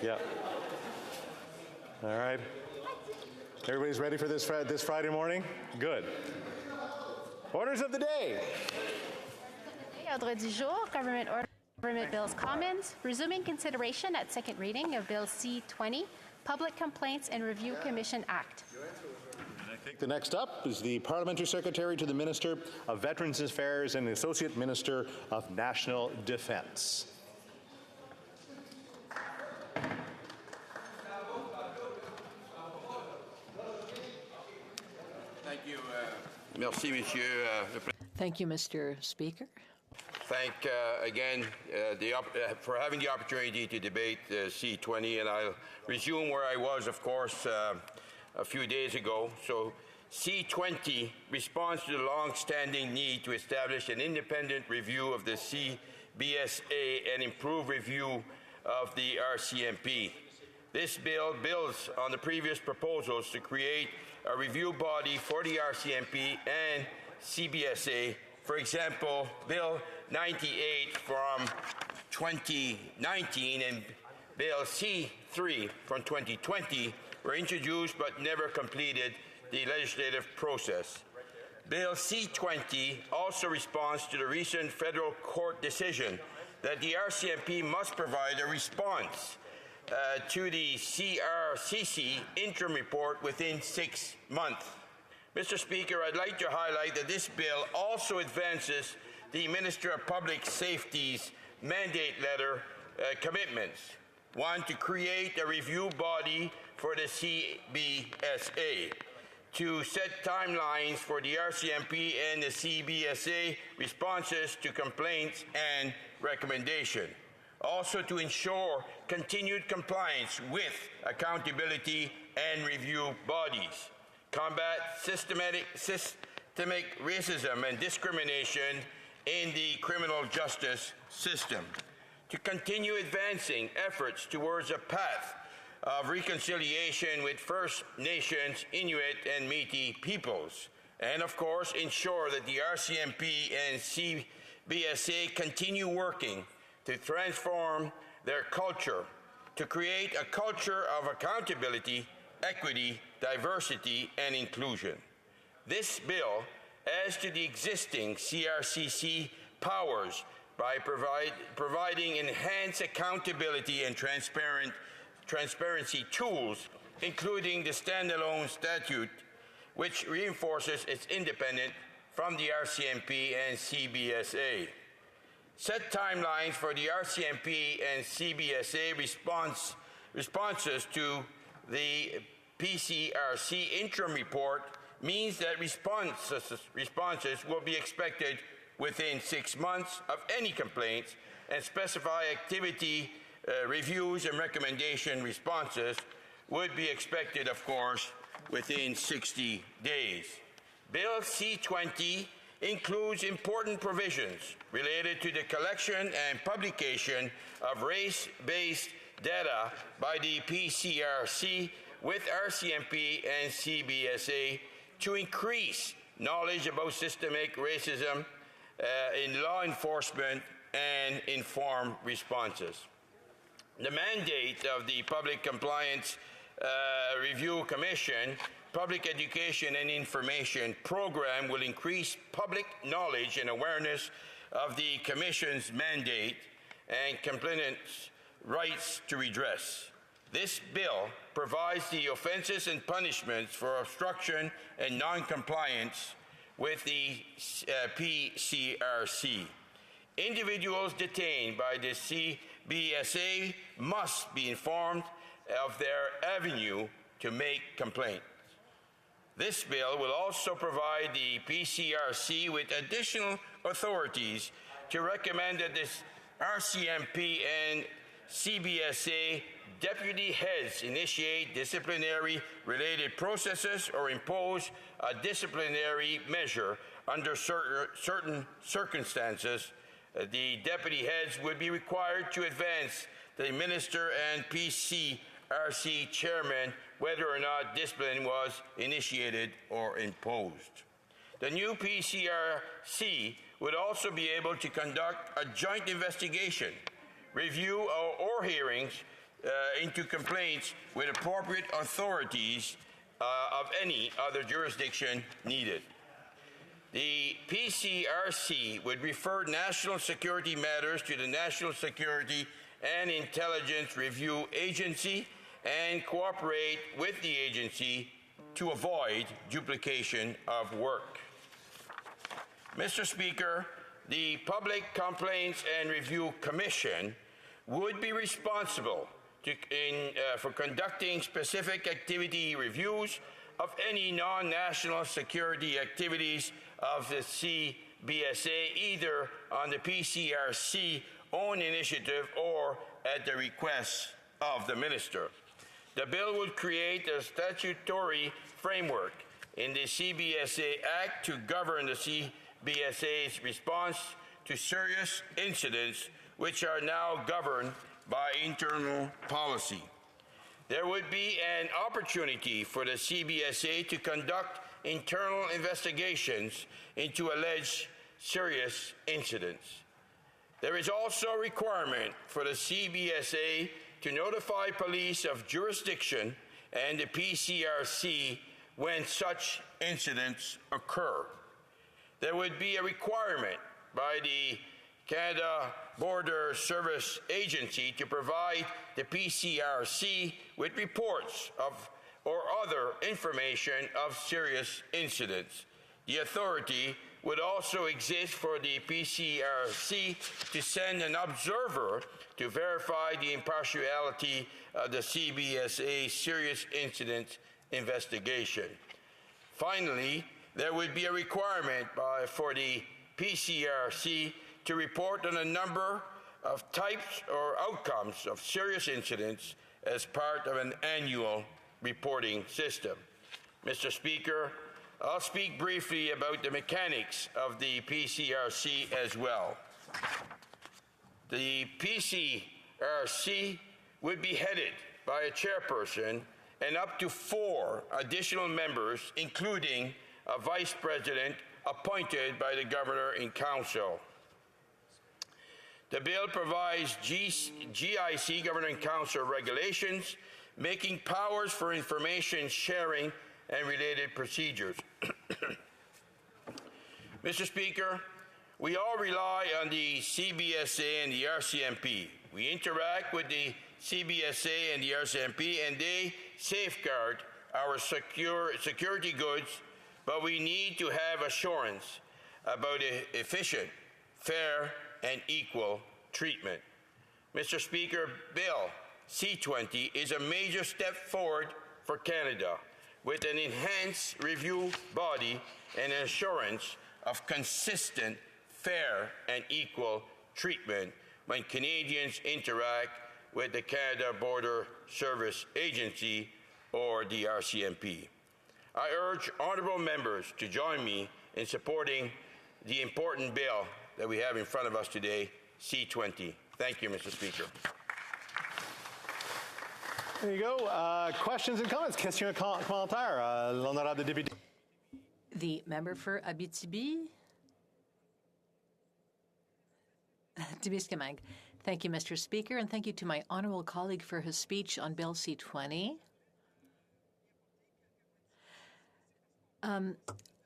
Yeah. All right. Everybody's ready for this Friday morning? Good. Orders of the day. Ordre du jour, Government Bills Commons, resuming consideration at second reading of Bill C-20, Public Complaints and Review Commission Act. And I think the next up is the Parliamentary Secretary to the Minister of Veterans Affairs and the Associate Minister of National Defence. Thank you. Merci, Monsieur. Thank you, Mr. Speaker. Thank again for having the opportunity to debate C-20, and I'll resume where I was, of course, a few days ago. So C-20 responds to the long-standing need to establish an independent review of the CBSA and improve review of the RCMP. This bill builds on the previous proposals to create a review body for the RCMP and CBSA. For example, Bill 98 from 2019 and Bill C-3 from 2020 were introduced but never completed the legislative process. Bill C-20 also responds to the recent federal court decision that the RCMP must provide a response to the CRCC interim report within 6 months. Mr. Speaker, I'd like to highlight that this bill also advances the Minister of Public Safety's mandate letter commitments. One, to create a review body for the CBSA. To set timelines for the RCMP and the CBSA responses to complaints and recommendation. Also to ensure continued compliance with accountability and review bodies. Combat systemic racism and discrimination in the criminal justice system. To continue advancing efforts towards a path of reconciliation with First Nations, Inuit, and Métis peoples. And of course, ensure that the RCMP and CBSA continue working to transform their culture, to create a culture of accountability, equity, diversity, and inclusion. This bill adds to the existing CRCC powers by providing enhanced accountability and transparency tools, including the standalone statute, which reinforces its independence from the RCMP and CBSA. Set timelines for the RCMP and CBSA responses to the PCRC interim report means that responses will be expected within 6 months of any complaints and specify activity reviews and recommendation responses would be expected, of course, within 60 days. Bill C-20 includes important provisions related to the collection and publication of race-based data by the PCRC with RCMP and CBSA to increase knowledge about systemic racism in law enforcement and inform responses. The mandate of the Public Compliance Review Commission Public Education and Information Program will increase public knowledge and awareness of the Commission's mandate and complainants' rights to redress. This bill provides the offenses and punishments for obstruction and non-compliance with the PCRC. Individuals detained by the CBSA must be informed of their avenue to make complaint. This bill will also provide the PCRC with additional authorities to recommend that this RCMP and CBSA deputy heads initiate disciplinary-related processes or impose a disciplinary measure under certain circumstances. The deputy heads would be required to advise the minister and PCRC chairman whether or not discipline was initiated or imposed. The new PCRC would also be able to conduct a joint investigation, review or hearings into complaints with appropriate authorities of any other jurisdiction needed. The PCRC would refer national security matters to the National Security and Intelligence Review Agency and cooperate with the agency to avoid duplication of work. Mr. Speaker, the Public Complaints and Review Commission would be responsible for conducting specific activity reviews of any non-national security activities of the CBSA, either on the PCRC own initiative or at the request of the Minister. The bill would create a statutory framework in the CBSA Act to govern the CBSA's response to serious incidents which are now governed by internal policy. There would be an opportunity for the CBSA to conduct internal investigations into alleged serious incidents. There is also a requirement for the CBSA to notify police of jurisdiction and the PCRC when such incidents occur. There would be a requirement by the Canada Border Service Agency to provide the PCRC with reports of or other information of serious incidents. The authority would also exist for the PCRC to send an observer to verify the impartiality of the CBSA serious incident investigation. Finally, there would be a requirement for the PCRC to report on a number of types or outcomes of serious incidents as part of an annual reporting system. Mr. Speaker, I'll speak briefly about the mechanics of the PCRC as well. The PCRC would be headed by a chairperson and up to 4 additional members, including a vice president appointed by the Governor in Council. The bill provides GIC, Governor in Council, regulations, making powers for information sharing and related procedures. Mr. Speaker, we all rely on the CBSA and the RCMP. We interact with the CBSA and the RCMP, and they safeguard our security goods, but we need to have assurance about efficient, fair, and equal treatment. Mr. Speaker, Bill C-20 is a major step forward for Canada, with an enhanced review body and assurance of consistent, fair, and equal treatment when Canadians interact with the Canada Border Service Agency, or the RCMP. I urge honourable members to join me in supporting the important bill that we have in front of us today, C-20. Thank you, Mr. Speaker. There you go. Questions and comments. Question commentaire. L'honorable député. The member for Abitibi. Timiskaming. Thank you, Mr. Speaker, and thank you to my honourable colleague for his speech on Bill C-20.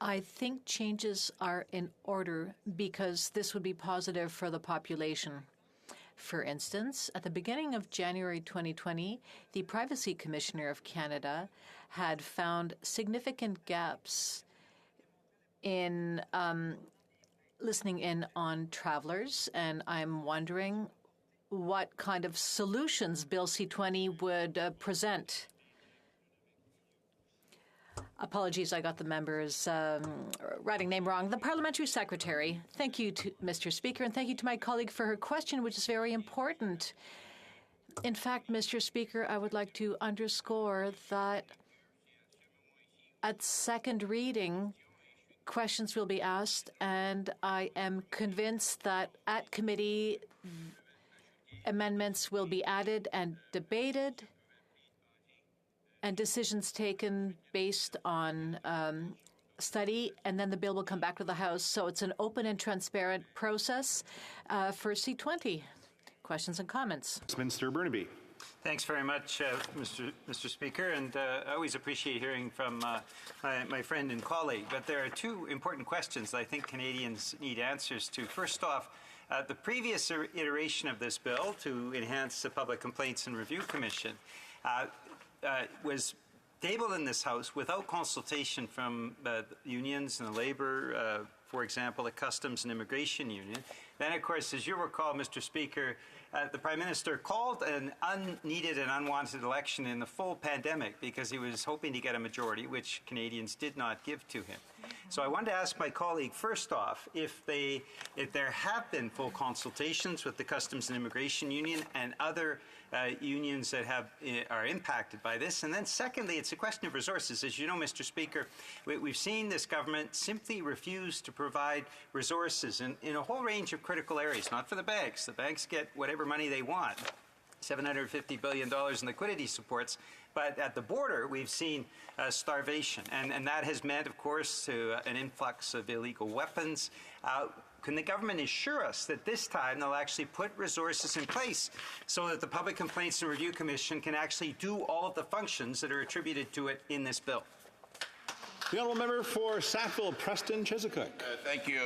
I think changes are in order because this would be positive for the population. For instance, at the beginning of January 2020, the Privacy Commissioner of Canada had found significant gaps in listening in on travelers, and I'm wondering what kind of solutions Bill C-20 would present. Apologies, I got the member's writing name wrong. The Parliamentary Secretary. Thank you, to Mr. Speaker, and thank you to my colleague for her question, which is very important. In fact, Mr. Speaker, I would like to underscore that at second reading, questions will be asked, and I am convinced that at committee, amendments will be added and debated, and decisions taken based on study, and then the bill will come back to the House. So it's an open and transparent process for C-20. Questions and comments? Minister Burnaby. Thanks very much, Mr. Speaker, and I always appreciate hearing from my friend and colleague. But there are two important questions that I think Canadians need answers to. First off, the previous iteration of this bill to enhance the Public Complaints and Review Commission was tabled in this House without consultation from unions and the Labour, for example, the Customs and Immigration Union. Then, of course, as you recall, Mr. Speaker, the Prime Minister called an unneeded and unwanted election in the full pandemic because he was hoping to get a majority, which Canadians did not give to him. So I wanted to ask my colleague, first off, if there have been full consultations with the Customs and Immigration Union and other unions that are impacted by this. And then secondly, it's a question of resources. As you know, Mr. Speaker, we've seen this government simply refuse to provide resources in a whole range of critical areas, not for the banks. The banks get whatever money they want, $750 billion in liquidity supports. But at the border, we've seen starvation. And that has meant, of course, an influx of illegal weapons. Can the government assure us that this time they'll actually put resources in place so that the Public Complaints and Review Commission can actually do all of the functions that are attributed to it in this bill? The honourable member for Sackville, Preston, Chesapeake. Thank you,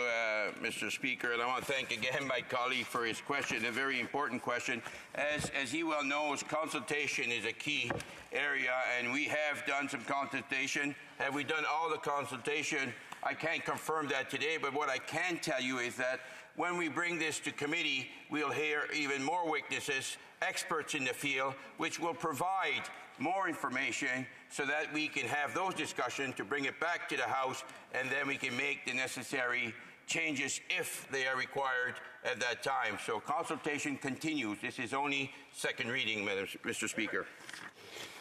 Mr. Speaker, and I want to thank again my colleague for his question, a very important question. As he well knows, consultation is a key area, and we have done some consultation. Have we done all the consultation? I can't confirm that today, but what I can tell you is that when we bring this to committee, we'll hear even more witnesses, experts in the field, which will provide more information so that we can have those discussions to bring it back to the House, and then we can make the necessary changes if they are required at that time. So consultation continues. This is only second reading, Mr. Speaker.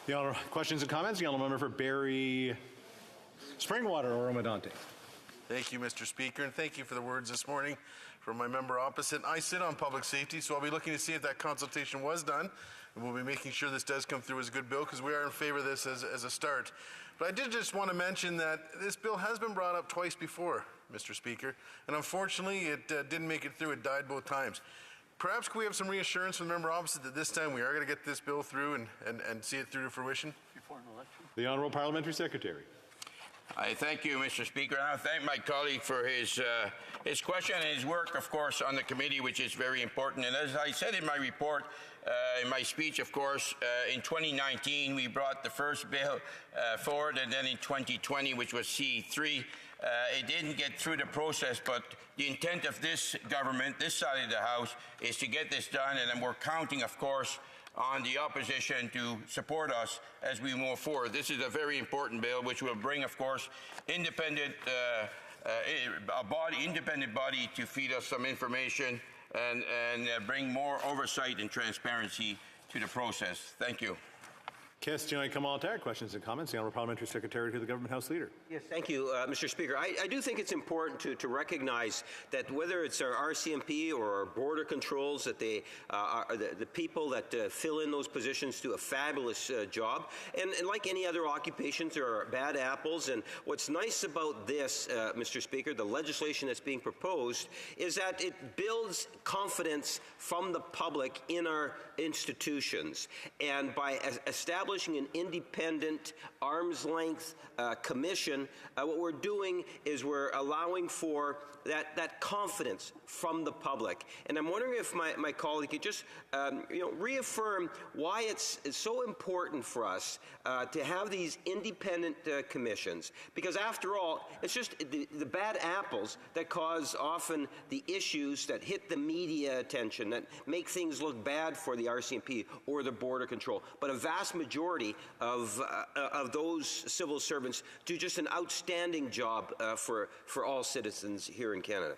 The honourable questions and comments. The honourable member for Barrie, Springwater, Oromo-Dante. Thank you, Mr. Speaker, and thank you for the words this morning from my member opposite. I sit on public safety, so I'll be looking to see if that consultation was done, and we'll be making sure this does come through as a good bill, because we are in favor of this as a start. But I did just want to mention that this bill has been brought up twice before, Mr. Speaker, and unfortunately it didn't make it through. It died both times. Perhaps can we have some reassurance from the member opposite that this time we are going to get this bill through and see it through to fruition? Before an election. The honourable parliamentary secretary. I thank you, Mr. Speaker, and I thank my colleague for his question and his work, of course, on the committee, which is very important. And as I said in my report, in my speech, of course, in 2019, we brought the first bill forward, and then in 2020, which was C3, it didn't get through the process, but the intent of this government, this side of the House, is to get this done, and we're counting, of course, on the opposition to support us as we move forward. This is a very important bill which will bring, of course, independent body to feed us some information and bring more oversight and transparency to the process. Thank you. Question commentaire, questions and comments. The honourable parliamentary secretary to the government House Leader. Yes, thank you, Mr. Speaker. I do think it's important to recognize that whether it's our RCMP or our border controls, that they are the people that fill in those positions do a fabulous job. And like any other occupations, there are bad apples. And what's nice about this, Mr. Speaker, the legislation that's being proposed, is that it builds confidence from the public in our institutions. And by establishing an independent, arm's-length commission, what we're doing is we're allowing for that confidence from the public. And I'm wondering if my colleague could just reaffirm why it's so important for us to have these independent commissions. Because after all, it's just the bad apples that cause often the issues that hit the media attention, that make things look bad for the RCMP or the Border Control. But a vast majority of those civil servants do just an outstanding job for all citizens here in Canada.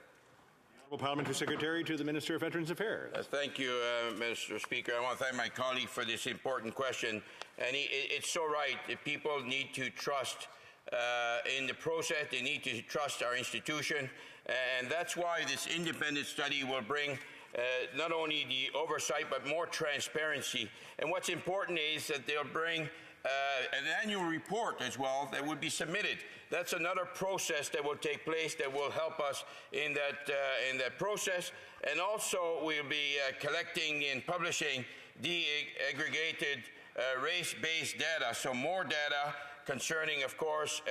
Honourable Parliamentary Secretary to the Minister of Veterans Affairs. Thank you, Mr. Speaker. I want to thank my colleague for this important question. And it's so right that people need to trust in the process. They need to trust our institution. And that's why this independent study will bring not only the oversight, but more transparency. And what's important is that they'll bring an annual report as well that will be submitted. That's another process that will take place that will help us in that process. And also we'll be collecting and publishing de-aggregated race-based data, so more data concerning, of course,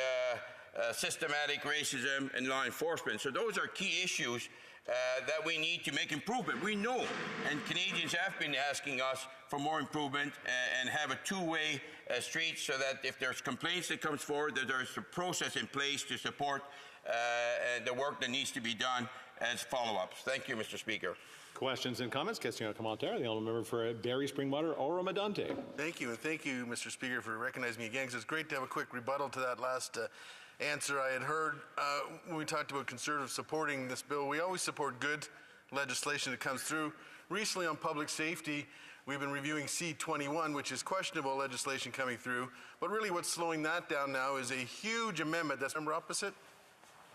systematic racism and law enforcement. So those are key issues that we need to make improvement. We know, and Canadians have been asking us for more improvement and have a two-way street so that if there's complaints that comes forward, that there's a process in place to support the work that needs to be done as follow-ups. Thank you, Mr. Speaker. Questions and comments? Question or commentaire. The honourable member for Barrie Springwater, Oro Medonte. Thank you, and thank you, Mr. Speaker, for recognizing me again, because it's great to have a quick rebuttal to that last answer I had heard. When we talked about Conservatives supporting this bill, we always support good legislation that comes through. Recently on public safety, we've been reviewing C-21, which is questionable legislation coming through, but really what's slowing that down now is a huge amendment that's member opposite.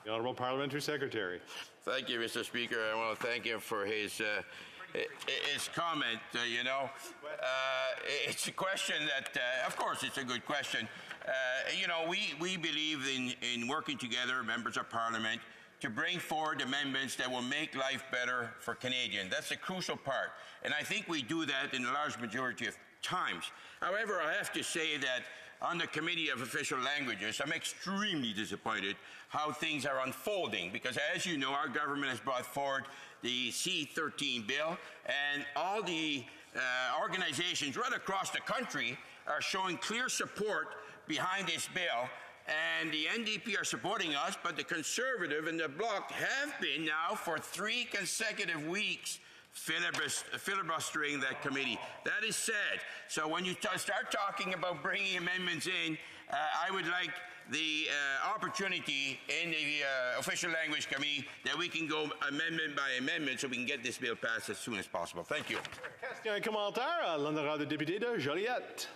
The Honourable Parliamentary Secretary. Thank you, Mr. Speaker. I want to thank him for his comment. It's a question that, of course, it's a good question. We believe in working together, members of Parliament, to bring forward amendments that will make life better for Canadians. That's a crucial part. And I think we do that in a large majority of times. However, I have to say that on the Committee of Official Languages, I'm extremely disappointed how things are unfolding, because as you know, our government has brought forward the C-13 bill, and all the organizations right across the country are showing clear support behind this bill, and the NDP are supporting us, but the Conservative and the Bloc have been now for 3 consecutive weeks filibustering that committee. That is sad. So when you start talking about bringing amendments in, I would like the opportunity in the Official Language Committee that we can go amendment by amendment so we can get this bill passed as soon as possible. Thank you. Question et commentaire. L'honorable député de Joliette.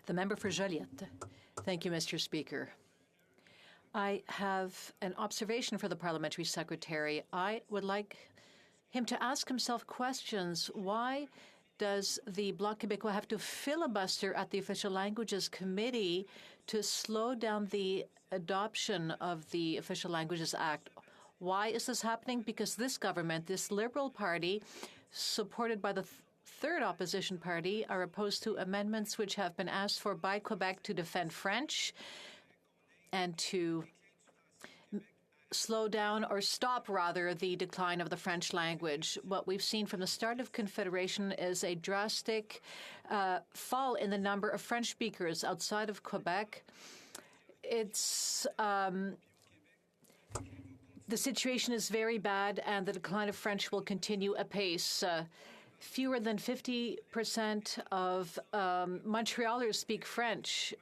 The member for Joliette. Thank you, Mr. Speaker. I have an observation for the Parliamentary Secretary. I would like him to ask himself questions. Why does the Bloc Québécois have to filibuster at the Official Languages Committee to slow down the adoption of the Official Languages Act? Why is this happening? Because this government, this Liberal Party, supported by the third opposition party, are opposed to amendments which have been asked for by Quebec to defend French and to slow down or stop, rather, the decline of the French language. What we've seen from the start of Confederation is a drastic fall in the number of French speakers outside of Quebec. It's the situation is very bad, and the decline of French will continue apace. Fewer than 50% of Montrealers speak French.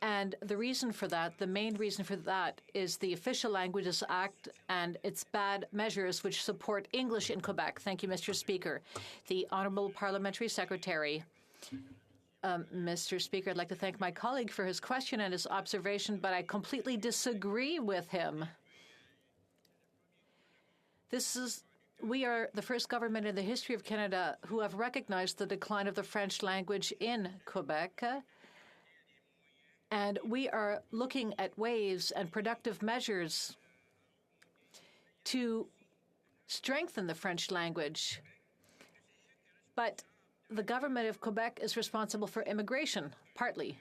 And the reason for that, the main reason for that, is the Official Languages Act and its bad measures which support English in Quebec. Thank you, Mr. Speaker. The Honourable Parliamentary Secretary. Mr. Speaker, I'd like to thank my colleague for his question and his observation, but I completely disagree with him. We are the first government in the history of Canada who have recognized the decline of the French language in Quebec. And we are looking at ways and productive measures to strengthen the French language. But the government of Quebec is responsible for immigration, partly.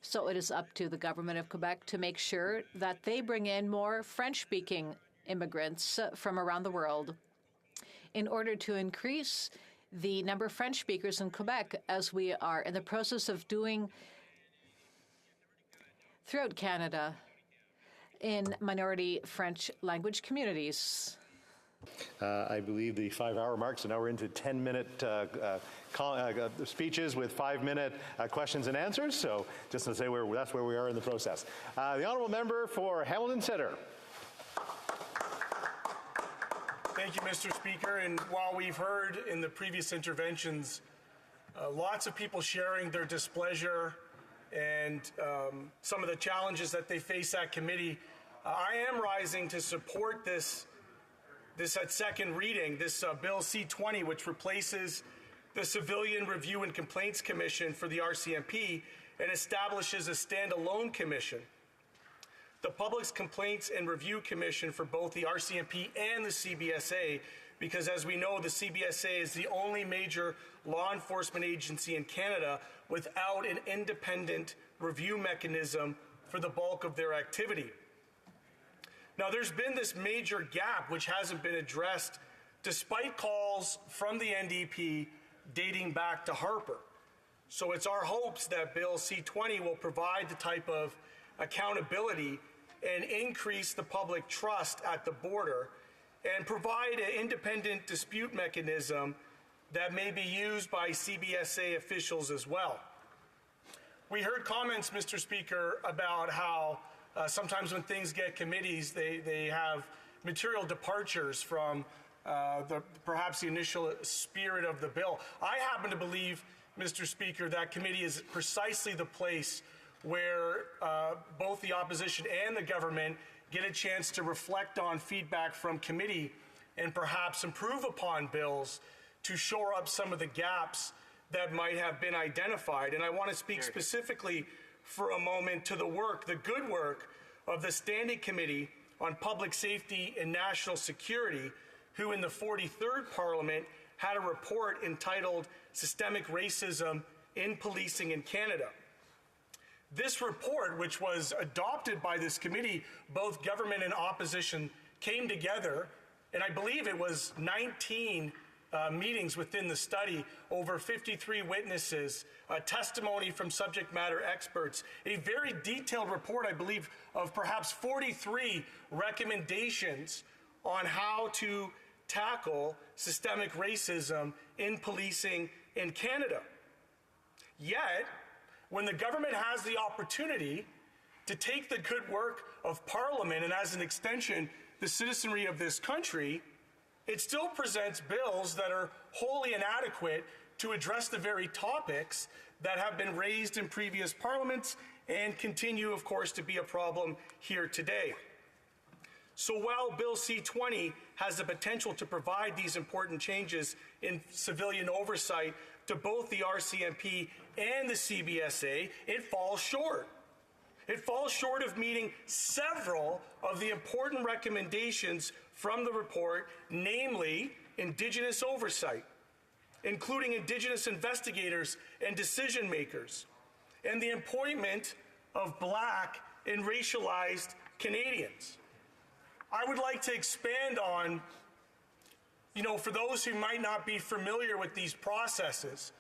So it is up to the government of Quebec to make sure that they bring in more French-speaking immigrants from around the world in order to increase the number of French speakers in Quebec, as we are in the process of doing throughout Canada in minority French language communities. I believe the 5-hour mark, so now we're into 10-minute speeches with 5-minute questions and answers. So just to say that's where we are in the process. The honourable member for Hamilton Centre. Thank you, Mr. Speaker. And while we've heard in the previous interventions lots of people sharing their displeasure and some of the challenges that they face at committee, I am rising to support this at second reading, this Bill C-20, which replaces the Civilian Review and Complaints Commission for the RCMP and establishes a standalone commission. The Public's Complaints and Review Commission for both the RCMP and the CBSA because as we know, the CBSA is the only major law enforcement agency in Canada without an independent review mechanism for the bulk of their activity. Now, there's been this major gap which hasn't been addressed despite calls from the NDP dating back to Harper. So it's our hopes that Bill C-20 will provide the type of accountability and increase the public trust at the border and provide an independent dispute mechanism that may be used by CBSA officials as well. We heard comments, Mr. Speaker, about how sometimes when things get committees, they have material departures from perhaps the initial spirit of the bill. I happen to believe, Mr. Speaker, that committee is precisely the place where both the opposition and the government get a chance to reflect on feedback from committee and perhaps improve upon bills to shore up some of the gaps that might have been identified. And I want to speak specifically for a moment to the good work of the Standing Committee on Public Safety and National Security, who in the 43rd Parliament had a report entitled Systemic Racism in Policing in Canada. This report, which was adopted by this committee, both government and opposition came together, and I believe it was 19 meetings within the study, over 53 witnesses, testimony from subject matter experts, a very detailed report, I believe, of perhaps 43 recommendations on how to tackle systemic racism in policing in Canada. Yet, when the government has the opportunity to take the good work of Parliament and as an extension, the citizenry of this country, it still presents bills that are wholly inadequate to address the very topics that have been raised in previous parliaments and continue, of course, to be a problem here today. So while Bill C-20 has the potential to provide these important changes in civilian oversight to both the RCMP and the CBSA, it falls short. It falls short of meeting several of the important recommendations from the report, namely Indigenous oversight, including Indigenous investigators and decision makers, and the appointment of Black and racialized Canadians. I would like to expand on, for those who might not be familiar with these processes,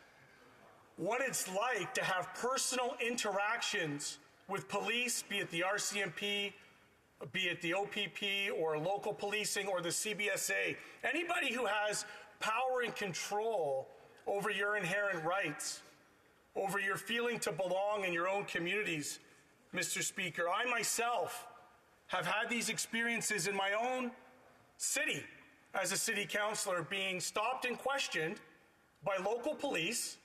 what it's like to have personal interactions with police, be it the RCMP, be it the OPP or local policing or the CBSA. Anybody who has power and control over your inherent rights, over your feeling to belong in your own communities, Mr. Speaker. I myself have had these experiences in my own city as a city councillor, being stopped and questioned by local police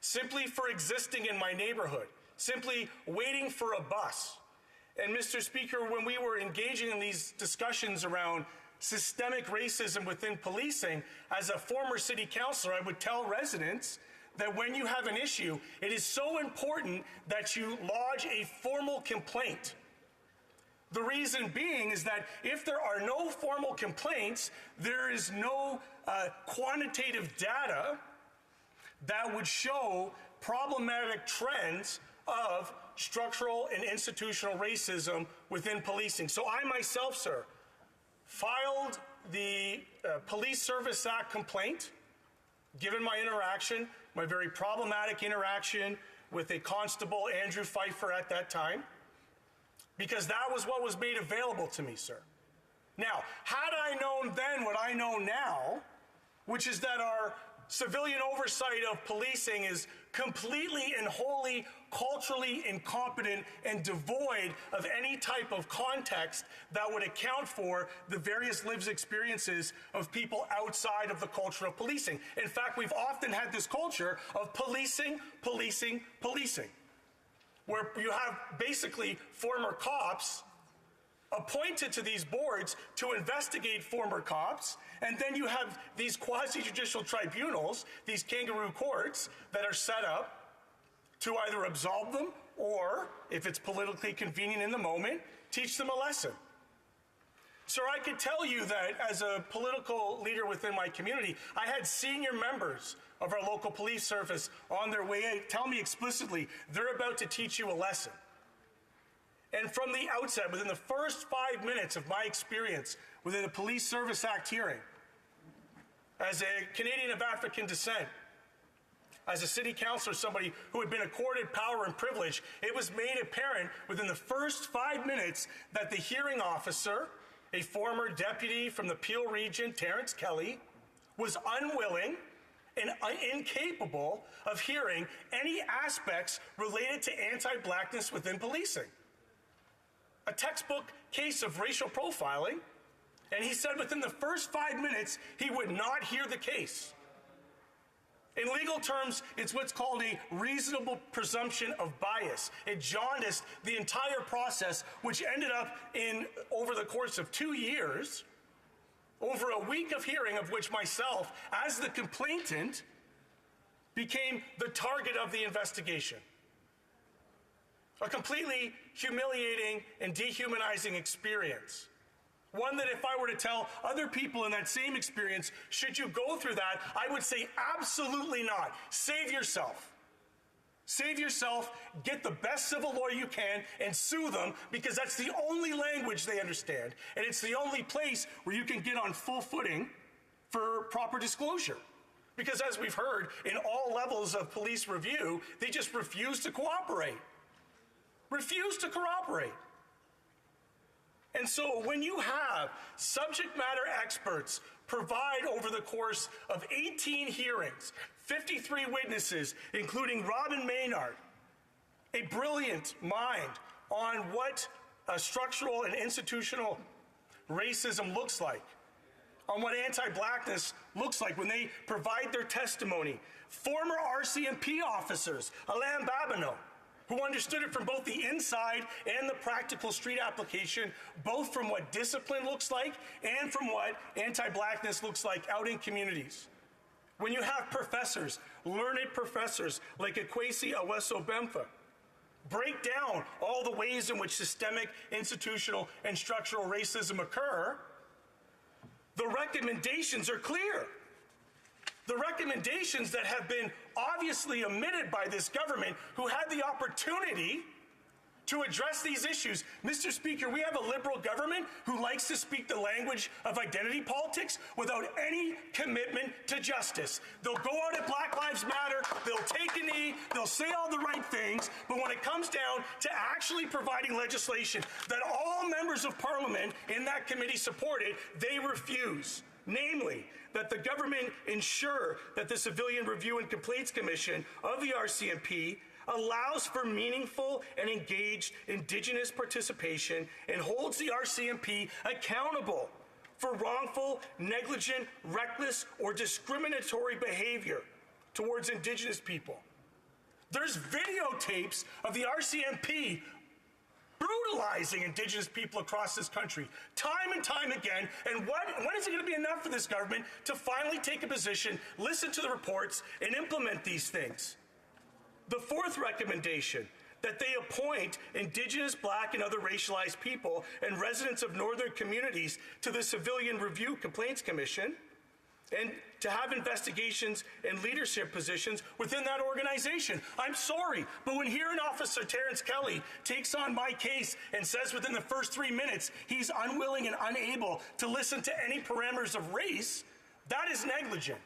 simply for existing in my neighborhood, simply waiting for a bus. And Mr. Speaker, when we were engaging in these discussions around systemic racism within policing, as a former city councillor, I would tell residents that when you have an issue, it is so important that you lodge a formal complaint. The reason being is that if there are no formal complaints, there is no quantitative data that would show problematic trends of structural and institutional racism within policing. So I myself, sir, filed the Police Service Act complaint, given my interaction, my very problematic interaction with a constable, Andrew Pfeiffer, at that time, because that was what was made available to me, sir. Now, had I known then what I know now, which is that our civilian oversight of policing is completely and wholly culturally incompetent and devoid of any type of context that would account for the various lived experiences of people outside of the culture of policing. In fact, we've often had this culture of policing, policing, policing, where you have basically former cops appointed to these boards to investigate former cops, and then you have these quasi-judicial tribunals, these kangaroo courts that are set up to either absolve them or, if it's politically convenient in the moment, teach them a lesson. Sir, I could tell you that as a political leader within my community, I had senior members of our local police service on their way out tell me explicitly they're about to teach you a lesson. And from the outset, within the first 5 minutes of my experience within the Police Service Act hearing, as a Canadian of African descent, as a city councillor, somebody who had been accorded power and privilege, it was made apparent within the first 5 minutes that the hearing officer, a former deputy from the Peel region, Terrence Kelly, was unwilling and incapable of hearing any aspects related to anti-blackness within policing. A textbook case of racial profiling, and he said within the first 5 minutes he would not hear the case. In legal terms, it's what's called a reasonable presumption of bias. It jaundiced the entire process, which ended up in, over the course of 2 years, over a week of hearing of which myself, as the complainant, became the target of the investigation. A completely humiliating and dehumanizing experience. One that if I were to tell other people in that same experience, should you go through that, I would say absolutely not. Save yourself. Save yourself, get the best civil lawyer you can, and sue them, because that's the only language they understand. And it's the only place where you can get on full footing for proper disclosure. Because as we've heard, in all levels of police review, they just refuse to cooperate. Refuse to cooperate. And so when you have subject matter experts provide over the course of 18 hearings, 53 witnesses, including Robin Maynard, a brilliant mind on what structural and institutional racism looks like, on what anti-blackness looks like when they provide their testimony. Former RCMP officers, Alain Babineau, who understood it from both the inside and the practical street application, both from what discipline looks like and from what anti-blackness looks like out in communities. When you have professors, learned professors like Ekwesi Aweso-Bempha, break down all the ways in which systemic, institutional, and structural racism occur, the recommendations are clear. The recommendations that have been obviously omitted by this government, who had the opportunity to address these issues. Mr. Speaker, we have a liberal government who likes to speak the language of identity politics without any commitment to justice. They'll go out at Black Lives Matter, they'll take a knee, they'll say all the right things, but when it comes down to actually providing legislation that all members of Parliament in that committee supported, they refuse. Namely, that the government ensure that the Civilian Review and Complaints Commission of the RCMP allows for meaningful and engaged Indigenous participation and holds the RCMP accountable for wrongful, negligent, reckless, or discriminatory behavior towards Indigenous people. There's videotapes of the RCMP brutalizing Indigenous people across this country, time and time again. And when is it going to be enough for this government to finally take a position, listen to the reports, and implement these things? The fourth recommendation, that they appoint Indigenous, Black, and other racialized people and residents of northern communities to the Civilian Review Complaints Commission, and to have investigations and leadership positions within that organization. I'm sorry, but when Hearing Officer Terrence Kelly takes on my case and says within the first 3 minutes he's unwilling and unable to listen to any parameters of race, that is negligent.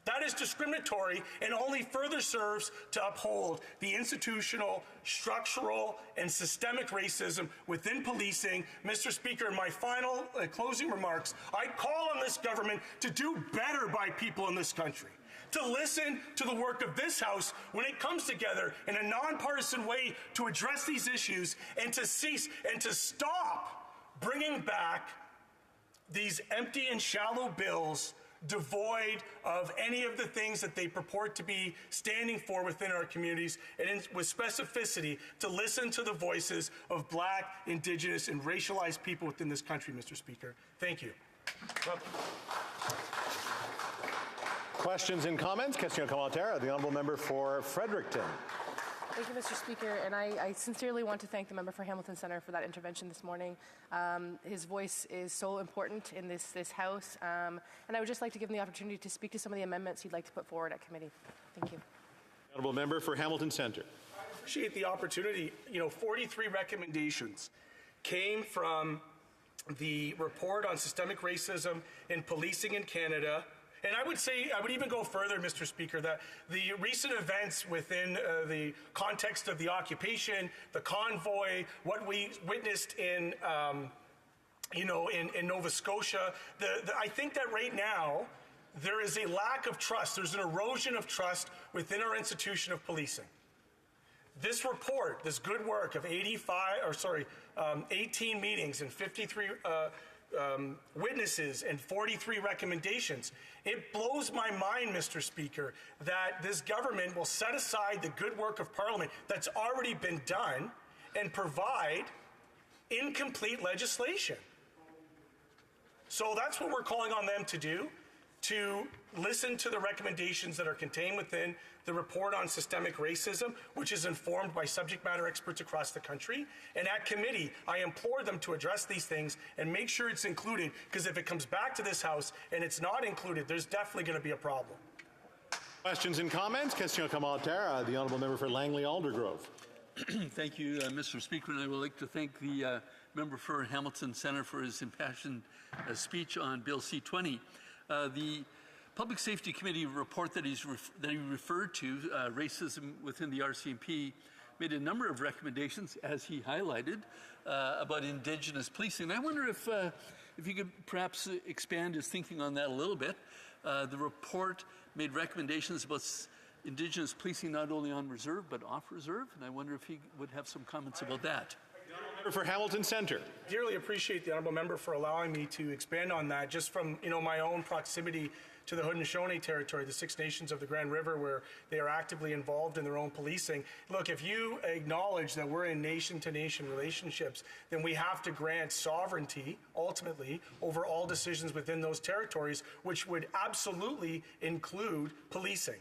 That is discriminatory and only further serves to uphold the institutional, structural, and systemic racism within policing. Mr. Speaker, in my final closing remarks, I call on this government to do better by people in this country, to listen to the work of this House when it comes together in a nonpartisan way to address these issues, and to cease and to stop bringing back these empty and shallow bills devoid of any of the things that they purport to be standing for within our communities, and with specificity to listen to the voices of Black, Indigenous, and racialized people within this country, Mr. Speaker. Thank you. Questions and comments? Question commentaire. The honourable member for Fredericton. Thank you, Mr. Speaker, and I sincerely want to thank the member for Hamilton Centre for that intervention this morning. His voice is so important in this House, and I would just like to give him the opportunity to speak to some of the amendments he'd like to put forward at committee. Thank you. Honourable member for Hamilton Centre. I appreciate the opportunity. 43 recommendations came from the report on systemic racism in policing in Canada. And I would say, I would even go further, Mr. Speaker, that the recent events within the context of the occupation, the convoy, what we witnessed in, in Nova Scotia, I think that right now there is a lack of trust. There's an erosion of trust within our institution of policing. This report, this good work of 18 meetings and 53 witnesses and 43 recommendations. It blows my mind, Mr. Speaker, that this government will set aside the good work of Parliament that's already been done and provide incomplete legislation. So that's what we're calling on them to do, to listen to the recommendations that are contained within the report on systemic racism, which is informed by subject matter experts across the country. And at committee, I implore them to address these things and make sure it's included, because if it comes back to this House and it's not included, there's definitely going to be a problem. Questions and comments? Question commentaire. The honourable member for Langley Aldergrove. Thank you, Mr. Speaker, and I would like to thank the member for Hamilton Centre for his impassioned speech on Bill C-20. The Public Safety Committee report that he referred to, racism within the RCMP, made a number of recommendations, as he highlighted, about Indigenous policing. And I wonder if you could perhaps expand his thinking on that a little bit. The report made recommendations about Indigenous policing not only on reserve but off reserve, and I wonder if he would have some comments about that. For Hamilton Centre. Dearly appreciate the honourable member for allowing me to expand on that, just from my own proximity to the Haudenosaunee territory, the Six Nations of the Grand River, where they are actively involved in their own policing. Look, if you acknowledge that we're in nation-to-nation relationships, then we have to grant sovereignty, ultimately, over all decisions within those territories, which would absolutely include policing.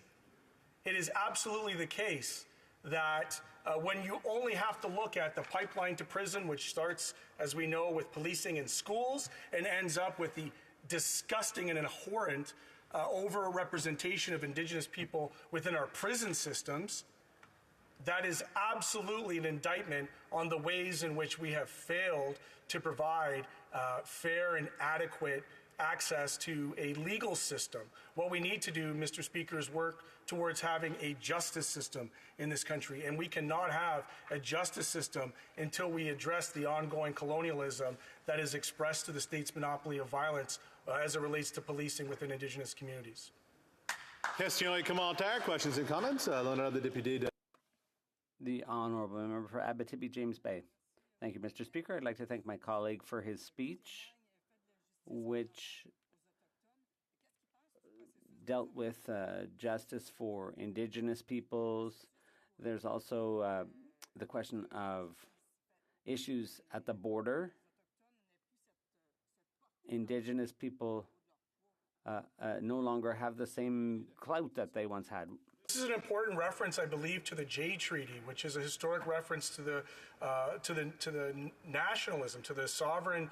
It is absolutely the case that when you only have to look at the pipeline to prison, which starts, as we know, with policing in schools and ends up with the disgusting and abhorrent over-representation of Indigenous people within our prison systems, that is absolutely an indictment on the ways in which we have failed to provide fair and adequate access to a legal system. What we need to do, Mr. Speaker, is work towards having a justice system in this country. And we cannot have a justice system until we address the ongoing colonialism that is expressed to the state's monopoly of violence as it relates to policing within Indigenous communities. Question et commentaire. Questions and comments. L'honneur de député. The honourable member for Abitibi, James Bay. Thank you, Mr. Speaker. I'd like to thank my colleague for his speech, which dealt with justice for Indigenous peoples. There's also the question of issues at the border. Indigenous people no longer have the same clout that they once had. This is an important reference, I believe, to the Jay Treaty, which is a historic reference to the nationalism, to the sovereign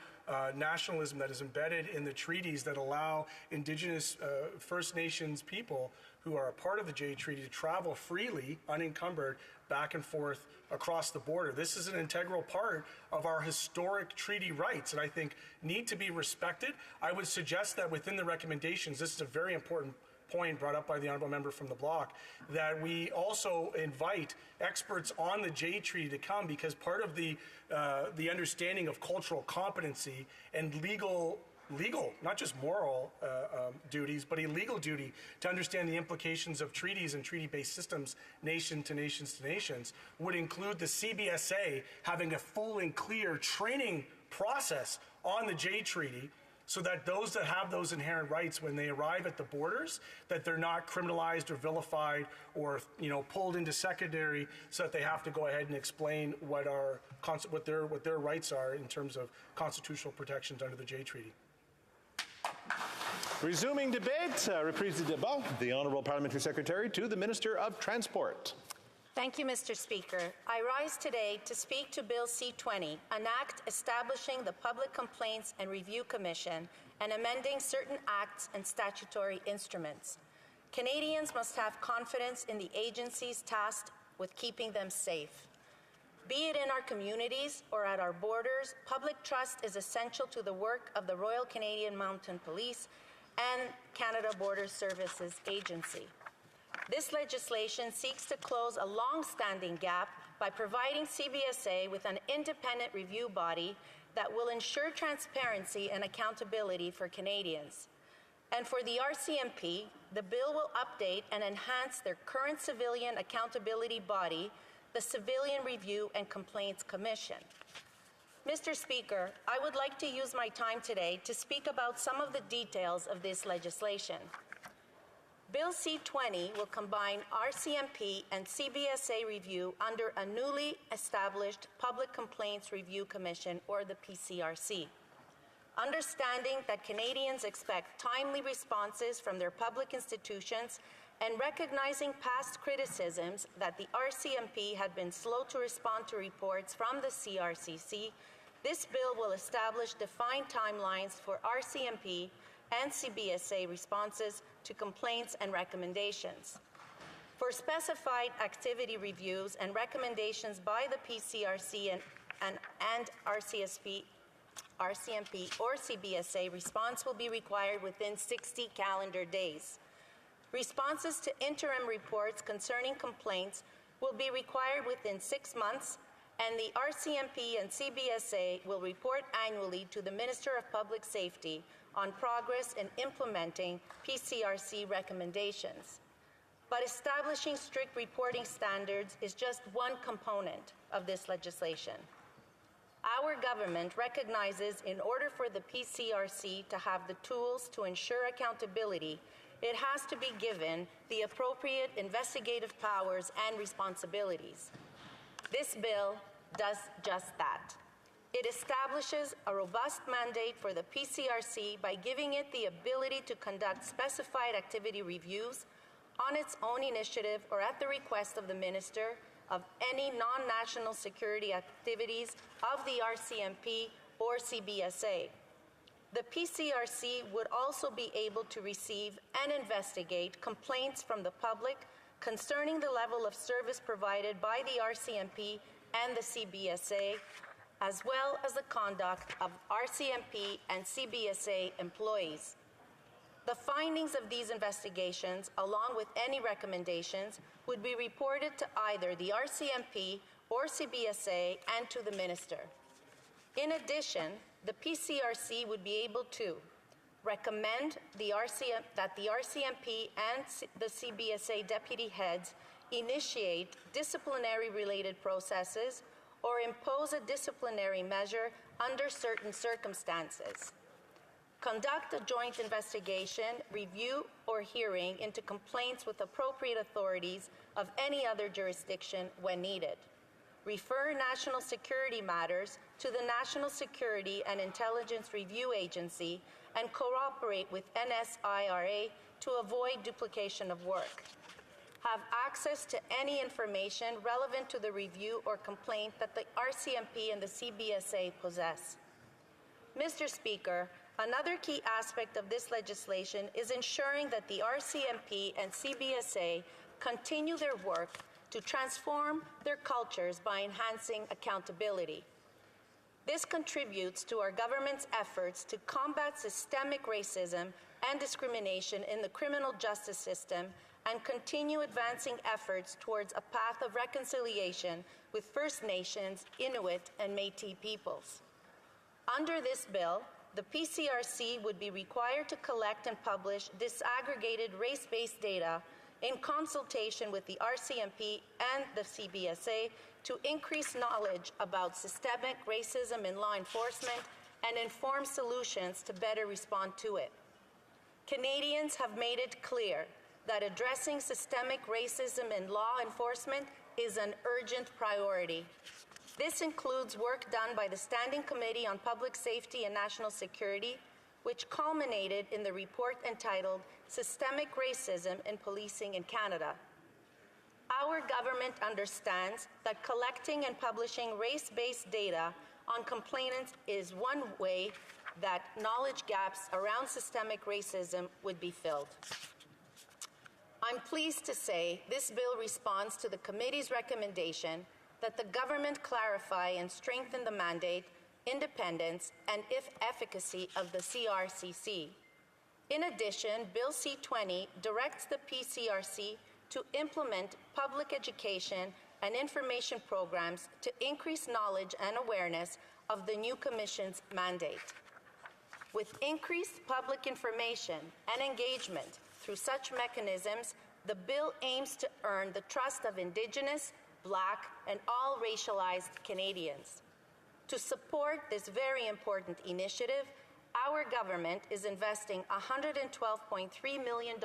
nationalism that is embedded in the treaties that allow Indigenous First Nations people who are a part of the Jay Treaty to travel freely, unencumbered, back and forth across the border. This is an integral part of our historic treaty rights, and I think need to be respected. I would suggest that within the recommendations, this is a very important point brought up by the honourable member from the bloc, that we also invite experts on the Jay Treaty to come, because part of the understanding of cultural competency and legal, not just moral duties, but a legal duty to understand the implications of treaties and treaty-based systems, nation to nations to nations, would include the CBSA having a full and clear training process on the Jay Treaty, so that those that have those inherent rights when they arrive at the borders, that they're not criminalized or vilified or pulled into secondary, so that they have to go ahead and explain what their rights are in terms of constitutional protections under the Jay Treaty. Resuming debate, reprise du débat. The Honourable Parliamentary Secretary to the Minister of Transport. Thank you, Mr. Speaker. I rise today to speak to Bill C-20, an act establishing the Public Complaints and Review Commission and amending certain acts and statutory instruments. Canadians must have confidence in the agencies tasked with keeping them safe. Be it in our communities or at our borders, public trust is essential to the work of the Royal Canadian Mounted Police and Canada Border Services Agency. This legislation seeks to close a long-standing gap by providing CBSA with an independent review body that will ensure transparency and accountability for Canadians. And for the RCMP, the bill will update and enhance their current civilian accountability body, the Civilian Review and Complaints Commission. Mr. Speaker, I would like to use my time today to speak about some of the details of this legislation. Bill C-20 will combine RCMP and CBSA review under a newly established Public Complaints Review Commission, or the PCRC. Understanding that Canadians expect timely responses from their public institutions and recognizing past criticisms that the RCMP had been slow to respond to reports from the CRCC, this bill will establish defined timelines for RCMP and CBSA responses to complaints and recommendations. For specified activity reviews and recommendations by the PCRC and RCMP or CBSA, response will be required within 60 calendar days. Responses to interim reports concerning complaints will be required within 6 months, and the RCMP and CBSA will report annually to the Minister of Public Safety on progress in implementing PCRC recommendations. But establishing strict reporting standards is just one component of this legislation. Our government recognizes in order for the PCRC to have the tools to ensure accountability, it has to be given the appropriate investigative powers and responsibilities. This bill does just that. It establishes a robust mandate for the PCRC by giving it the ability to conduct specified activity reviews on its own initiative or at the request of the Minister of any non-national security activities of the RCMP or CBSA. The PCRC would also be able to receive and investigate complaints from the public concerning the level of service provided by the RCMP and the CBSA, as well as the conduct of RCMP and CBSA employees. The findings of these investigations, along with any recommendations, would be reported to either the RCMP or CBSA and to the Minister. In addition, the PCRC would be able to recommend that the RCMP and the CBSA deputy heads initiate disciplinary-related processes or impose a disciplinary measure under certain circumstances. Conduct a joint investigation, review, or hearing into complaints with appropriate authorities of any other jurisdiction when needed. Refer national security matters to the National Security and Intelligence Review Agency and cooperate with NSIRA to avoid duplication of work. Have access to any information relevant to the review or complaint that the RCMP and the CBSA possess. Mr. Speaker, another key aspect of this legislation is ensuring that the RCMP and CBSA continue their work to transform their cultures by enhancing accountability. This contributes to our government's efforts to combat systemic racism and discrimination in the criminal justice system and continue advancing efforts towards a path of reconciliation with First Nations, Inuit, and Métis peoples. Under this bill, the PCRC would be required to collect and publish disaggregated race-based data in consultation with the RCMP and the CBSA to increase knowledge about systemic racism in law enforcement and inform solutions to better respond to it. Canadians have made it clear that addressing systemic racism in law enforcement is an urgent priority. This includes work done by the Standing Committee on Public Safety and National Security, which culminated in the report entitled Systemic Racism in Policing in Canada. Our government understands that collecting and publishing race-based data on complainants is one way that knowledge gaps around systemic racism would be filled. I'm pleased to say this bill responds to the committee's recommendation that the government clarify and strengthen the mandate, independence, and efficacy of the CRCC. In addition, Bill C-20 directs the PCRC to implement public education and information programs to increase knowledge and awareness of the new Commission's mandate. With increased public information and engagement through such mechanisms, the bill aims to earn the trust of Indigenous, Black, and all racialized Canadians. To support this very important initiative, our government is investing $112.3 million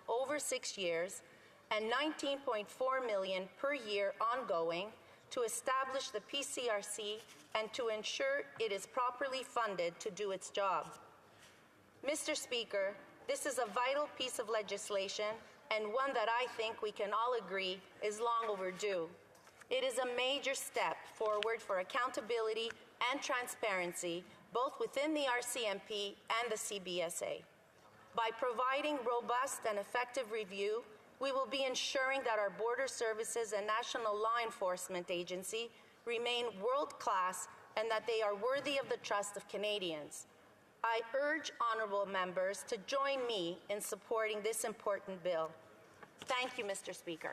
over 6 years and $19.4 million per year ongoing to establish the PCRC and to ensure it is properly funded to do its job. Mr. Speaker, this is a vital piece of legislation and one that I think we can all agree is long overdue. It is a major step forward for accountability and transparency both within the RCMP and the CBSA. By providing robust and effective review, we will be ensuring that our border services and national law enforcement agency remain world-class and that they are worthy of the trust of Canadians. I urge honourable members to join me in supporting this important bill. Thank you, Mr. Speaker.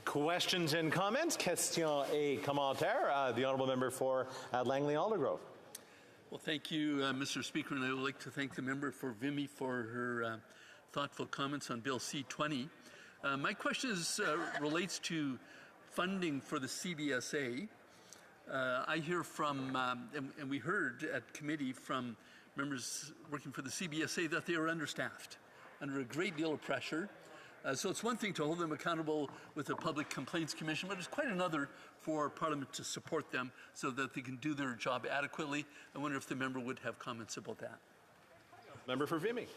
Questions and comments? Questions et commentaires. The honourable member for Langley-Aldergrove. Well, thank you, Mr. Speaker, and I would like to thank the member for Vimy for her thoughtful comments on Bill C-20. My question relates to funding for the CBSA. I hear from, and we heard at committee from members working for the CBSA that they are understaffed, under a great deal of pressure. So it's one thing to hold them accountable with the Public Complaints Commission, but it's quite another for Parliament to support them so that they can do their job adequately. I wonder if the member would have comments about that. Member for Vimy.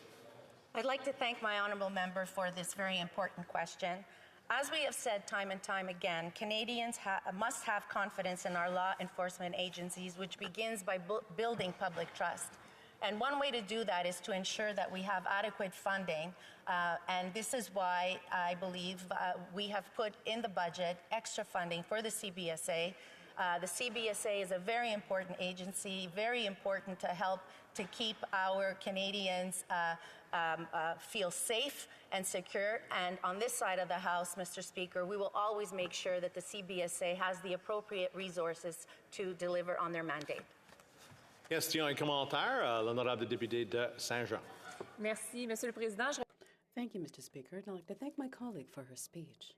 I'd like to thank my honourable member for this very important question. As we have said time and time again, Canadians must have confidence in our law enforcement agencies, which begins by building public trust. And one way to do that is to ensure that we have adequate funding. And this is why I believe we have put in the budget extra funding for the CBSA. The CBSA is a very important agency, very important to help to keep our Canadians feel safe and secure. And on this side of the House, Mr. Speaker, we will always make sure that the CBSA has the appropriate resources to deliver on their mandate. Question et commentaire. L'honorable député de Saint-Jean. Merci, Monsieur le Président. Thank you, Mr. Speaker. And I'd like to thank my colleague for her speech.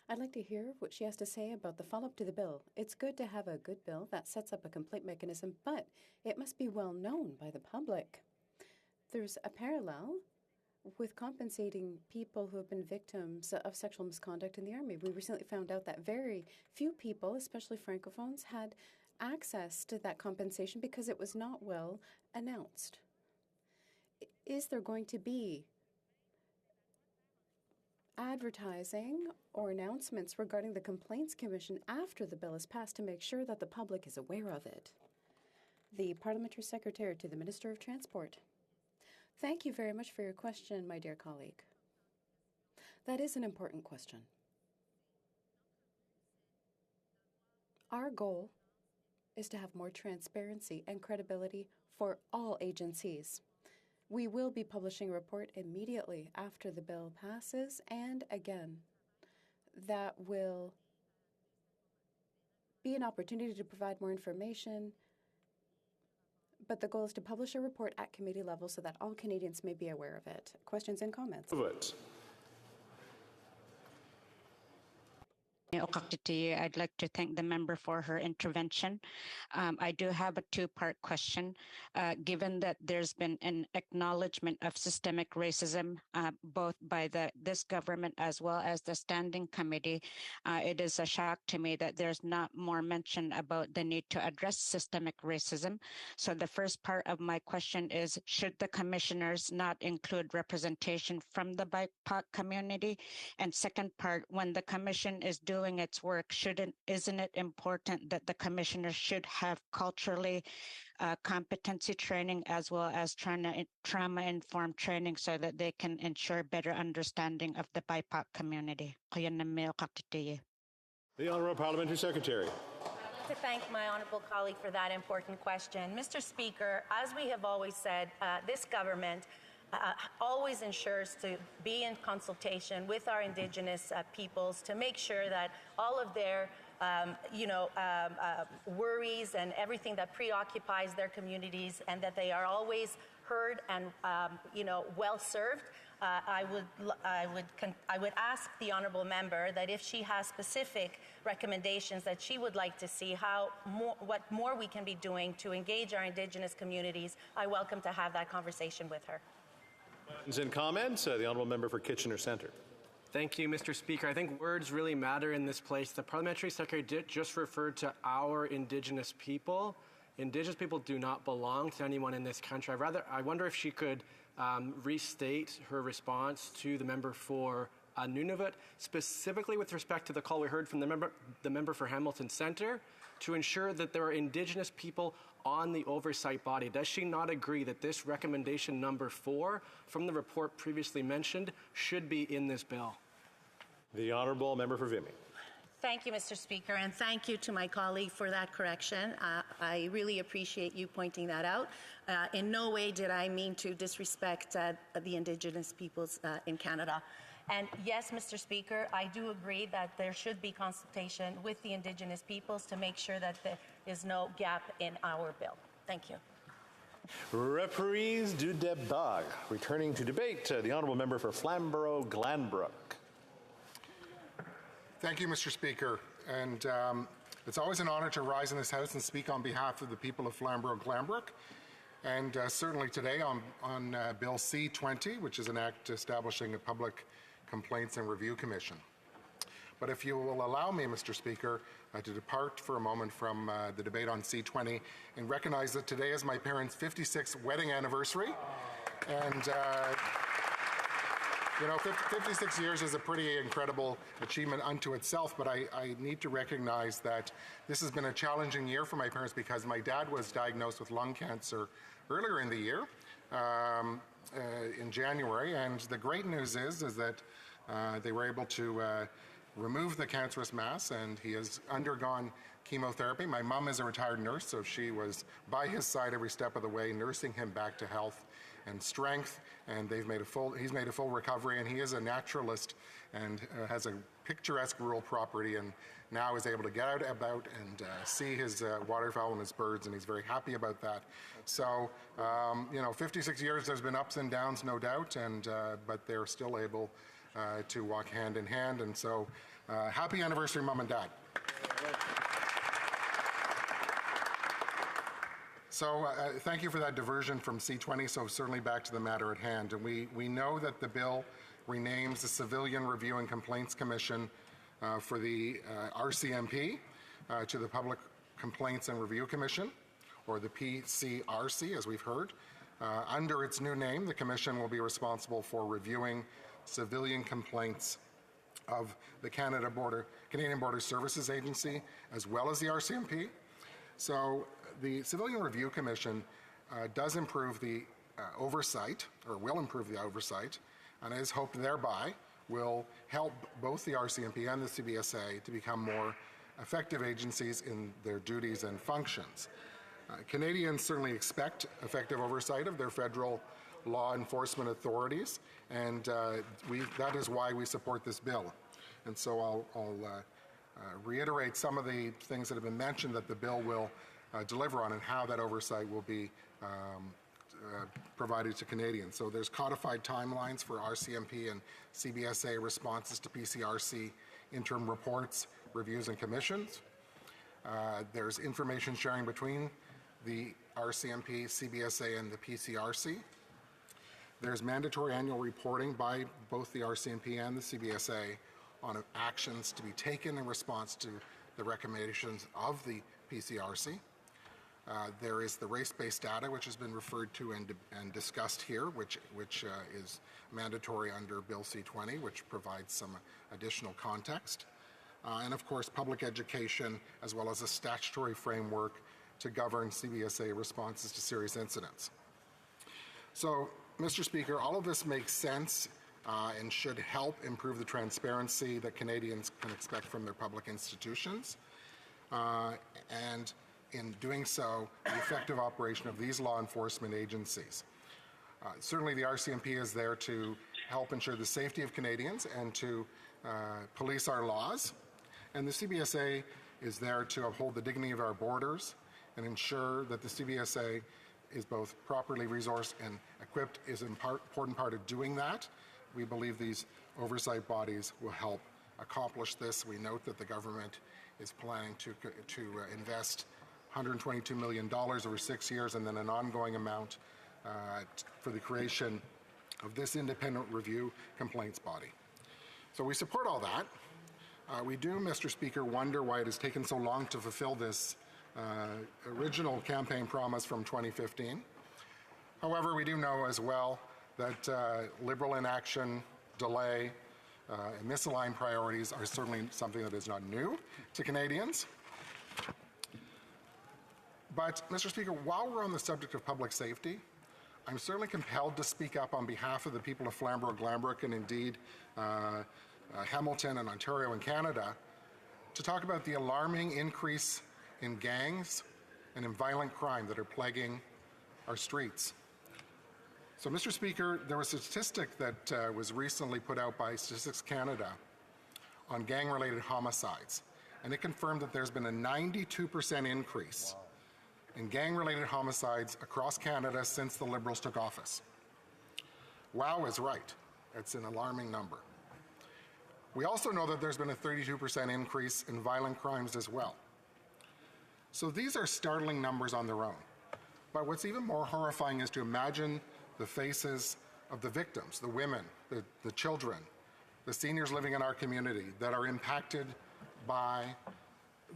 I'd like to hear what she has to say about the follow-up to the bill. It's good to have a good bill that sets up a complaint mechanism, but it must be well known by the public. There's a parallel with compensating people who have been victims of sexual misconduct in the Army. We recently found out that very few people, especially Francophones, had access to that compensation because it was not well announced. Is there going to be advertising or announcements regarding the Complaints Commission after the bill is passed to make sure that the public is aware of it? The Parliamentary Secretary to the Minister of Transport. Thank you very much for your question, my dear colleague. That is an important question. Our goal is to have more transparency and credibility for all agencies. We will be publishing a report immediately after the bill passes, and again, that will be an opportunity to provide more information, but the goal is to publish a report at committee level so that all Canadians may be aware of it. Questions and comments? I'd like to thank the member for her intervention. I do have a two-part question. Given that there's been an acknowledgement of systemic racism, both by this government as well as the Standing Committee, it is a shock to me that there's not more mention about the need to address systemic racism. So the first part of my question is, should the commissioners not include representation from the BIPOC community? And second part, when the commission is doing its work, isn't it important that the commissioners should have culturally competency training as well as trauma-informed training so that they can ensure better understanding of the BIPOC community? The Honourable Parliamentary Secretary. To thank my honourable colleague for that important question. Mr. Speaker, as we have always said, this government always ensures to be in consultation with our Indigenous peoples to make sure that all of their worries and everything that preoccupies their communities, and that they are always heard and well served. I would ask the honourable member that if she has specific recommendations that she would like to see, what more we can be doing to engage our Indigenous communities, I welcome to have that conversation with her. Questions and comments? The Honourable Member for Kitchener Centre. Thank you, Mr. Speaker. I think words really matter in this place. The Parliamentary Secretary just referred to our Indigenous people. Indigenous people do not belong to anyone in this country. I wonder if she could restate her response to the member for Nunavut, specifically with respect to the call we heard from the member for Hamilton Centre, to ensure that there are Indigenous people on the oversight body. Does she not agree that this recommendation number 4 from the report previously mentioned should be in this bill? The Honourable Member for Vimy. Thank you, Mr. Speaker, and thank you to my colleague for that correction. I really appreciate you pointing that out. In no way did I mean to disrespect the Indigenous peoples in Canada. And yes, Mr. Speaker, I do agree that there should be consultation with the Indigenous peoples to make sure that there is no gap in our bill. Thank you. Reprise du débat. Returning to debate, the Honourable Member for Flamborough-Glanbrook. Thank you, Mr. Speaker. And it's always an honour to rise in this House and speak on behalf of the people of Flamborough-Glanbrook. And certainly today on Bill C-20, which is an act establishing a Public Complaints and Review Commission. But if you will allow me, Mr. Speaker, to depart for a moment from the debate on C-20 and recognize that today is my parents' 56th wedding anniversary. And 56 years is a pretty incredible achievement unto itself, but I need to recognize that this has been a challenging year for my parents because my dad was diagnosed with lung cancer earlier in the year, in January, and the great news is that they were able to remove the cancerous mass, and he has undergone chemotherapy. My mom is a retired nurse, so she was by his side every step of the way, nursing him back to health and strength, and he's made a full recovery, and he is a naturalist and has a picturesque rural property, and now is able to get out about and see his waterfowl and his birds, and he's very happy about that. So, 56 years, there's been ups and downs, no doubt, and but they're still able to walk hand in hand, and so happy anniversary, Mom and Dad. So thank you for that diversion from C-20, so certainly back to the matter at hand. And we know that the bill renames the Civilian Review and Complaints Commission for the RCMP to the Public Complaints and Review Commission, or the PCRC, as we've heard. Under its new name, the Commission will be responsible for reviewing civilian complaints of the Canadian Border Services Agency, as well as the RCMP. So the Civilian Review Commission does improve the oversight, or will improve the oversight, and it is hoped thereby will help both the RCMP and the CBSA to become more effective agencies in their duties and functions. Canadians certainly expect effective oversight of their federal law enforcement authorities, and that is why we support this bill. And so I'll reiterate some of the things that have been mentioned that the bill will deliver on, and how that oversight will be provided to Canadians. So there's codified timelines for RCMP and CBSA responses to PCRC interim reports. reviews and commissions. There's information sharing between the RCMP, CBSA, and the PCRC. There's mandatory annual reporting by both the RCMP and the CBSA on actions to be taken in response to the recommendations of the PCRC. There is the race-based data, which has been referred to and discussed here, which is mandatory under Bill C-20, which provides some additional context. And of course, public education, as well as a statutory framework to govern CBSA responses to serious incidents. So, Mr. Speaker, all of this makes sense and should help improve the transparency that Canadians can expect from their public institutions. And in doing so, the effective operation of these law enforcement agencies. Certainly the RCMP is there to help ensure the safety of Canadians and to police our laws. And the CBSA is there to uphold the dignity of our borders and ensure that the CBSA is both properly resourced and equipped is an important part of doing that. We believe these oversight bodies will help accomplish this. We note that the government is planning to invest $122 million over 6 years and then an ongoing amount for the creation of this independent review complaints body. So we support all that. We do, Mr. Speaker, wonder why it has taken so long to fulfill this original campaign promise from 2015. However, we do know as well that Liberal inaction, delay, and misaligned priorities are certainly something that is not new to Canadians. But, Mr. Speaker, while we're on the subject of public safety, I'm certainly compelled to speak up on behalf of the people of Flamborough-Glanbrook and indeed Hamilton and Ontario and Canada to talk about the alarming increase in gangs and in violent crime that are plaguing our streets. So, Mr. Speaker, there was a statistic that was recently put out by Statistics Canada on gang-related homicides, and it confirmed that there's been a 92% increase in gang-related homicides across Canada since the Liberals took office. Wow is right. It's an alarming number. We also know that there's been a 32% increase in violent crimes as well. So these are startling numbers on their own. But what's even more horrifying is to imagine the faces of the victims, the women, the children, the seniors living in our community that are impacted by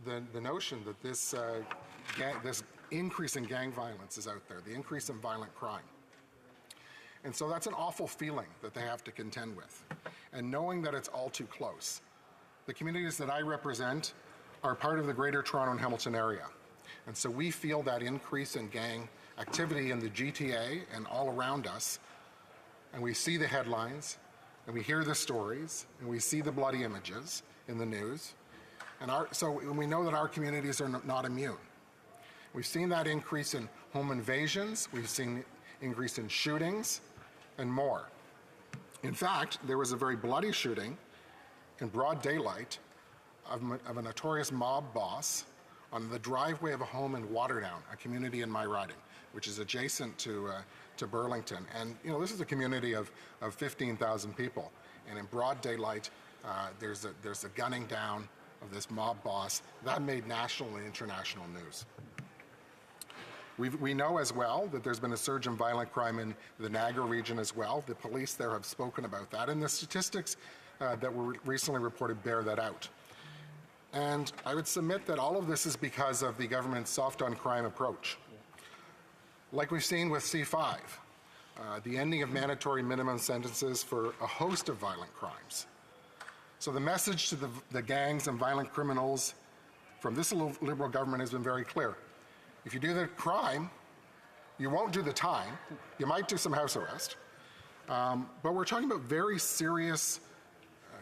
the notion that this increase in gang violence is out there, the increase in violent crime. And so that's an awful feeling that they have to contend with. And knowing that it's all too close. The communities that I represent are part of the Greater Toronto and Hamilton area. And so we feel that increase in gang activity in the GTA and all around us. And we see the headlines, and we hear the stories, and we see the bloody images in the news. And so we know that our communities are not immune. We've seen that increase in home invasions, we've seen increase in shootings, and more. In fact, there was a very bloody shooting in broad daylight of a notorious mob boss on the driveway of a home in Waterdown, a community in my riding, which is adjacent to Burlington. And you know, this is a community of 15,000 people. And in broad daylight, there's a gunning down of this mob boss. That made national and international news. We know as well that there's been a surge in violent crime in the Niagara region as well. The police there have spoken about that, and the statistics that were recently reported bear that out. And I would submit that all of this is because of the government's soft-on-crime approach. Like we've seen with C-5, the ending of mandatory minimum sentences for a host of violent crimes. So the message to the gangs and violent criminals from this Liberal government has been very clear. If you do the crime, you won't do the time. You might do some house arrest. But we're talking about very serious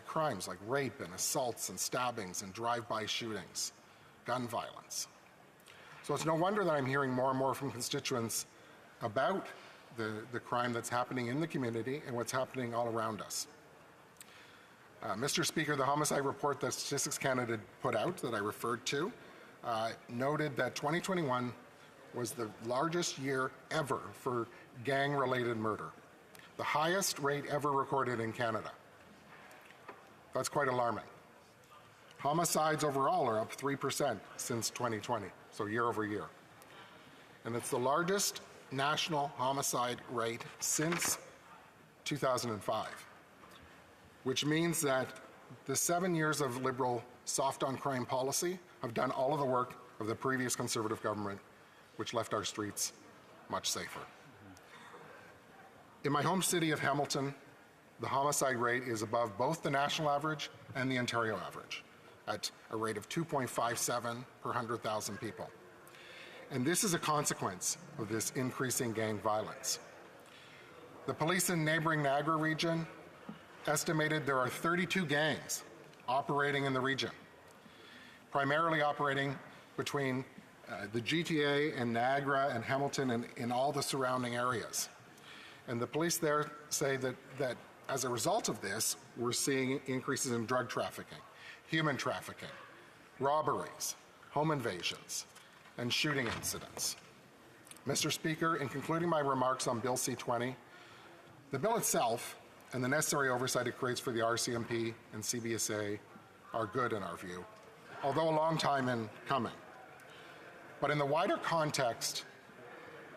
crimes like rape and assaults and stabbings and drive-by shootings, gun violence. So it's no wonder that I'm hearing more and more from constituents about the crime that's happening in the community and what's happening all around us. Mr. Speaker, the homicide report that Statistics Canada put out that I referred to noted that 2021 was the largest year ever for gang-related murder, the highest rate ever recorded in Canada. That's quite alarming. Homicides overall are up 3% since 2020, so year over year. And it's the largest national homicide rate since 2005, which means that the 7 years of Liberal soft-on-crime policy have done all of the work of the previous Conservative government, which left our streets much safer. In my home city of Hamilton, the homicide rate is above both the national average and the Ontario average, at a rate of 2.57 per 100,000 people. And this is a consequence of this increasing gang violence. The police in neighboring Niagara region estimated there are 32 gangs operating in the region, primarily operating between the GTA and Niagara and Hamilton and in all the surrounding areas. And the police there say that as a result of this, we're seeing increases in drug trafficking, human trafficking, robberies, home invasions, and shooting incidents. Mr. Speaker, in concluding my remarks on Bill C-20, the bill itself and the necessary oversight it creates for the RCMP and CBSA are good in our view, although a long time in coming. But in the wider context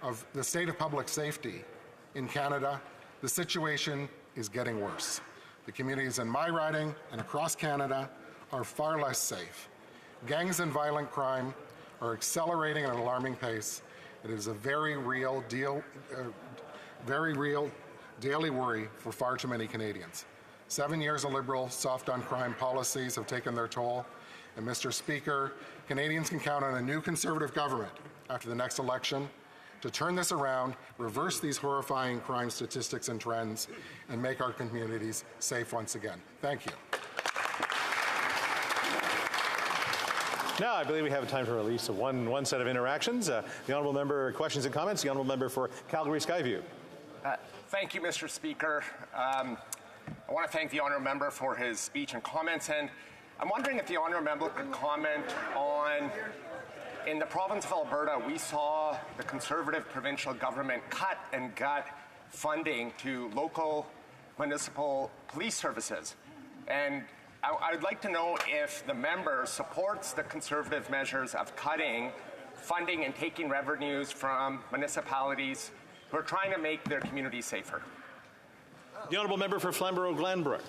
of the state of public safety in Canada, the situation is getting worse. The communities in my riding and across Canada are far less safe. Gangs and violent crime are accelerating at an alarming pace. It is a very real daily worry for far too many Canadians. 7 years of Liberal soft-on-crime policies have taken their toll. And Mr. Speaker, Canadians can count on a new Conservative government after the next election to turn this around, reverse these horrifying crime statistics and trends, and make our communities safe once again. Thank you. Now, I believe we have time for at least one set of interactions. The honourable member, questions and comments. The honourable member for Calgary Skyview. Thank you, Mr. Speaker. I want to thank the honourable member for his speech and comments, and I'm wondering if the honourable member could comment on, in the province of Alberta, we saw the Conservative provincial government cut and gut funding to local municipal police services. And I'd like to know if the member supports the Conservative measures of cutting funding and taking revenues from municipalities who are trying to make their communities safer. The honourable member for Flamborough-Glanbrook.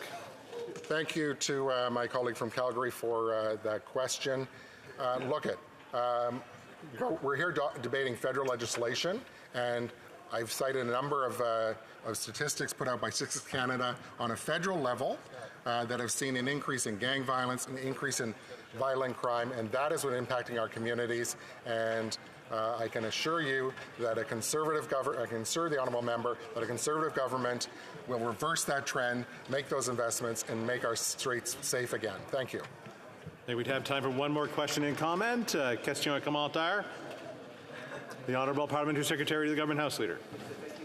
Thank you to my colleague from Calgary for that question. We're here debating federal legislation, and I've cited a number of statistics put out by Citizens Canada on a federal level that have seen an increase in gang violence, an increase in violent crime, and that is what's impacting our communities. And I can assure you that I can assure the honourable member that a Conservative government will reverse that trend, make those investments, and make our streets safe again. Thank you. I think we'd have time for one more question and comment. Question et commentaire. The Honourable Parliamentary Secretary to the Government House Leader.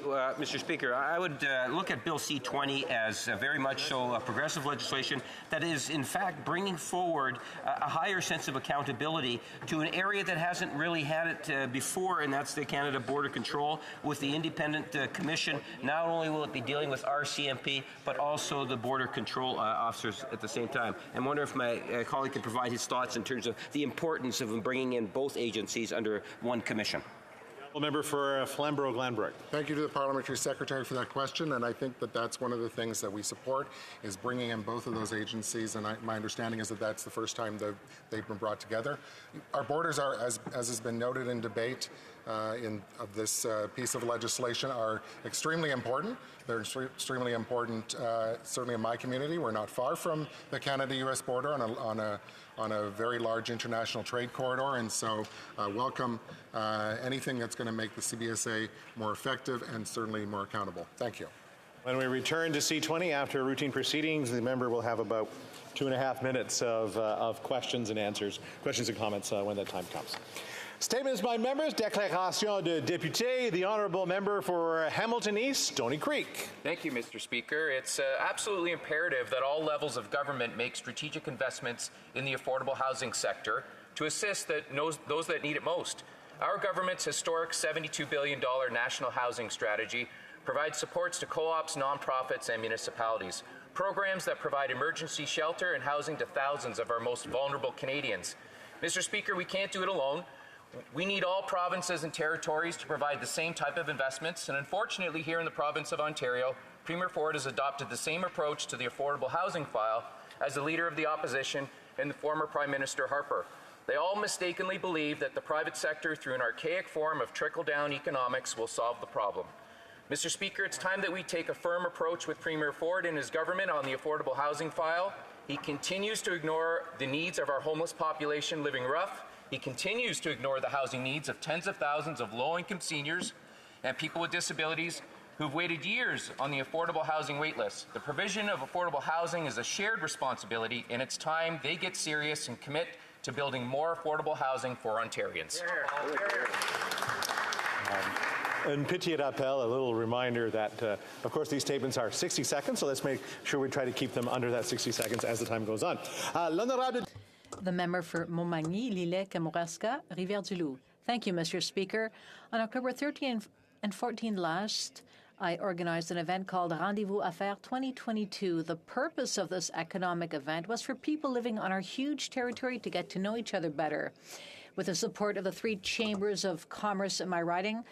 Mr. Speaker, I would look at Bill C-20 as very much so a progressive legislation that is, in fact, bringing forward a higher sense of accountability to an area that hasn't really had it before, and that's the Canada Border Control with the Independent Commission. Not only will it be dealing with RCMP, but also the Border Control officers at the same time. I wonder if my colleague could provide his thoughts in terms of the importance of bringing in both agencies under one commission. Member for Flamborough-Glanbrook. Thank you to the Parliamentary Secretary for that question, and I think that that's one of the things that we support is bringing in both of those agencies, and my understanding is that that's the first time they've been brought together. Our borders are, as has been noted in debate of this piece of legislation, are extremely important. They're extremely important, certainly in my community. We're not far from the Canada-U.S. border on a very large international trade corridor, and so welcome anything that's going to make the CBSA more effective and certainly more accountable. Thank you. When we return to C-20 after routine proceedings, the member will have about 2.5 minutes of questions and answers, questions and comments when that time comes. Statements by members, déclaration de député, the honourable member for Hamilton East, Stony Creek. Thank you, Mr. Speaker. It's absolutely imperative that all levels of government make strategic investments in the affordable housing sector to assist those that need it most. Our government's historic $72 billion national housing strategy provides supports to co-ops, nonprofits, and municipalities. programs that provide emergency shelter and housing to thousands of our most vulnerable Canadians. Mr. Speaker, we can't do it alone. We need all provinces and territories to provide the same type of investments, and unfortunately here in the province of Ontario, Premier Ford has adopted the same approach to the affordable housing file as the Leader of the Opposition and the former Prime Minister Harper. They all mistakenly believe that the private sector, through an archaic form of trickle-down economics, will solve the problem. Mr. Speaker, it's time that we take a firm approach with Premier Ford and his government on the affordable housing file. He continues to ignore the needs of our homeless population living rough. He continues to ignore the housing needs of tens of thousands of low-income seniors and people with disabilities who've waited years on the affordable housing waitlist. The provision of affordable housing is a shared responsibility, and it's time they get serious and commit to building more affordable housing for Ontarians. And petit rappel, a little reminder that, of course, these statements are 60 seconds, so let's make sure we try to keep them under that 60 seconds as the time goes on. L'honorable. The member for Montmagny, Lillet, Kamouraska, Rivière-du-Loup. Thank you, Mr. Speaker. On October 13 and 14 last, I organized an event called Rendezvous Affaires 2022. The purpose of this economic event was for people living on our huge territory to get to know each other better. With the support of the three chambers of commerce in my riding,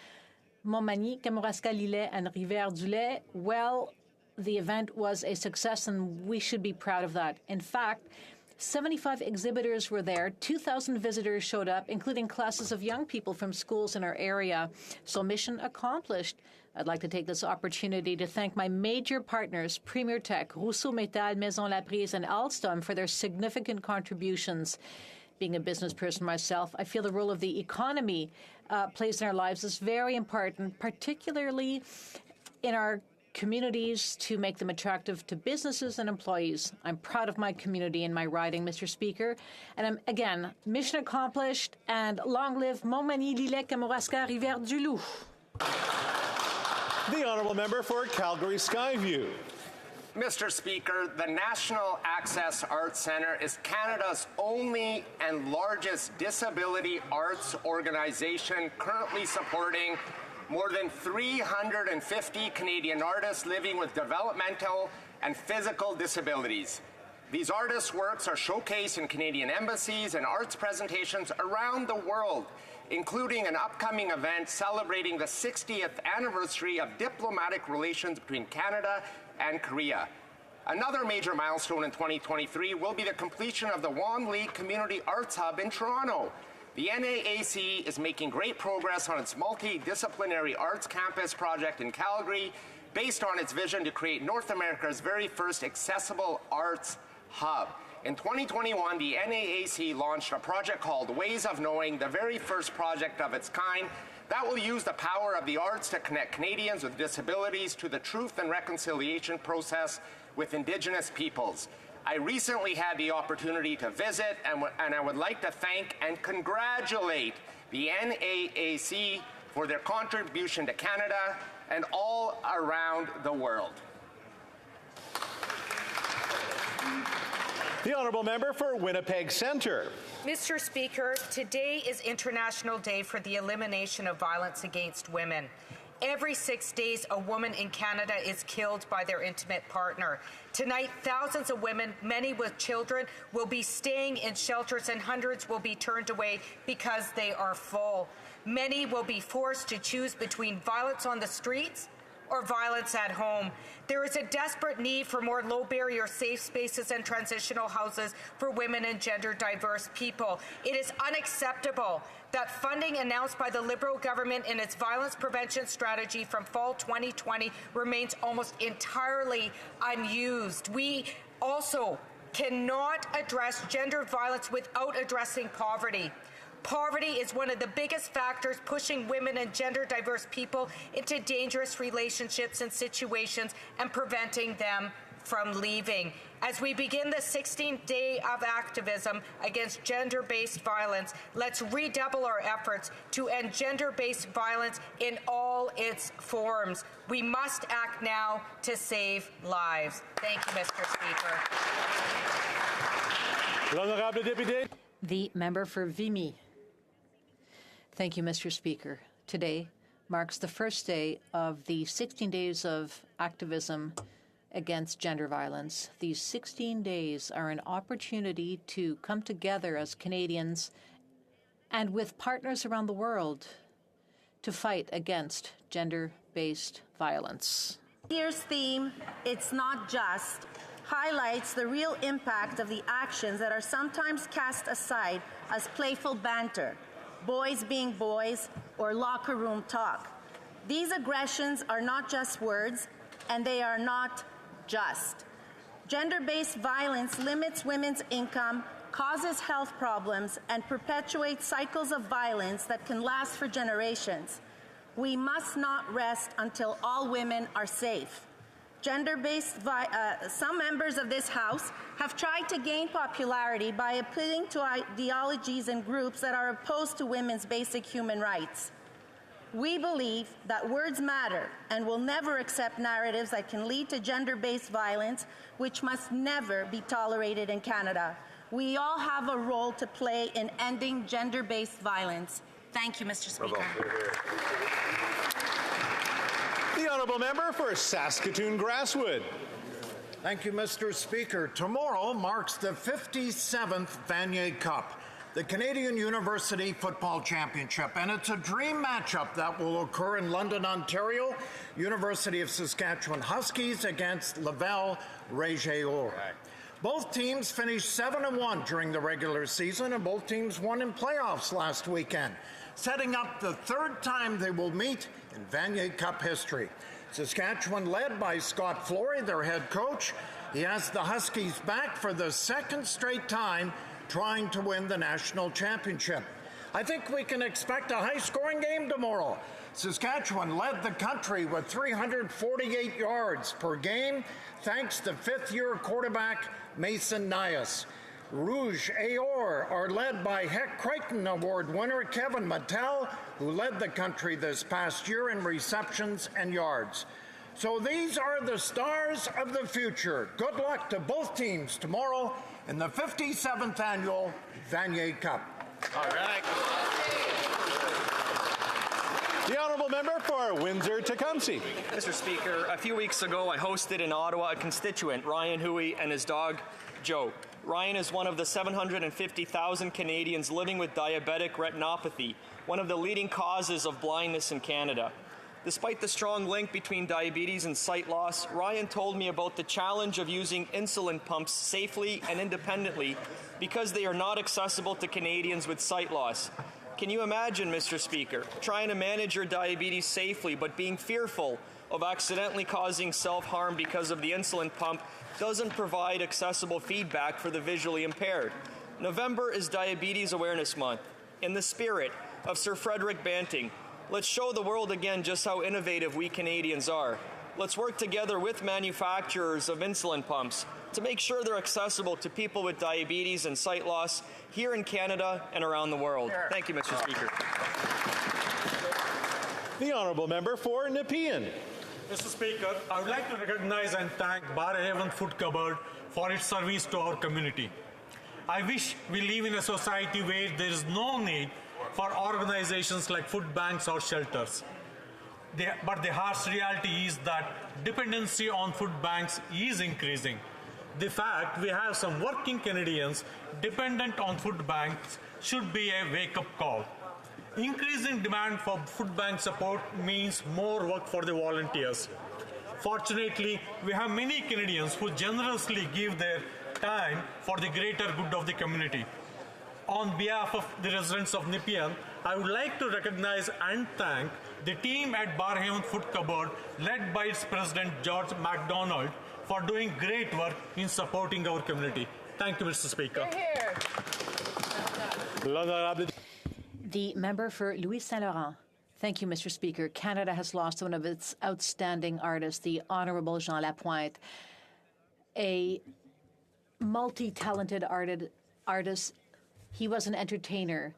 Montmagny, Kamouraska, Lillet, and Rivière-du-Loup, well, the event was a success, and we should be proud of that. In fact, 75 exhibitors were there, 2,000 visitors showed up, including classes of young people from schools in our area. So mission accomplished. I'd like to take this opportunity to thank my major partners, Premier Tech, Rousseau Métal, Maison Laprise, and Alstom for their significant contributions. Being a business person myself, I feel the role of the economy plays in our lives is very important, particularly in our communities, to make them attractive to businesses and employees. I'm proud of my community and my riding, Mr. Speaker. And I'm, again, mission accomplished, and long live Montmagny, Lillet, Kamouraska, Rivière-du-Loup. The honourable member for Calgary Skyview. Mr. Speaker, the National Access Arts Centre is Canada's only and largest disability arts organization currently supporting more than 350 Canadian artists living with developmental and physical disabilities. These artists' works are showcased in Canadian embassies and arts presentations around the world, including an upcoming event celebrating the 60th anniversary of diplomatic relations between Canada and Korea. Another major milestone in 2023 will be the completion of the Wan Lee Community Arts Hub in Toronto. The NAAC is making great progress on its multidisciplinary arts campus project in Calgary, based on its vision to create North America's very first accessible arts hub. In 2021, the NAAC launched a project called Ways of Knowing, the very first project of its kind that will use the power of the arts to connect Canadians with disabilities to the truth and reconciliation process with Indigenous peoples. I recently had the opportunity to visit, and I would like to thank and congratulate the NAAC for their contribution to Canada and all around the world. The honourable member for Winnipeg Centre. Mr. Speaker, today is International Day for the Elimination of Violence Against Women. Every 6 days, a woman in Canada is killed by their intimate partner. Tonight, thousands of women, many with children, will be staying in shelters, and hundreds will be turned away because they are full. Many will be forced to choose between violence on the streets or violence at home. There is a desperate need for more low-barrier safe spaces and transitional houses for women and gender-diverse people. It is unacceptable that funding announced by the Liberal government in its violence prevention strategy from fall 2020 remains almost entirely unused. We also cannot address gender violence without addressing poverty. Poverty is one of the biggest factors pushing women and gender-diverse people into dangerous relationships and situations and preventing them from leaving. As we begin the 16th day of activism against gender-based violence, let's redouble our efforts to end gender-based violence in all its forms. We must act now to save lives. Thank you, Mr. Speaker. L'honorable député. The member for Vimy. Thank you, Mr. Speaker. Today marks the first day of the 16 days of activism against gender violence. These 16 days are an opportunity to come together as Canadians and with partners around the world to fight against gender-based violence. This year's theme, It's Not Just, highlights the real impact of the actions that are sometimes cast aside as playful banter, boys being boys, or locker room talk. These aggressions are not just words, and they are not just. Gender-based violence limits women's income, causes health problems, and perpetuates cycles of violence that can last for generations. We must not rest until all women are safe. Some members of this House have tried to gain popularity by appealing to ideologies and groups that are opposed to women's basic human rights. We believe that words matter and will never accept narratives that can lead to gender-based violence, which must never be tolerated in Canada. We all have a role to play in ending gender-based violence. Thank you, Mr. Speaker. The honourable member for Saskatoon Grasswood. Thank you, Mr. Speaker. Tomorrow marks the 57th Vanier Cup, the Canadian University Football Championship, and it's a dream matchup that will occur in London, Ontario. University of Saskatchewan Huskies against Laval Régior. Both teams finished 7-1 during the regular season, and both teams won in playoffs last weekend, setting up the third time they will meet in Vanier Cup history. Saskatchewan, led by Scott Flory, their head coach, he has the Huskies back for the second straight time trying to win the national championship. I think we can expect a high-scoring game tomorrow. Saskatchewan led the country with 348 yards per game, thanks to fifth-year quarterback Mason Nias. Rouge Aor are led by Heck Crichton Award winner Kevin Mattel, who led the country this past year in receptions and yards. So these are the stars of the future. Good luck to both teams tomorrow in the 57th annual Vanier Cup. All right. The honourable member for Windsor-Tecumseh. Mr. Speaker, a few weeks ago I hosted in Ottawa a constituent, Ryan Huey, and his dog, Joe. Ryan is one of the 750,000 Canadians living with diabetic retinopathy, one of the leading causes of blindness in Canada. Despite the strong link between diabetes and sight loss, Ryan told me about the challenge of using insulin pumps safely and independently because they are not accessible to Canadians with sight loss. Can you imagine, Mr. Speaker, trying to manage your diabetes safely but being fearful of accidentally causing self-harm because of the insulin pump doesn't provide accessible feedback for the visually impaired? November is Diabetes Awareness Month. In the spirit of Sir Frederick Banting, let's show the world again just how innovative we Canadians are. Let's work together with manufacturers of insulin pumps to make sure they're accessible to people with diabetes and sight loss here in Canada and around the world. Thank you, Mr. Speaker. The honourable member for Nepean. Mr. Speaker, I would like to recognize and thank Barhaven Food Cupboard for its service to our community. I wish we live in a society where there is no need for organizations like food banks or shelters. But the harsh reality is that dependency on food banks is increasing. The fact we have some working Canadians dependent on food banks should be a wake-up call. Increasing demand for food bank support means more work for the volunteers. Fortunately, we have many Canadians who generously give their time for the greater good of the community. On behalf of the residents of Nepean, I would like to recognize and thank the team at Barhaven Food Cupboard, led by its president, George MacDonald, for doing great work in supporting our community. Thank you, Mr. Speaker. The member for Louis Saint Laurent. Thank you, Mr. Speaker. Canada has lost one of its outstanding artists, the Honourable Jean Lapointe, a multi-talented artist. He was an entertainer,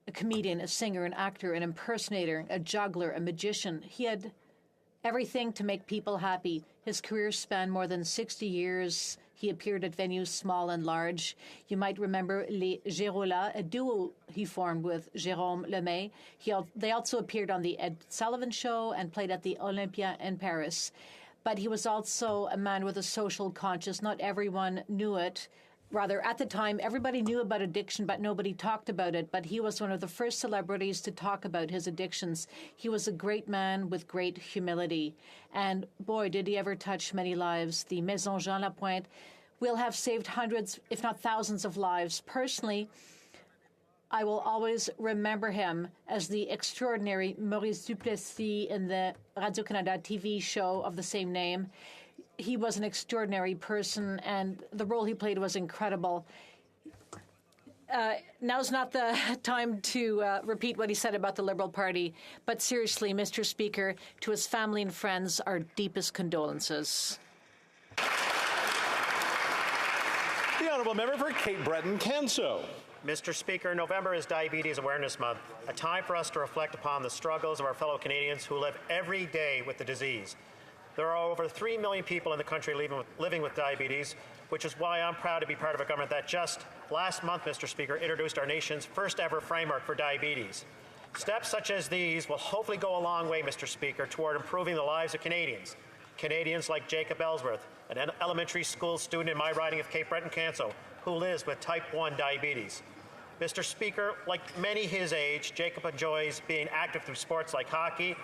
a comedian, a singer, an actor, an impersonator, a juggler, a magician. He had everything to make people happy. His career spanned more than 60 years. He appeared at venues small and large. You might remember Les Gérolas, a duo he formed with Jérôme Lemay. They also appeared on The Ed Sullivan Show and played at the Olympia in Paris. but he was also a man with a social conscience. Not everyone knew it. Rather, at the time, everybody knew about addiction, but nobody talked about it. But he was one of the first celebrities to talk about his addictions. He was a great man with great humility. And boy, did he ever touch many lives. The Maison Jean Lapointe will have saved hundreds, if not thousands of lives. Personally, I will always remember him as the extraordinary Maurice Duplessis in the Radio-Canada TV show of the same name. He was an extraordinary person, and the role he played was incredible. Now's not the time to repeat what he said about the Liberal Party, but seriously, Mr. Speaker, to his family and friends, our deepest condolences. The Honourable Member for Cape Breton-Canso. Mr. Speaker, November is Diabetes Awareness Month, a time for us to reflect upon the struggles of our fellow Canadians who live every day with the disease. There are over 3 million people in the country living with diabetes, which is why I'm proud to be part of a government that just last month, Mr. Speaker, introduced our nation's first ever framework for diabetes. Steps such as these will hopefully go a long way, Mr. Speaker, toward improving the lives of Canadians. Canadians like Jacob Ellsworth, an elementary school student in my riding of Cape Breton-Canso, who lives with type 1 diabetes. Mr. Speaker, like many his age, Jacob enjoys being active through sports like hockey,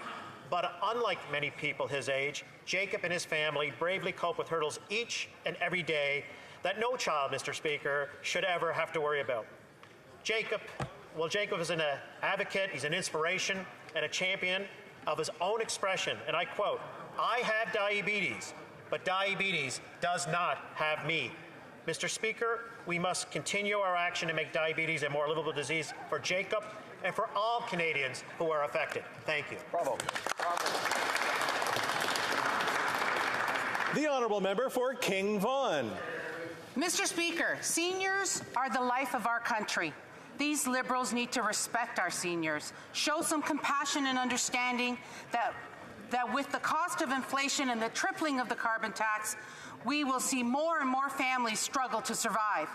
but unlike many people his age, Jacob and his family bravely cope with hurdles each and every day that no child, Mr. Speaker, should ever have to worry about. Jacob is an advocate, he's an inspiration, and a champion of his own expression, and I quote, "I have diabetes, but diabetes does not have me." Mr. Speaker, we must continue our action to make diabetes a more livable disease for Jacob and for all Canadians who are affected. Thank you. Bravo. The Honourable Member for King Vaughan. Mr. Speaker, seniors are the life of our country. These Liberals need to respect our seniors, show some compassion and understanding that with the cost of inflation and the tripling of the carbon tax, we will see more and more families struggle to survive.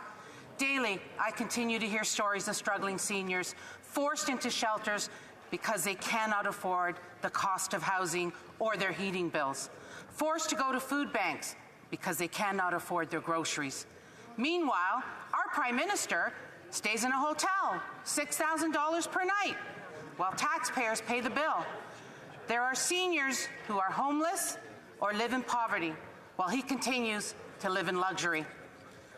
Daily, I continue to hear stories of struggling seniors forced into shelters because they cannot afford the cost of housing or their heating bills, forced to go to food banks because they cannot afford their groceries. Meanwhile, our Prime Minister stays in a hotel, $6,000 per night, while taxpayers pay the bill. There are seniors who are homeless or live in poverty, while he continues to live in luxury.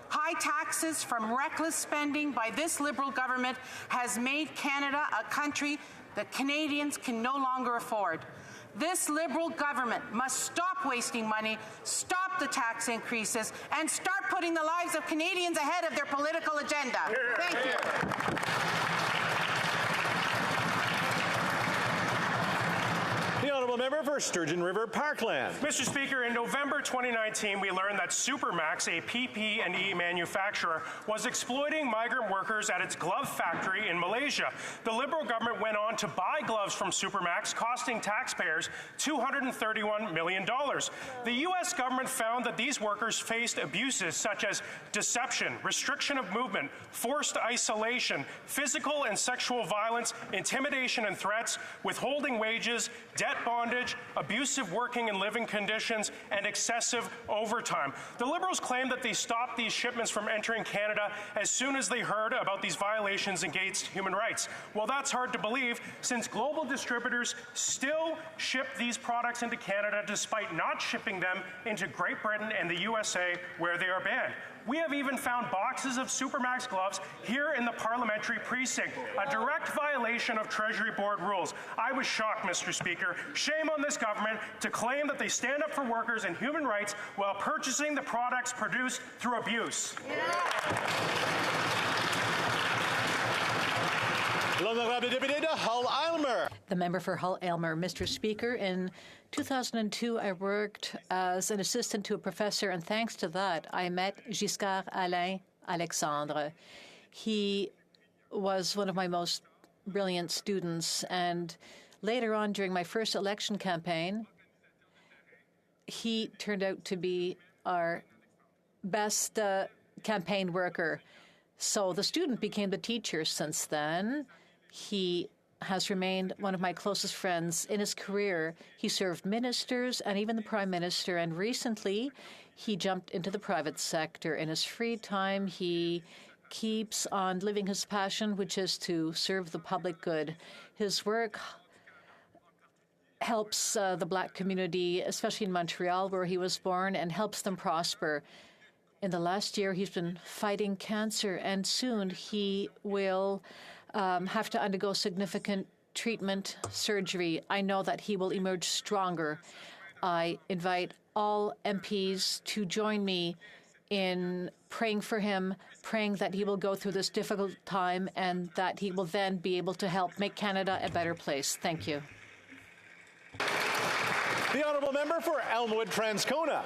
High taxes from reckless spending by this Liberal government has made Canada a country that Canadians can no longer afford. This Liberal government must stop wasting money, stop the tax increases, and start putting the lives of Canadians ahead of their political agenda. Thank you. The Honourable Member for Sturgeon River Parkland. Mr. Speaker, in November 2019, we learned that Supermax, a PP&E manufacturer, was exploiting migrant workers at its glove factory in Malaysia. The Liberal government went on to buy gloves from Supermax, costing taxpayers $231 million. The U.S. government found that these workers faced abuses such as deception, restriction of movement, forced isolation, physical and sexual violence, intimidation and threats, withholding wages, debt bondage, abusive working and living conditions, and excessive overtime. The Liberals claim that they stopped these shipments from entering Canada as soon as they heard about these violations against human rights. Well, that's hard to believe, since global distributors still ship these products into Canada despite not shipping them into Great Britain and the USA, where they are banned. We have even found boxes of Supermax gloves here in the parliamentary precinct, a direct violation of Treasury Board rules. I was shocked, Mr. Speaker. Shame on this government to claim that they stand up for workers and human rights while purchasing the products produced through abuse. The member for Hull-Aylmer. Mr. Speaker, in 2002, I worked as an assistant to a professor, and thanks to that, I met Giscard Alain Alexandre. He was one of my most brilliant students, and later on, during my first election campaign, he turned out to be our best campaign worker. So the student became the teacher since then. He has remained one of my closest friends. In his career, he served ministers and even the Prime Minister, and recently he jumped into the private sector. In his free time, he keeps on living his passion, which is to serve the public good. His work helps the Black community, especially in Montreal, where he was born, and helps them prosper. In the last year, he's been fighting cancer, and soon he will have to undergo significant treatment, surgery. I know that he will emerge stronger. I invite all MPs to join me in praying for him, praying that he will go through this difficult time and that he will then be able to help make Canada a better place. Thank you. The honourable member for Elmwood-Transcona.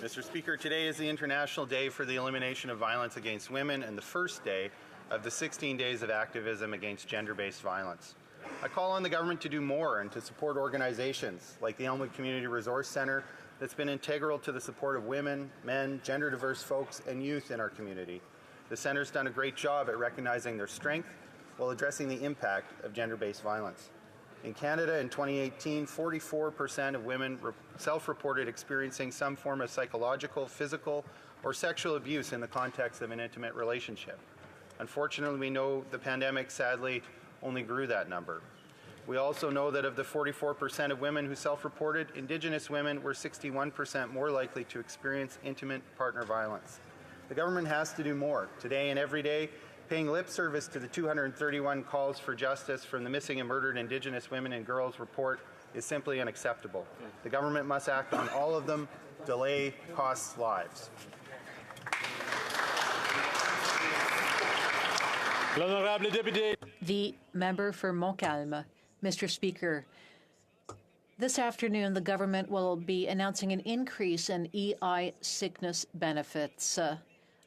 Mr. Speaker, today is the International Day for the Elimination of Violence Against Women and the first day of the 16 days of activism against gender-based violence. I call on the government to do more and to support organizations like the Elmwood Community Resource Centre that's been integral to the support of women, men, gender-diverse folks, and youth in our community. The centre's done a great job at recognizing their strength while addressing the impact of gender-based violence. In Canada in 2018, 44% of women self-reported experiencing some form of psychological, physical, or sexual abuse in the context of an intimate relationship. Unfortunately, we know the pandemic sadly only grew that number. We also know that of the 44% of women who self-reported, Indigenous women were 61% more likely to experience intimate partner violence. The government has to do more. Today and every day, paying lip service to the 231 calls for justice from the Missing and Murdered Indigenous Women and Girls report is simply unacceptable. The government must act on all of them. Delay costs lives. The member for Montcalm. Mr. Speaker, this afternoon the government will be announcing an increase in EI sickness benefits.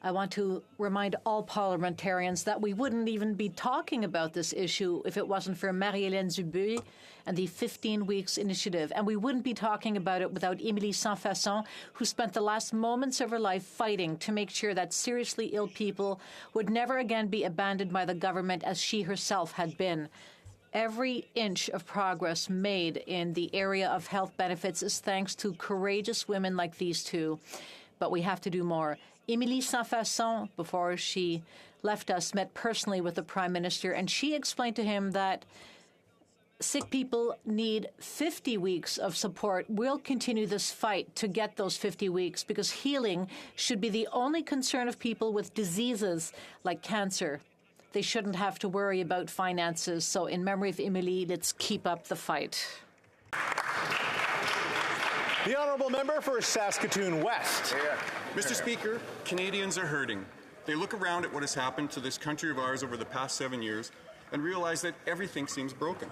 I want to remind all parliamentarians that we wouldn't even be talking about this issue if it wasn't for Marie-Hélène Dubuis and the 15 Weeks Initiative. And we wouldn't be talking about it without Émilie Sans-Façon, who spent the last moments of her life fighting to make sure that seriously ill people would never again be abandoned by the government as she herself had been. Every inch of progress made in the area of health benefits is thanks to courageous women like these two. But we have to do more. Émilie Sans-Façon, before she left us, met personally with the Prime Minister, and she explained to him that sick people need 50 weeks of support. We'll continue this fight to get those 50 weeks because healing should be the only concern of people with diseases like cancer. They shouldn't have to worry about finances. So in memory of Émilie, let's keep up the fight. The honourable member for Saskatoon West. Mr. Speaker, Canadians are hurting. They look around at what has happened to this country of ours over the past 7 years and realize that everything seems broken.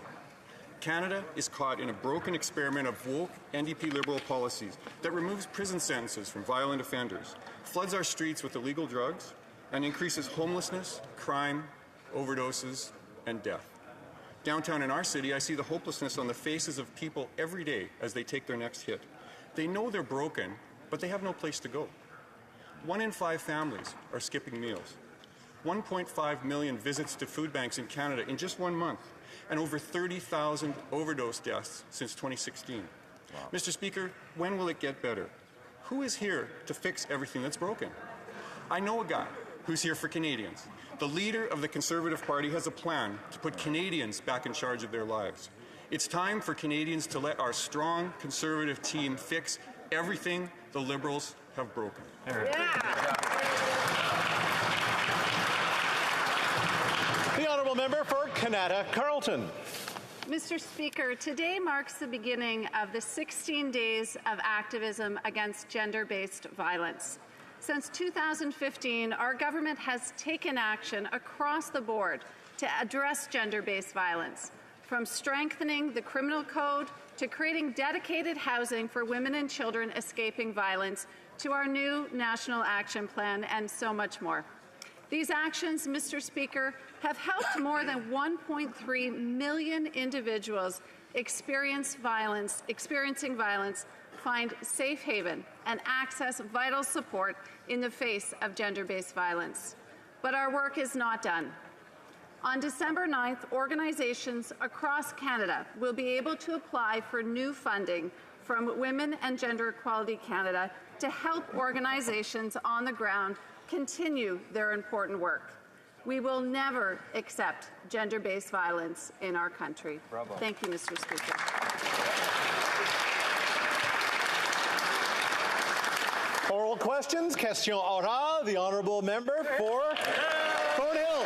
Canada is caught in a broken experiment of woke NDP Liberal policies that removes prison sentences from violent offenders, floods our streets with illegal drugs, and increases homelessness, crime, overdoses, and death. Downtown in our city, I see the hopelessness on the faces of people every day as they take their next hit. They know they're broken, but they have no place to go. 1 in 5 families are skipping meals. 1.5 million visits to food banks in Canada in just 1 month, and over 30,000 overdose deaths since 2016. Wow. Mr. Speaker, when will it get better? Who is here to fix everything that's broken? I know a guy who's here for Canadians. The leader of the Conservative Party has a plan to put Canadians back in charge of their lives. It's time for Canadians to let our strong Conservative team fix everything the Liberals have broken. The honourable member for Kanata Carleton. Mr. Speaker, today marks the beginning of the 16 days of activism against gender-based violence. Since 2015, our government has taken action across the board to address gender-based violence, from strengthening the criminal code to creating dedicated housing for women and children escaping violence to our new National Action Plan and so much more. These actions, Mr. Speaker, have helped more than 1.3 million individuals experiencing violence find safe haven and access vital support in the face of gender-based violence. But our work is not done. On December 9th, organizations across Canada will be able to apply for new funding from Women and Gender Equality Canada to help organizations on the ground continue their important work. We will never accept gender-based violence in our country. Bravo. Thank you, Mr. Speaker. Oral questions. Question orale. The honourable member for Thornhill.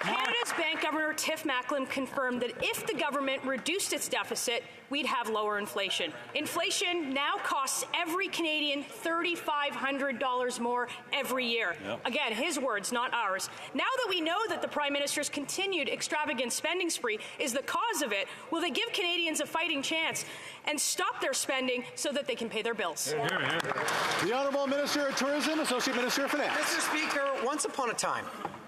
Canada's Bank Governor Tiff Macklem confirmed that if the government reduced its deficit, we'd have lower inflation. Inflation now costs every Canadian $3,500 more every year. Yep. Again, his words, not ours. Now that we know that the Prime Minister's continued extravagant spending spree is the cause of it, will they give Canadians a fighting chance and stop their spending so that they can pay their bills? The Honourable Minister of Tourism, Associate Minister of Finance. Mr. Speaker, once upon a time,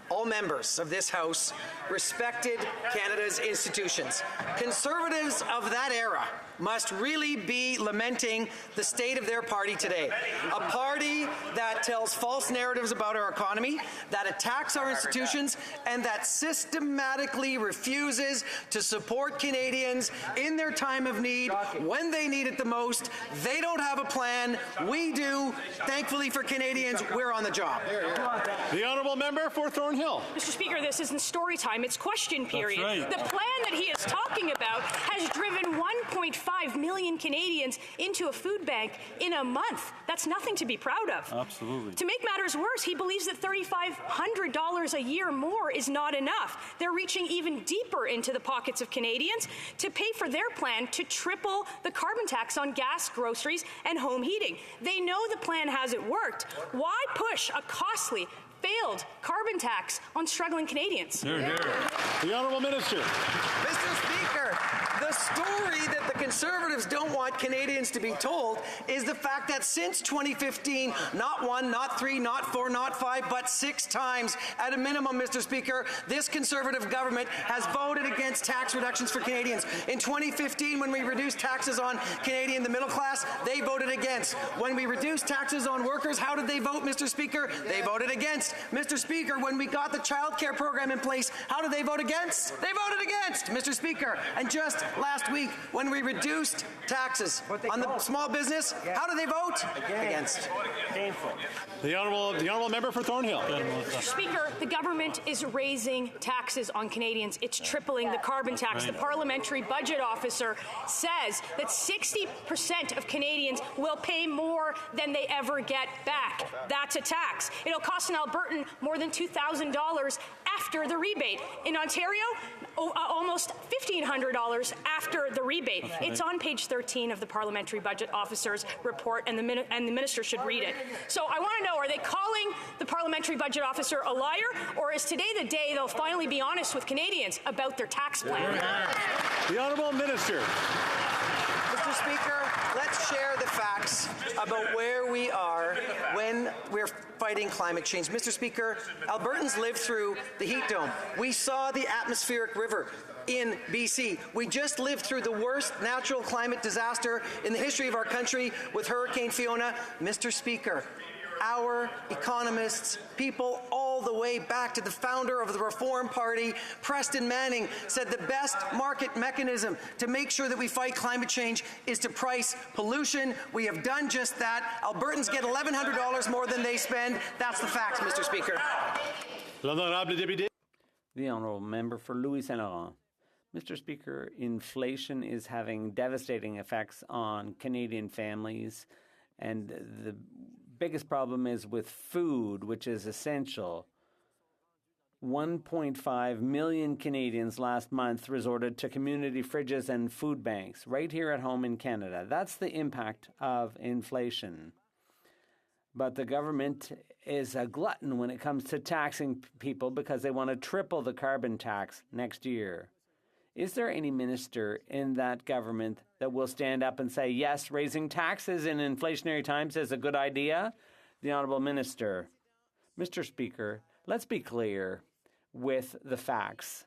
all members of this House respected Canada's institutions. Conservatives of that era must really be lamenting the state of their party today. A party that tells false narratives about our economy, that attacks our institutions, and that systematically refuses to support Canadians in their time of need when they need it the most. They don't have a plan. We do. Thankfully for Canadians, we're on the job. The Honourable Member for Thornhill. Mr. Speaker, this isn't story time, it's question period. right. The plan that he is talking about has driven 1.5 million Canadians into a food bank in a month. That's nothing to be proud of. Absolutely. To make matters worse, he believes that $3,500 a year more is not enough. They're reaching even deeper into the pockets of Canadians to pay for their plan to triple the carbon tax on gas, groceries, and home heating. They know the plan hasn't worked. Why push a costly, failed carbon tax on struggling Canadians? The Honourable Minister. Mr. Speaker, the story that the Conservatives don't want Canadians to be told is the fact that since 2015, not one, not three, not four, not five, but 6 times at a minimum, Mr. Speaker, this Conservative government has voted against tax reductions for Canadians. In 2015, when we reduced taxes on Canadian, the middle class, they voted against. When we reduced taxes on workers, how did they vote, Mr. Speaker? They voted against. Mr. Speaker, when we got the child care program in place, how did they vote against? They voted against, Mr. Speaker. And just last week, when we reduced taxes on the small business, how did they vote? Against. The Honourable Member for Thornhill. Mr. Speaker, the government is raising taxes on Canadians. It's tripling the carbon tax. The parliamentary budget officer says that 60% of Canadians will pay more than they ever get back. That's a tax. It'll cost an Albertan more than $2,000 after the rebate. In Ontario, almost $1,500 after the rebate. It's on page 13 of the parliamentary budget officer's report, and the minister should read it. So I want to know, are they calling the parliamentary budget officer a liar, or is today the day they'll finally be honest with Canadians about their tax plan? The Honourable Minister. Mr. Speaker, let's share the facts about where we are when we're fighting climate change. Mr. Speaker, Albertans lived through the heat dome. We saw the atmospheric river in BC. We just lived through the worst natural climate disaster in the history of our country with Hurricane Fiona. Mr. Speaker, our economists, people all the way back to the founder of the Reform Party, Preston Manning, said the best market mechanism to make sure that we fight climate change is to price pollution. We have done just that. Albertans get $1,100 more than they spend. That's the facts, Mr. Speaker. The Honourable Member for Louis Saint Laurent. Mr. Speaker, inflation is having devastating effects on Canadian families, and the biggest problem is with food, which is essential. 1.5 million Canadians last month resorted to community fridges and food banks right here at home in Canada. That's the impact of inflation. But the government is a glutton when it comes to taxing people because they want to triple the carbon tax next year. Is there any minister in that government that will stand up and say, yes, raising taxes in inflationary times is a good idea? The Honourable Minister. Mr. Speaker, let's be clear with the facts.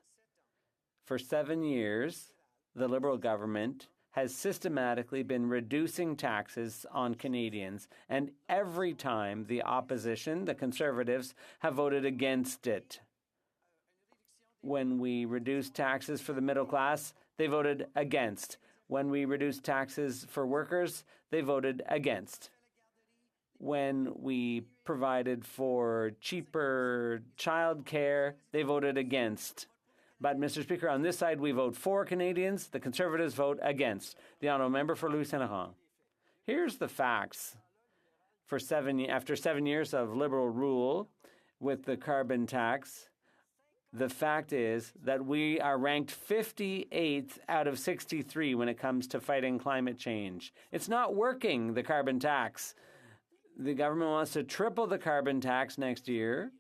For 7 years, the Liberal government has systematically been reducing taxes on Canadians, and every time the opposition, the Conservatives, have voted against it. When we reduced taxes for the middle class, they voted against. When we reduced taxes for workers, they voted against. When we provided for cheaper child care, they voted against. But, Mr. Speaker, on this side, we vote for Canadians. The Conservatives vote against. The honourable member for Louis-Saint-Laurent. Here's the facts. After 7 years of Liberal rule with the carbon tax, the fact is that we are ranked 58th out of 63 when it comes to fighting climate change. It's not working, the carbon tax. The government wants to triple the carbon tax next year.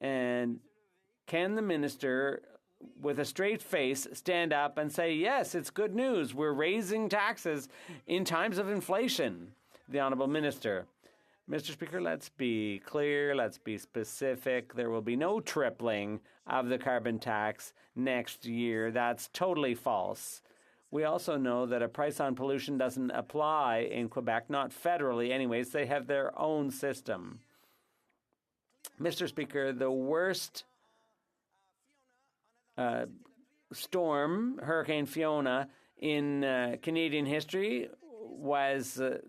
And can the minister, with a straight face, stand up and say, yes, it's good news. We're raising taxes in times of inflation? The honourable minister. Mr. Speaker, let's be clear, let's be specific. There will be no tripling of the carbon tax next year. That's totally false. We also know that a price on pollution doesn't apply in Quebec, not federally anyways. They have their own system. Mr. Speaker, the worst storm, Hurricane Fiona, in Canadian history was a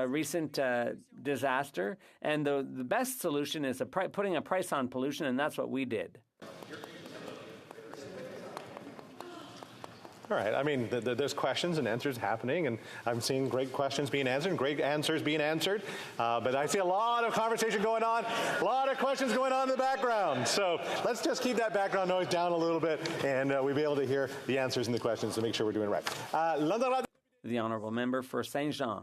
recent disaster, and the best solution is putting a price on pollution, and that's what we did. All right. I mean, there's questions and answers happening, and I'm seeing great questions being answered and great answers being answered. But I see a lot of conversation going on, a lot of questions going on in the background. So let's just keep that background noise down a little bit, and we'll be able to hear the answers and the questions to make sure we're doing it right. The honourable member for Saint-Jean.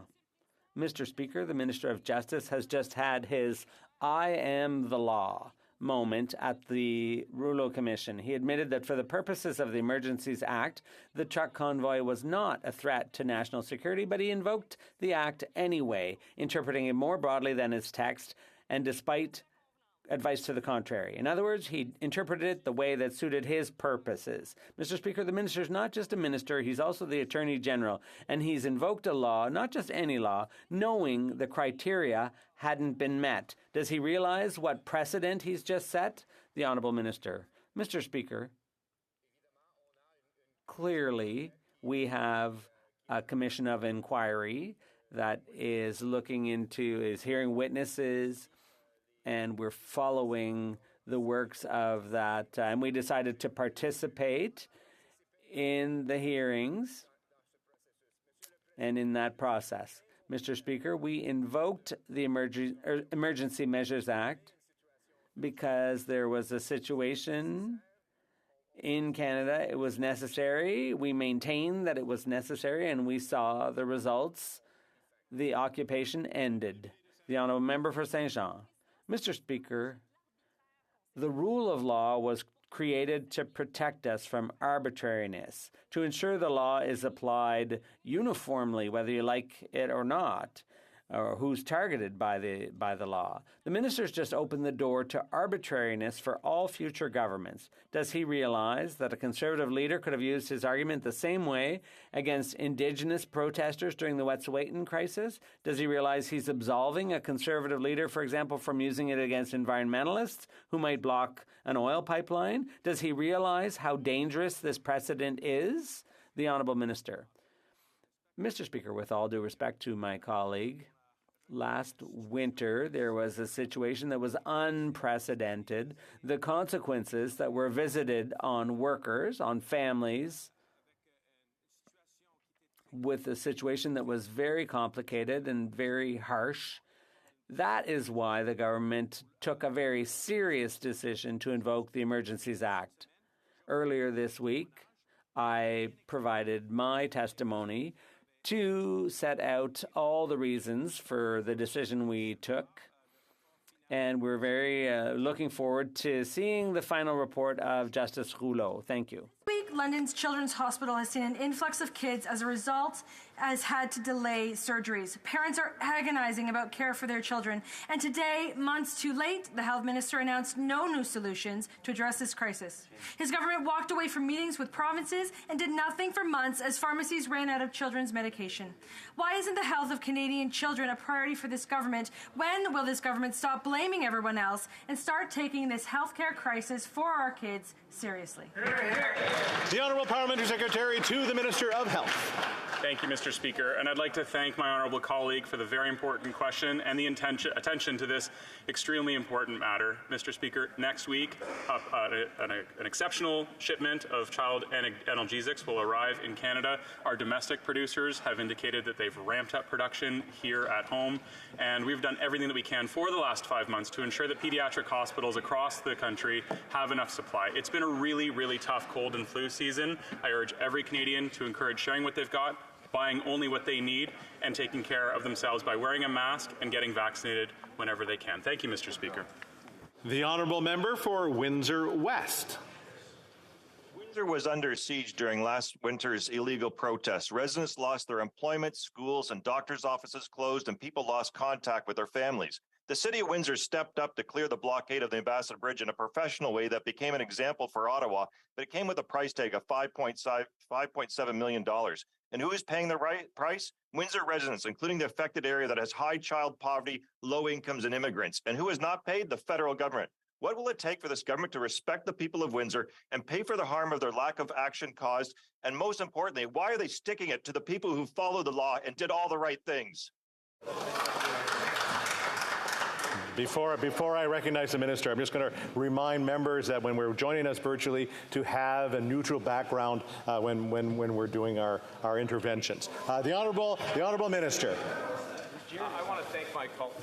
Mr. Speaker, the Minister of Justice has just had his I am the law moment at the Rouleau Commission. He admitted that for the purposes of the Emergencies Act, the truck convoy was not a threat to national security, but he invoked the act anyway, interpreting it more broadly than its text, and despite advice to the contrary. In other words, he interpreted it the way that suited his purposes. Mr. Speaker, the minister is not just a minister, he's also the Attorney General, and he's invoked a law, not just any law, knowing the criteria hadn't been met. Does he realize what precedent he's just set? The Honourable Minister. Mr. Speaker, clearly we have a commission of inquiry that is hearing witnesses, and we're following the works of that. And we decided to participate in the hearings and in that process. Mr. Speaker, we invoked the Emergency Measures Act because there was a situation in Canada. It was necessary. We maintained that it was necessary, and we saw the results. The occupation ended. The honourable member for Saint-Jean. Mr. Speaker, the rule of law was created to protect us from arbitrariness, to ensure the law is applied uniformly, whether you like it or not, or who's targeted by the law. The minister's just opened the door to arbitrariness for all future governments. Does he realize that a Conservative leader could have used his argument the same way against Indigenous protesters during the Wet'suwet'en crisis? Does he realize he's absolving a Conservative leader, for example, from using it against environmentalists who might block an oil pipeline? Does he realize how dangerous this precedent is? The Honourable Minister. Mr. Speaker, with all due respect to my colleague, last winter, there was a situation that was unprecedented. The consequences that were visited on workers, on families, with a situation that was very complicated and very harsh. That is why the government took a very serious decision to invoke the Emergencies Act. Earlier this week, I provided my testimony to set out all the reasons for the decision we took. And we're very looking forward to seeing the final report of Justice Rouleau. Thank you. This week, London's Children's Hospital has seen an influx of kids as a result has had to delay surgeries. Parents are agonizing about care for their children. And today, months too late, the health minister announced no new solutions to address this crisis. His government walked away from meetings with provinces and did nothing for months as pharmacies ran out of children's medication. Why isn't the health of Canadian children a priority for this government? When will this government stop blaming everyone else and start taking this healthcare crisis for our kids seriously? The Honourable Parliamentary Secretary to the Minister of Health. Thank you, Mr. Speaker, and I'd like to thank my honourable colleague for the very important question and the attention to this extremely important matter. Mr. Speaker, next week, an exceptional shipment of child analgesics will arrive in Canada. Our domestic producers have indicated that they've ramped up production here at home, and we've done everything that we can for the last 5 months to ensure that pediatric hospitals across the country have enough supply. It's been a really, really tough cold and flu season. I urge every Canadian to encourage sharing what they've got, buying only what they need, and taking care of themselves by wearing a mask and getting vaccinated whenever they can. Thank you, Mr. Speaker. The Honourable Member for Windsor West. Windsor was under siege during last winter's illegal protests. Residents lost their employment, schools and doctors' offices closed, and people lost contact with their families. The City of Windsor stepped up to clear the blockade of the Ambassador Bridge in a professional way that became an example for Ottawa, but it came with a price tag of $5.7 million. And who is paying the price? Windsor residents, including the affected area that has high child poverty, low incomes, and immigrants. And who is not paid? The federal government. What will it take for this government to respect the people of Windsor and pay for the harm of their lack of action caused? And most importantly, why are they sticking it to the people who followed the law and did all the right things? Before I recognize the minister, I'm just going to remind members that when we're joining us virtually, to have a neutral background when we're doing our interventions. The honourable minister. I want to thank my colleague.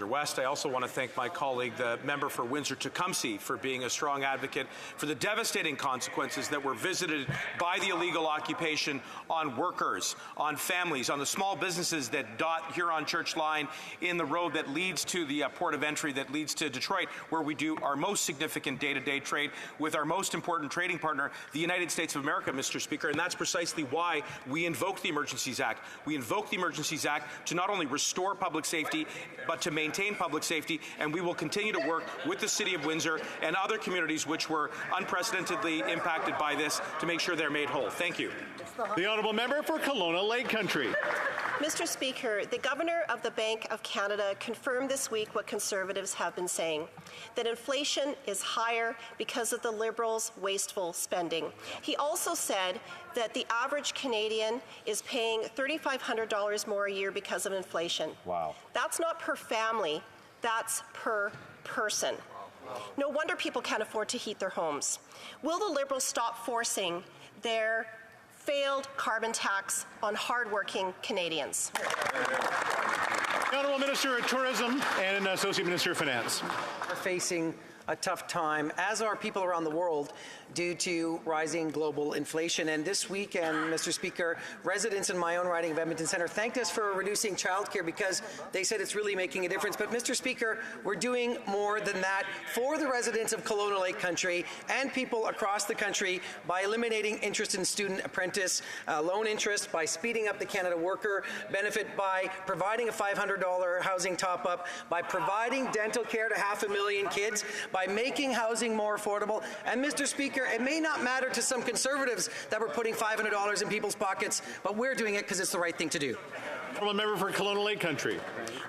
West. I also want to thank my colleague, the member for Windsor-Tecumseh, for being a strong advocate for the devastating consequences that were visited by the illegal occupation on workers, on families, on the small businesses that dot Huron Church Line in the road that leads to the port of entry that leads to Detroit, where we do our most significant day-to-day trade with our most important trading partner, the United States of America, Mr. Speaker. And that's precisely why we invoke the Emergencies Act. We invoke the Emergencies Act to not only restore public safety, but to maintain public safety, and we will continue to work with the City of Windsor and other communities which were unprecedentedly impacted by this to make sure they're made whole. Thank you. The honourable member for Kelowna Lake Country. Mr. Speaker, the Governor of the Bank of Canada confirmed this week what Conservatives have been saying, that inflation is higher because of the Liberals' wasteful spending. He also said that the average Canadian is paying $3,500 more a year because of inflation. Wow. That's not per family, that's per person. No wonder people can't afford to heat their homes. Will the Liberals stop forcing their failed carbon tax on hardworking Canadians? The Honourable Minister of Tourism and Associate Minister of Finance. We're facing a tough time, as are people around the world, due to rising global inflation. And this weekend, Mr. Speaker, residents in my own riding of Edmonton Centre thanked us for reducing childcare because they said it's really making a difference. But, Mr. Speaker, we're doing more than that for the residents of Kelowna Lake Country and people across the country by eliminating interest in student apprentice loan interest, by speeding up the Canada Worker benefit, by providing a $500 housing top-up, by providing dental care to 500,000 kids, by making housing more affordable. And, Mr. Speaker, it may not matter to some Conservatives that we're putting $500 in people's pockets, but we're doing it because it's the right thing to do. Honourable member for Kelowna Lake Country.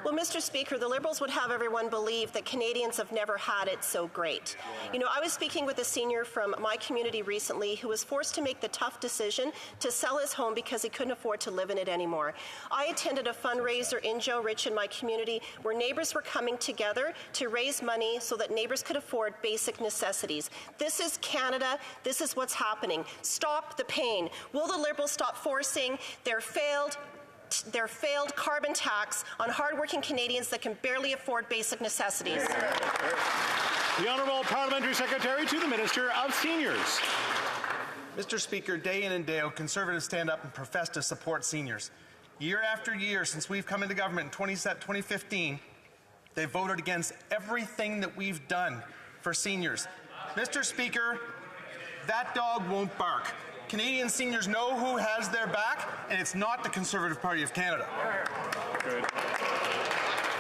Well, Mr. Speaker, the Liberals would have everyone believe that Canadians have never had it so great. You know, I was speaking with a senior from my community recently who was forced to make the tough decision to sell his home because he couldn't afford to live in it anymore. I attended a fundraiser in Joe Rich in my community where neighbours were coming together to raise money so that neighbours could afford basic necessities. This is Canada. This is what's happening. Stop the pain. Will the Liberals stop forcing their failed carbon tax on hardworking Canadians that can barely afford basic necessities? The Honourable Parliamentary Secretary to the Minister of Seniors. Mr. Speaker, day in and day out, Conservatives stand up and profess to support seniors. Year after year, since we've come into government in 2015, they've voted against everything that we've done for seniors. Mr. Speaker, that dog won't bark. Canadian seniors know who has their back, and it's not the Conservative Party of Canada. Good.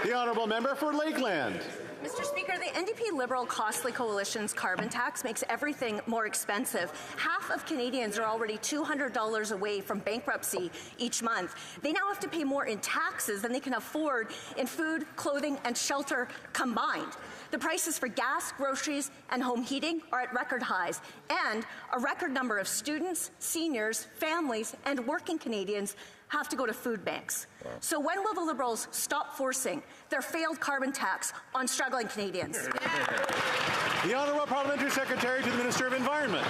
The honourable member for Lakeland. Mr. Speaker, the NDP Liberal Costly Coalition's carbon tax makes everything more expensive. Half of Canadians are already $200 away from bankruptcy each month. They now have to pay more in taxes than they can afford in food, clothing, and shelter combined. The prices for gas, groceries, and home heating are at record highs, and a record number of students, seniors, families, and working Canadians have to go to food banks. Wow. So when will the Liberals stop forcing their failed carbon tax on struggling Canadians? The Honourable Parliamentary Secretary to the Minister of Environment.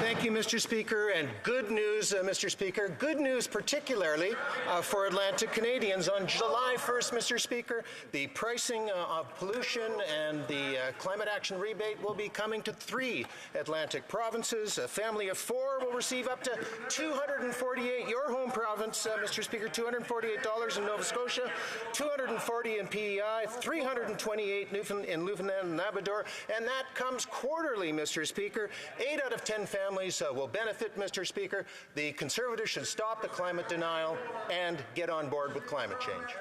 Thank you, Mr. Speaker, and good news, Mr. Speaker. Good news particularly for Atlantic Canadians. On July 1st, Mr. Speaker, the pricing of pollution and the climate action rebate will be coming to 3 Atlantic provinces. A family of 4 will receive up to $248. Your home province, Mr. Speaker, $248 in Nova Scotia, $240 in PEI, $328 in Newfoundland and Labrador, and that comes quarterly, Mr. Speaker. 8 out of 10 families will benefit, Mr. Speaker. The Conservatives should stop the climate denial and get on board with climate change.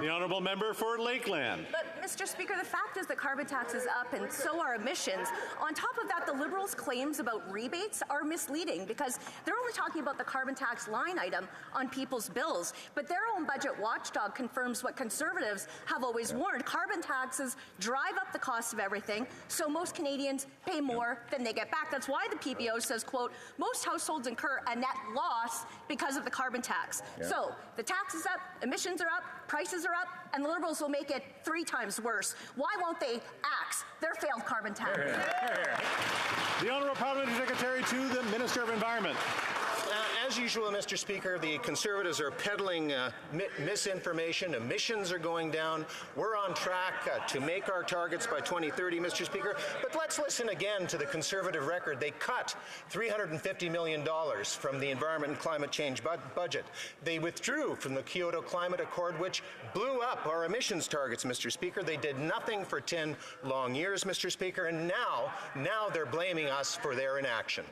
The honourable member for Lakeland. But, Mr. Speaker, the fact is that carbon tax is up and so are emissions. On top of that, the Liberals' claims about rebates are misleading because they're only talking about the carbon tax line item on people's bills. But their own budget watchdog confirms what Conservatives have always warned. Carbon taxes drive up the cost of everything, so most Canadians pay more than they get back. That's why the PBO says, quote, most households incur a net loss because of the carbon tax. So the tax is up, emissions are up, prices are up, and the Liberals will make it 3 times worse. Why won't they axe their failed carbon tax? The Honourable Parliamentary Secretary to the Minister of Environment. As usual, Mr. Speaker, the Conservatives are peddling misinformation. Emissions are going down. We're on track to make our targets by 2030, Mr. Speaker. But let's listen again to the Conservative record. They cut $350 million from the Environment and Climate Change budget. They withdrew from the Kyoto Climate Accord, which blew up our emissions targets, Mr. Speaker. They did nothing for 10 long years, Mr. Speaker, and now they're blaming us for their inaction.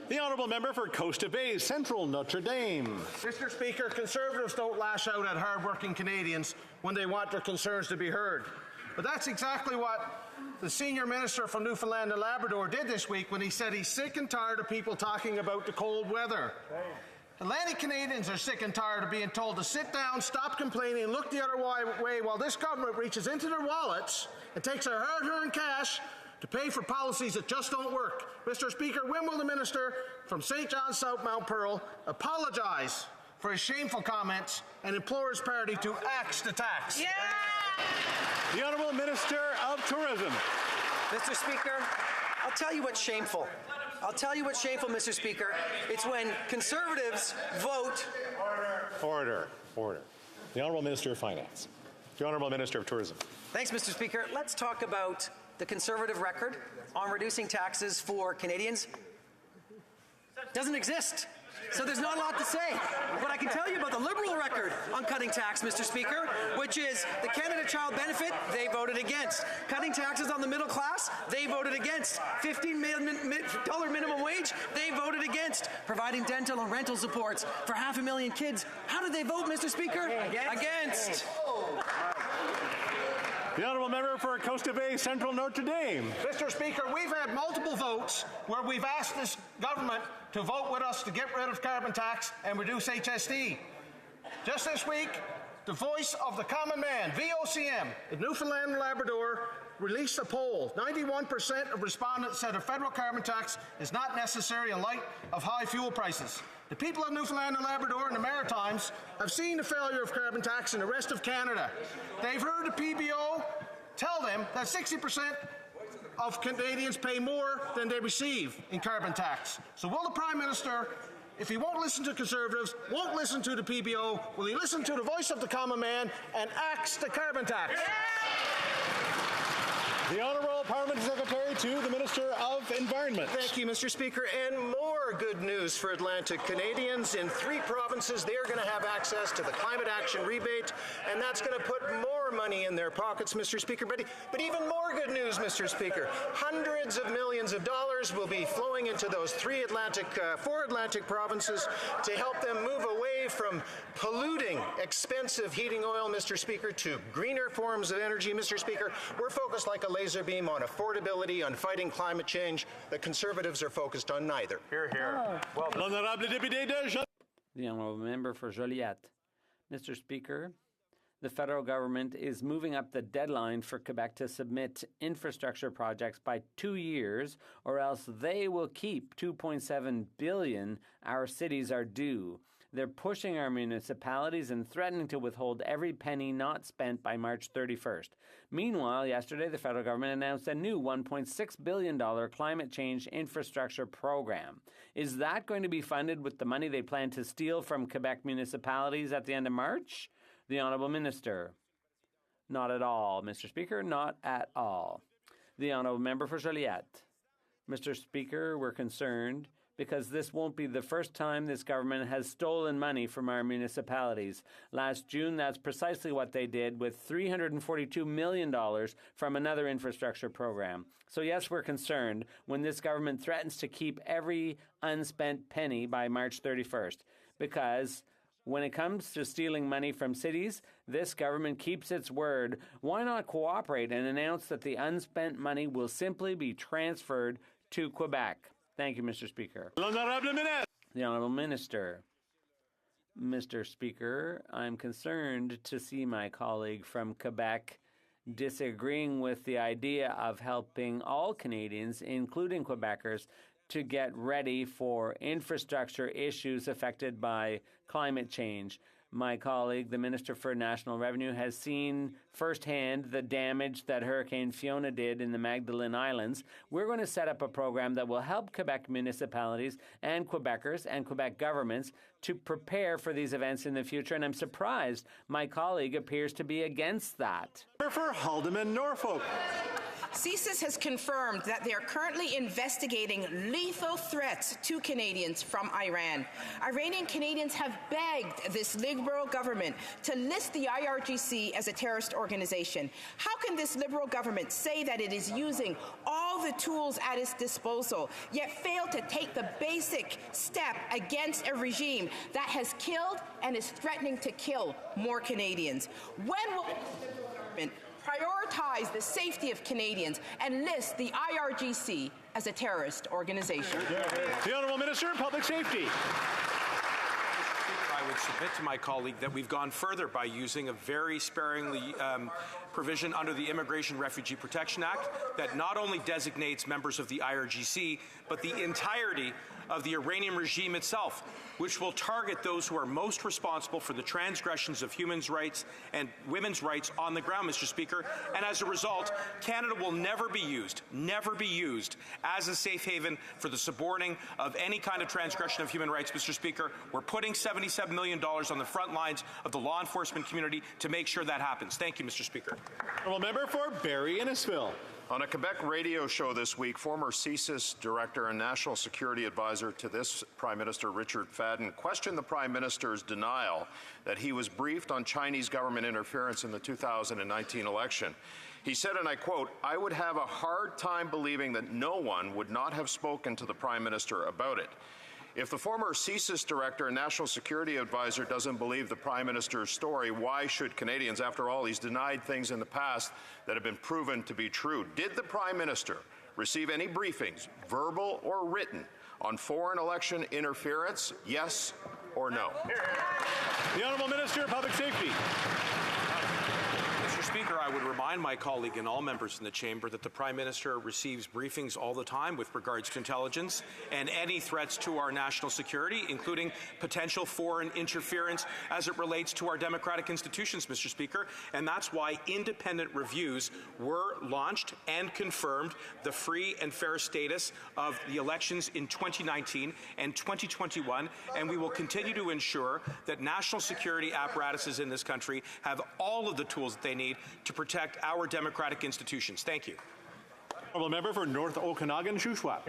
The honourable member for Coast Bay, Central Notre Dame. Mr. Speaker, Conservatives don't lash out at hard-working Canadians when they want their concerns to be heard. But that's exactly what the senior minister from Newfoundland and Labrador did this week when he said he's sick and tired of people talking about the cold weather. Atlantic Canadians are sick and tired of being told to sit down, stop complaining, and look the other way while this government reaches into their wallets and takes our hard-earned cash to pay for policies that just don't work. Mr. Speaker, when will the minister from St. John's South Mount Pearl apologize for his shameful comments and implore his party to axe the tax? Yeah! The Honourable Minister of Tourism. Mr. Speaker, I'll tell you what's shameful. I'll tell you what's shameful, Mr. Speaker. It's when Conservatives vote. Order. The Honourable Minister of Finance. The Honourable Minister of Tourism. Thanks, Mr. Speaker. Let's talk about the Conservative record on reducing taxes for Canadians. Doesn't exist. So there's not a lot to say. But I can tell you about the Liberal record on cutting tax, Mr. Speaker, which is the Canada Child Benefit, they voted against. Cutting taxes on the middle class, they voted against. $15 minimum wage, they voted against. Providing dental and rental supports for 500,000 kids. How did they vote, Mr. Speaker? Against. The honourable member for Costa Bay, Central Notre Dame. Mr. Speaker, we've had multiple votes where we've asked this government to vote with us to get rid of carbon tax and reduce HST. Just this week, the voice of the common man, VOCM, in Newfoundland and Labrador, released a poll. 91% of respondents said a federal carbon tax is not necessary in light of high fuel prices. The people of Newfoundland and Labrador and the Maritimes have seen the failure of carbon tax in the rest of Canada. They've heard the PBO tell them that 60% of Canadians pay more than they receive in carbon tax. So will the Prime Minister, if he won't listen to Conservatives, won't listen to the PBO, will he listen to the voice of the common man and axe the carbon tax? The Honourable Parliamentary Secretary to the Minister of Environment. Thank you, Mr. Speaker. And more more good news for Atlantic Canadians. In 3 provinces, they are going to have access to the climate action rebate, and that's going to put more money in their pockets, Mr. Speaker. But even more good news, Mr. Speaker. Hundreds of millions of dollars will be flowing into those 4 Atlantic provinces to help them move away from polluting, expensive heating oil, Mr. Speaker, to greener forms of energy, Mr. Speaker. We're focused like a laser beam on affordability, on fighting climate change. The Conservatives are focused on neither. Hear, hear. Well, L'honorable député de Joliette. The honourable member for Joliette. Mr. Speaker, the federal government is moving up the deadline for Quebec to submit infrastructure projects by 2 years, or else they will keep $2.7 billion our cities are due. They're pushing our municipalities and threatening to withhold every penny not spent by March 31st. Meanwhile, yesterday, the federal government announced a new $1.6 billion climate change infrastructure program. Is that going to be funded with the money they plan to steal from Quebec municipalities at the end of March? The Honourable Minister. Not at all, Mr. Speaker, not at all. The Honourable Member for Joliette. Mr. Speaker, we're concerned because this won't be the first time this government has stolen money from our municipalities. Last June, that's precisely what they did with $342 million from another infrastructure program. So yes, we're concerned when this government threatens to keep every unspent penny by March 31st, because when it comes to stealing money from cities, this government keeps its word. Why not cooperate and announce that the unspent money will simply be transferred to Quebec? Thank you, Mr. Speaker. The Honourable Minister. Mr. Speaker, I'm concerned to see my colleague from Quebec disagreeing with the idea of helping all Canadians, including Quebecers, to get ready for infrastructure issues affected by climate change. My colleague, the Minister for National Revenue, has seen firsthand the damage that Hurricane Fiona did in the Magdalene Islands. We're going to set up a program that will help Quebec municipalities and Quebecers and Quebec governments to prepare for these events in the future, and I'm surprised my colleague appears to be against that. For Haldeman, Norfolk. CSIS has confirmed that they are currently investigating lethal threats to Canadians from Iran. Iranian Canadians have begged this Liberal government to list the IRGC as a terrorist organization. How can this Liberal government say that it is using all the tools at its disposal, yet fail to take the basic step against a regime that has killed and is threatening to kill more Canadians? When will the government prioritize the safety of Canadians and list the IRGC as a terrorist organization? The Honourable Minister of Public Safety. I would submit to my colleague that we've gone further by using a very sparingly provision under the Immigration Refugee Protection Act that not only designates members of the IRGC, but the entirety of the Iranian regime itself, which will target those who are most responsible for the transgressions of human rights and women's rights on the ground, Mr. Speaker. And as a result, Canada will never be used as a safe haven for the suborning of any kind of transgression of human rights, Mr. Speaker. We're putting $77 million on the front lines of the law enforcement community to make sure that happens. Thank you, Mr. Speaker. Honourable Member for Barrie Innisfil. On a Quebec radio show this week, former CSIS director and national security advisor to this Prime Minister, Richard Fadden, questioned the Prime Minister's denial that he was briefed on Chinese government interference in the 2019 election. He said, and I quote, "I would have a hard time believing that no one would not have spoken to the Prime Minister about it." If the former CSIS director and national security advisor doesn't believe the Prime Minister's story, why should Canadians? After all, he's denied things in the past that have been proven to be true. Did the Prime Minister receive any briefings, verbal or written, on foreign election interference? Yes or no? The Honourable Minister of Public Safety. Mr. Speaker, I would remind my colleague and all members in the chamber that the Prime Minister receives briefings all the time with regards to intelligence and any threats to our national security, including potential foreign interference as it relates to our democratic institutions, Mr. Speaker. And that's why independent reviews were launched and confirmed the free and fair status of the elections in 2019 and 2021. And we will continue to ensure that national security apparatuses in this country have all of the tools that they need to protect our democratic institutions. Thank you. Honourable Member for North Okanagan, Shuswap.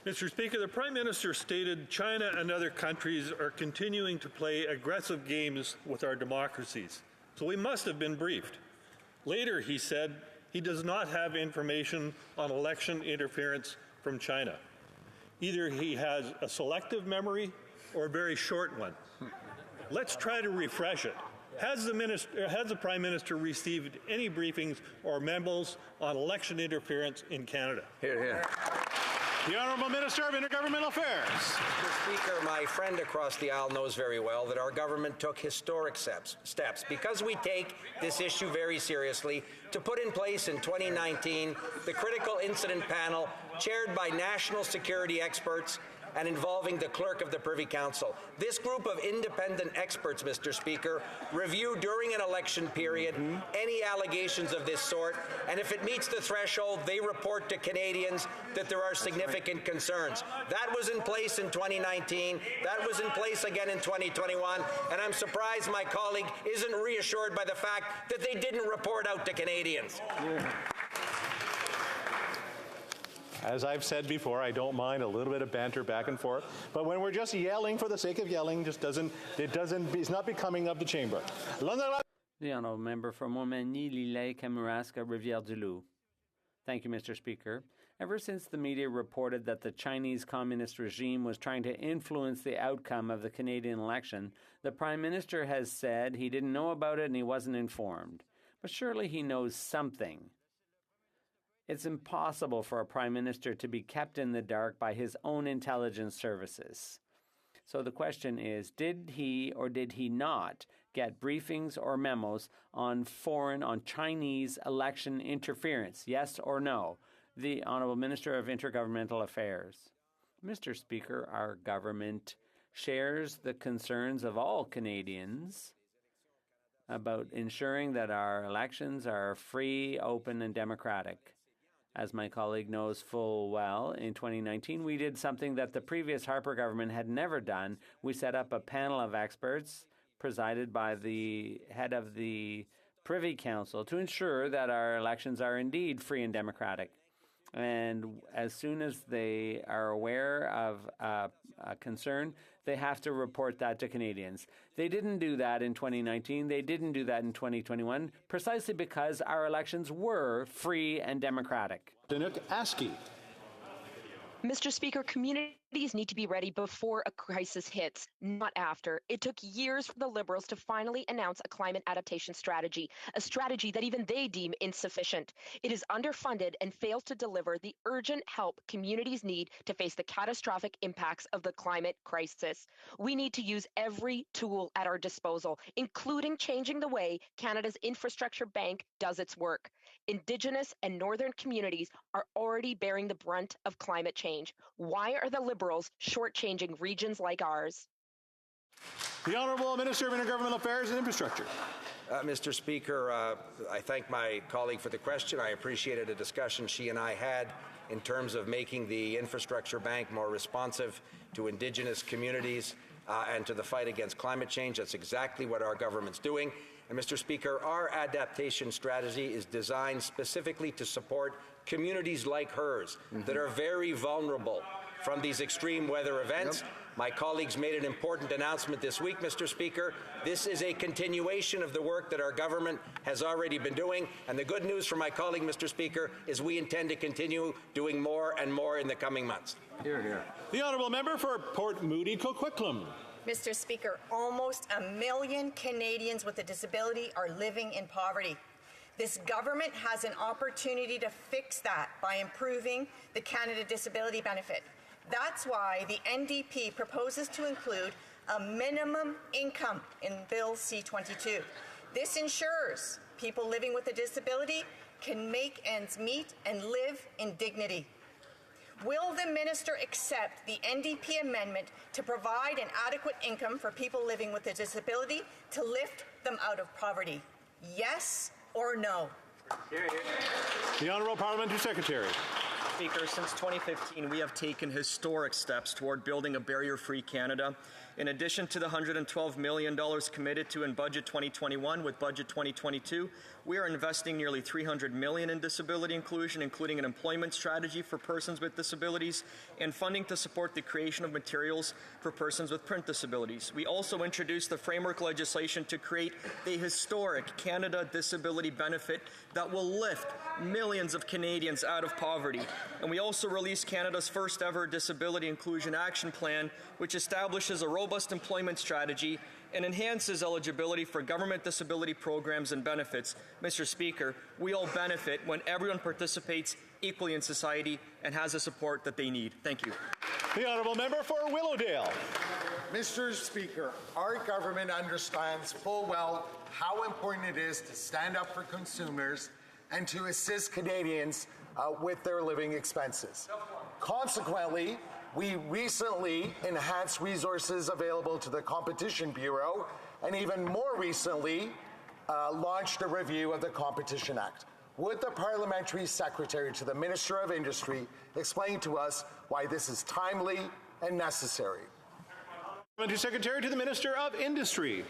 Mr. Speaker, the Prime Minister stated China and other countries are continuing to play aggressive games with our democracies, so we must have been briefed. Later, he said he does not have information on election interference from China. Either he has a selective memory or a very short one. Let's try to refresh it. Has the Prime Minister received any briefings or memos on election interference in Canada? Hear, hear. The Honourable Minister of Intergovernmental Affairs. Mr. Speaker, my friend across the aisle knows very well that our government took historic steps because we take this issue very seriously to put in place in 2019 the Critical Incident Panel chaired by national security experts and involving the clerk of the Privy Council. This group of independent experts, Mr. Speaker, review during an election period any allegations of this sort, and if it meets the threshold, they report to Canadians that there are significant concerns. That was in place in 2019. That was in place again in 2021, and I'm surprised my colleague isn't reassured by the fact that they didn't report out to Canadians. As I've said before, I don't mind a little bit of banter back and forth, but when we're just yelling for the sake of yelling, it's not becoming of the chamber. The Honourable Member for Montmagny, Lillet, Kamouraska, Rivière-du-Loup. Thank you, Mr. Speaker. Ever since the media reported that the Chinese Communist regime was trying to influence the outcome of the Canadian election, the Prime Minister has said he didn't know about it and he wasn't informed. But surely he knows something. It's impossible for a Prime Minister to be kept in the dark by his own intelligence services. So the question is, did he or did he not get briefings or memos on Chinese election interference? Yes or no? The Honourable Minister of Intergovernmental Affairs. Mr. Speaker, our government shares the concerns of all Canadians about ensuring that our elections are free, open, and democratic. As my colleague knows full well, in 2019, we did something that the previous Harper government had never done. We set up a panel of experts presided by the head of the Privy Council to ensure that our elections are indeed free and democratic. And as soon as they are aware of a concern, they have to report that to Canadians. They didn't do that in 2019. They didn't do that in 2021, precisely because our elections were free and democratic. Danuk Askey. Mr. Speaker, communities need to be ready before a crisis hits, not after. It took years for the Liberals to finally announce a climate adaptation strategy, a strategy that even they deem insufficient. It is underfunded and fails to deliver the urgent help communities need to face the catastrophic impacts of the climate crisis. We need to use every tool at our disposal, including changing the way Canada's infrastructure bank does its work. Indigenous and northern communities are already bearing the brunt of climate change. Why are the Liberals shortchanging regions like ours? The Honourable Minister of Intergovernmental Affairs and Infrastructure. Mr. Speaker, I thank my colleague for the question. I appreciated a discussion she and I had in terms of making the infrastructure bank more responsive to Indigenous communities and to the fight against climate change. That's exactly what our government's doing. And Mr. Speaker, our adaptation strategy is designed specifically to support communities like hers that are very vulnerable from these extreme weather events. My colleagues made an important announcement this week, Mr. Speaker. This is a continuation of the work that our government has already been doing. And the good news for my colleague, Mr. Speaker, is we intend to continue doing more and more in the coming months. Hear, hear. The Honourable Member for Port Moody Coquitlam. Mr. Speaker, almost 1 million Canadians with a disability are living in poverty. This government has an opportunity to fix that by improving the Canada Disability Benefit. That's why the NDP proposes to include a minimum income in Bill C-22. This ensures people living with a disability can make ends meet and live in dignity. Will the minister accept the NDP amendment to provide an adequate income for people living with a disability to lift them out of poverty? Yes or no? The Honourable Parliamentary Secretary. Speaker, since 2015, we have taken historic steps toward building a barrier-free Canada. In addition to the $112 million committed to in Budget 2021 with Budget 2022, we are investing nearly $300 million in disability inclusion, including an employment strategy for persons with disabilities and funding to support the creation of materials for persons with print disabilities. We also introduced the framework legislation to create the historic Canada Disability Benefit that will lift millions of Canadians out of poverty. And we also released Canada's first ever Disability Inclusion Action Plan, which establishes a robust employment strategy and enhances eligibility for government disability programs and benefits. Mr. Speaker, we all benefit when everyone participates equally in society and has the support that they need. Thank you. The Honourable Member for Willowdale. Mr. Speaker, our government understands full well how important it is to stand up for consumers and to assist Canadians with their living expenses. Consequently, we recently enhanced resources available to the Competition Bureau and even more recently launched a review of the Competition Act. Would the Parliamentary Secretary to the Minister of Industry explain to us why this is timely and necessary? Parliamentary Secretary to the Minister of Industry.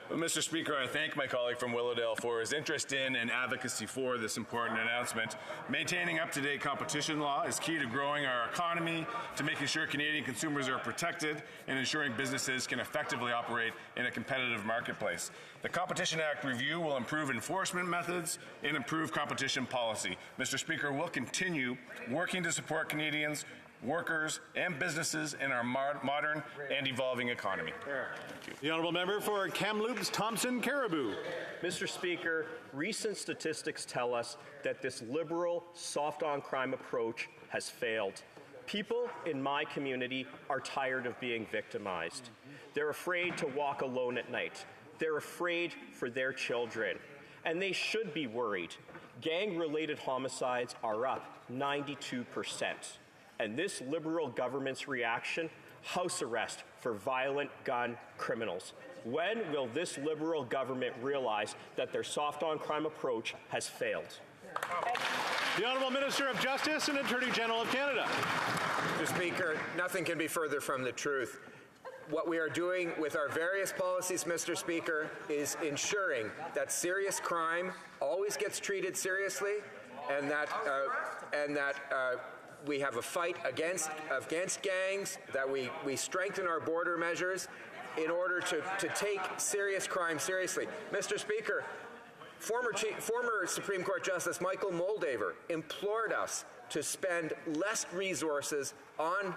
Well, Mr. Speaker, I thank my colleague from Willowdale for his interest in and advocacy for this important announcement. Maintaining up-to-date competition law is key to growing our economy, to making sure Canadian consumers are protected, and ensuring businesses can effectively operate in a competitive marketplace. The Competition Act review will improve enforcement methods and improve competition policy. Mr. Speaker, we'll continue working to support Canadians, workers, and businesses in our modern and evolving economy. The Honourable Member for Kamloops, Thompson, Caribou. Mr. Speaker, recent statistics tell us that this liberal, soft-on-crime approach has failed. People in my community are tired of being victimized. They're afraid to walk alone at night. They're afraid for their children. And they should be worried. Gang-related homicides are up 92%. And this Liberal government's reaction, house arrest for violent gun criminals. When will this Liberal government realize that their soft-on-crime approach has failed? The Honourable Minister of Justice and Attorney General of Canada. Mr. Speaker, nothing can be further from the truth. What we are doing with our various policies, Mr. Speaker, is ensuring that serious crime always gets treated seriously and that we have a fight against gangs, that we strengthen our border measures in order to take serious crime seriously. Mr. Speaker, former Supreme Court Justice Michael Moldaver implored us to spend less resources on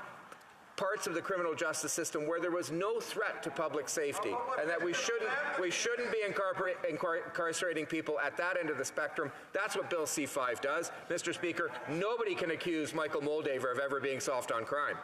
parts of the criminal justice system where there was no threat to public safety, and that we shouldn't be incarcerating people at that end of the spectrum. That's what Bill C-5 does. Mr. Speaker, nobody can accuse Michael Moldaver of ever being soft on crime.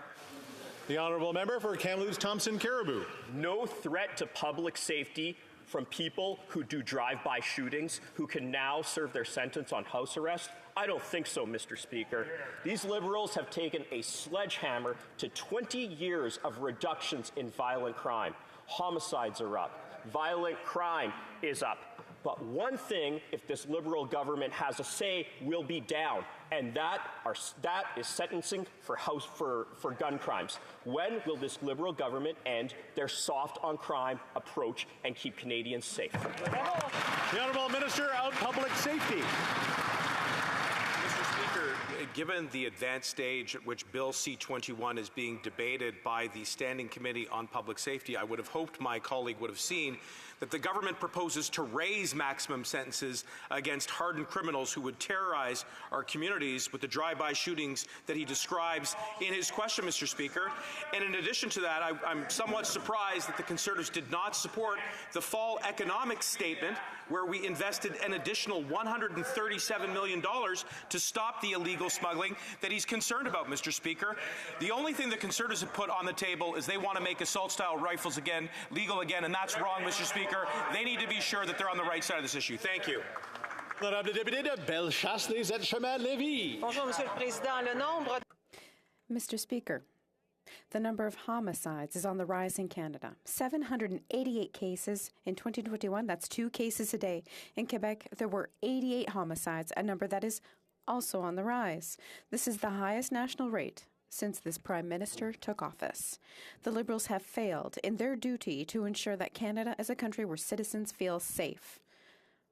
The Honourable Member for Kamloops, Thompson, Caribou. No threat to public safety from people who do drive-by shootings, who can now serve their sentence on house arrest? I don't think so, Mr. Speaker. These Liberals have taken a sledgehammer to 20 years of reductions in violent crime. Homicides are up. Violent crime is up. But one thing, if this Liberal government has a say, will be down, and that is sentencing for gun crimes. When will this Liberal government end their soft-on-crime approach and keep Canadians safe? The Honourable Minister of Public Safety. Given the advanced stage at which Bill C-21 is being debated by the Standing Committee on Public Safety, I would have hoped my colleague would have seen that the government proposes to raise maximum sentences against hardened criminals who would terrorize our communities with the drive-by shootings that he describes in his question, Mr. Speaker. And in addition to that, I'm somewhat surprised that the Conservatives did not support the fall economic statement where we invested an additional $137 million to stop the illegal smuggling that he's concerned about, Mr. Speaker. The only thing the Conservatives have put on the table is they want to make assault-style rifles legal again, and that's wrong, Mr. Speaker. They need to be sure that they're on the right side of this issue. Thank you. Mr. Speaker, the number of homicides is on the rise in Canada. 788 cases in 2021. That's 2 cases a day. In Quebec, there were 88 homicides, a number that is also on the rise. This is the highest national rate since this Prime Minister took office. The Liberals have failed in their duty to ensure that Canada is a country where citizens feel safe.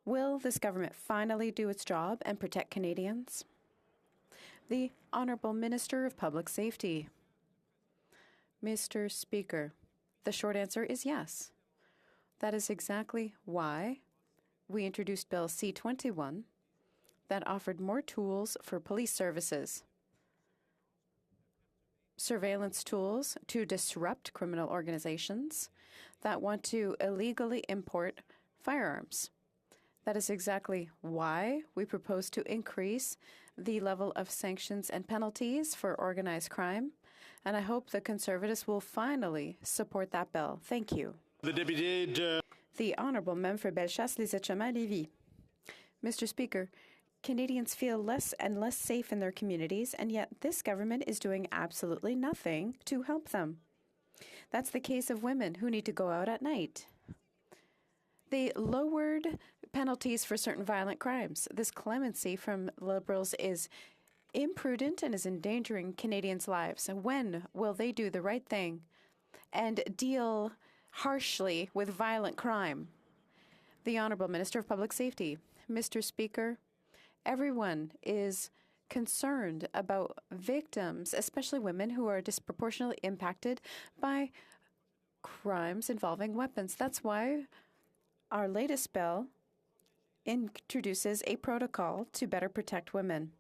Will this government finally do its job and protect Canadians? The Honourable Minister of Public Safety. Mr. Speaker, the short answer is yes. That is exactly why we introduced Bill C-21 that offered more tools for police services. Surveillance tools to disrupt criminal organizations that want to illegally import firearms. That is exactly why we propose to increase the level of sanctions and penalties for organized crime, and I hope the Conservatives will finally support that bill. Thank you. The Honourable Member for Bellechasse-les-Etchemins-Lévis. Mr. Speaker, Canadians feel less and less safe in their communities, and yet this government is doing absolutely nothing to help them. That's the case of women who need to go out at night. They lowered penalties for certain violent crimes. This clemency from Liberals is imprudent and is endangering Canadians' lives. When will they do the right thing and deal harshly with violent crime? The Honourable Minister of Public Safety. Mr. Speaker, everyone is concerned about victims, especially women who are disproportionately impacted by crimes involving weapons. That's why our latest bill introduces a protocol to better protect women.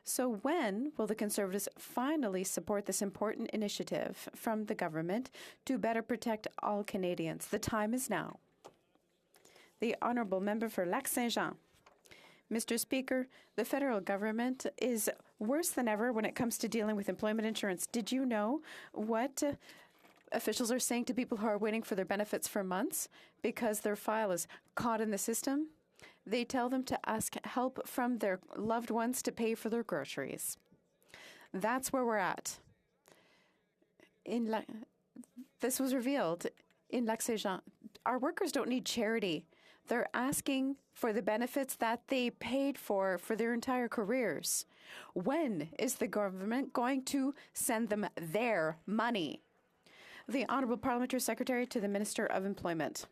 So when will the Conservatives finally support this important initiative from the government to better protect all Canadians? The time is now. The Honourable Member for Lac-Saint-Jean. Mr. Speaker, the federal government is worse than ever when it comes to dealing with employment insurance. Did you know what officials are saying to people who are waiting for their benefits for months because their file is caught in the system? They tell them to ask help from their loved ones to pay for their groceries. That's where we're at. This was revealed in Lac-Saint-Jean. Our workers don't need charity. They're asking for the benefits that they paid for their entire careers. When is the government going to send them their money? The Honourable Parliamentary Secretary to the Minister of Employment.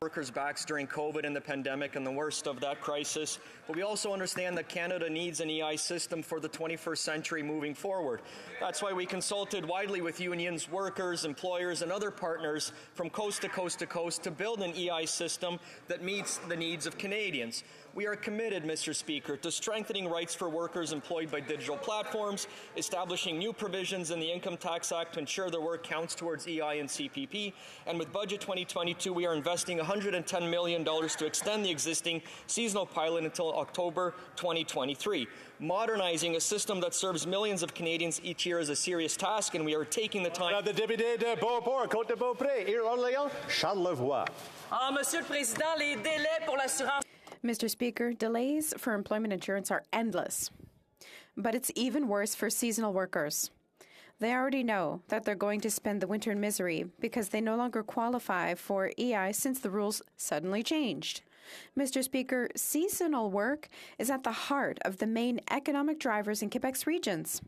Workers' backs during COVID and the pandemic and the worst of that crisis, but we also understand that Canada needs an EI system for the 21st century moving forward. That's why we consulted widely with unions, workers, employers, and other partners from coast to coast to coast to build an EI system that meets the needs of Canadians. We are committed, Mr. Speaker, to strengthening rights for workers employed by digital platforms, establishing new provisions in the Income Tax Act to ensure their work counts towards EI and CPP, and with Budget 2022, we are investing $110 million to extend the existing seasonal pilot until October 2023. Modernizing a system that serves millions of Canadians each year is a serious task, and we are taking the time. The député de Beauport, Côte-de-Beaupré, Île-Orléans, Charles Levoix. Monsieur le Président, les délais pour l'assurance. Mr. Speaker, delays for employment insurance are endless. But it's even worse for seasonal workers. They already know that they're going to spend the winter in misery because they no longer qualify for EI since the rules suddenly changed. Mr. Speaker, seasonal work is at the heart of the main economic drivers in Quebec's regions.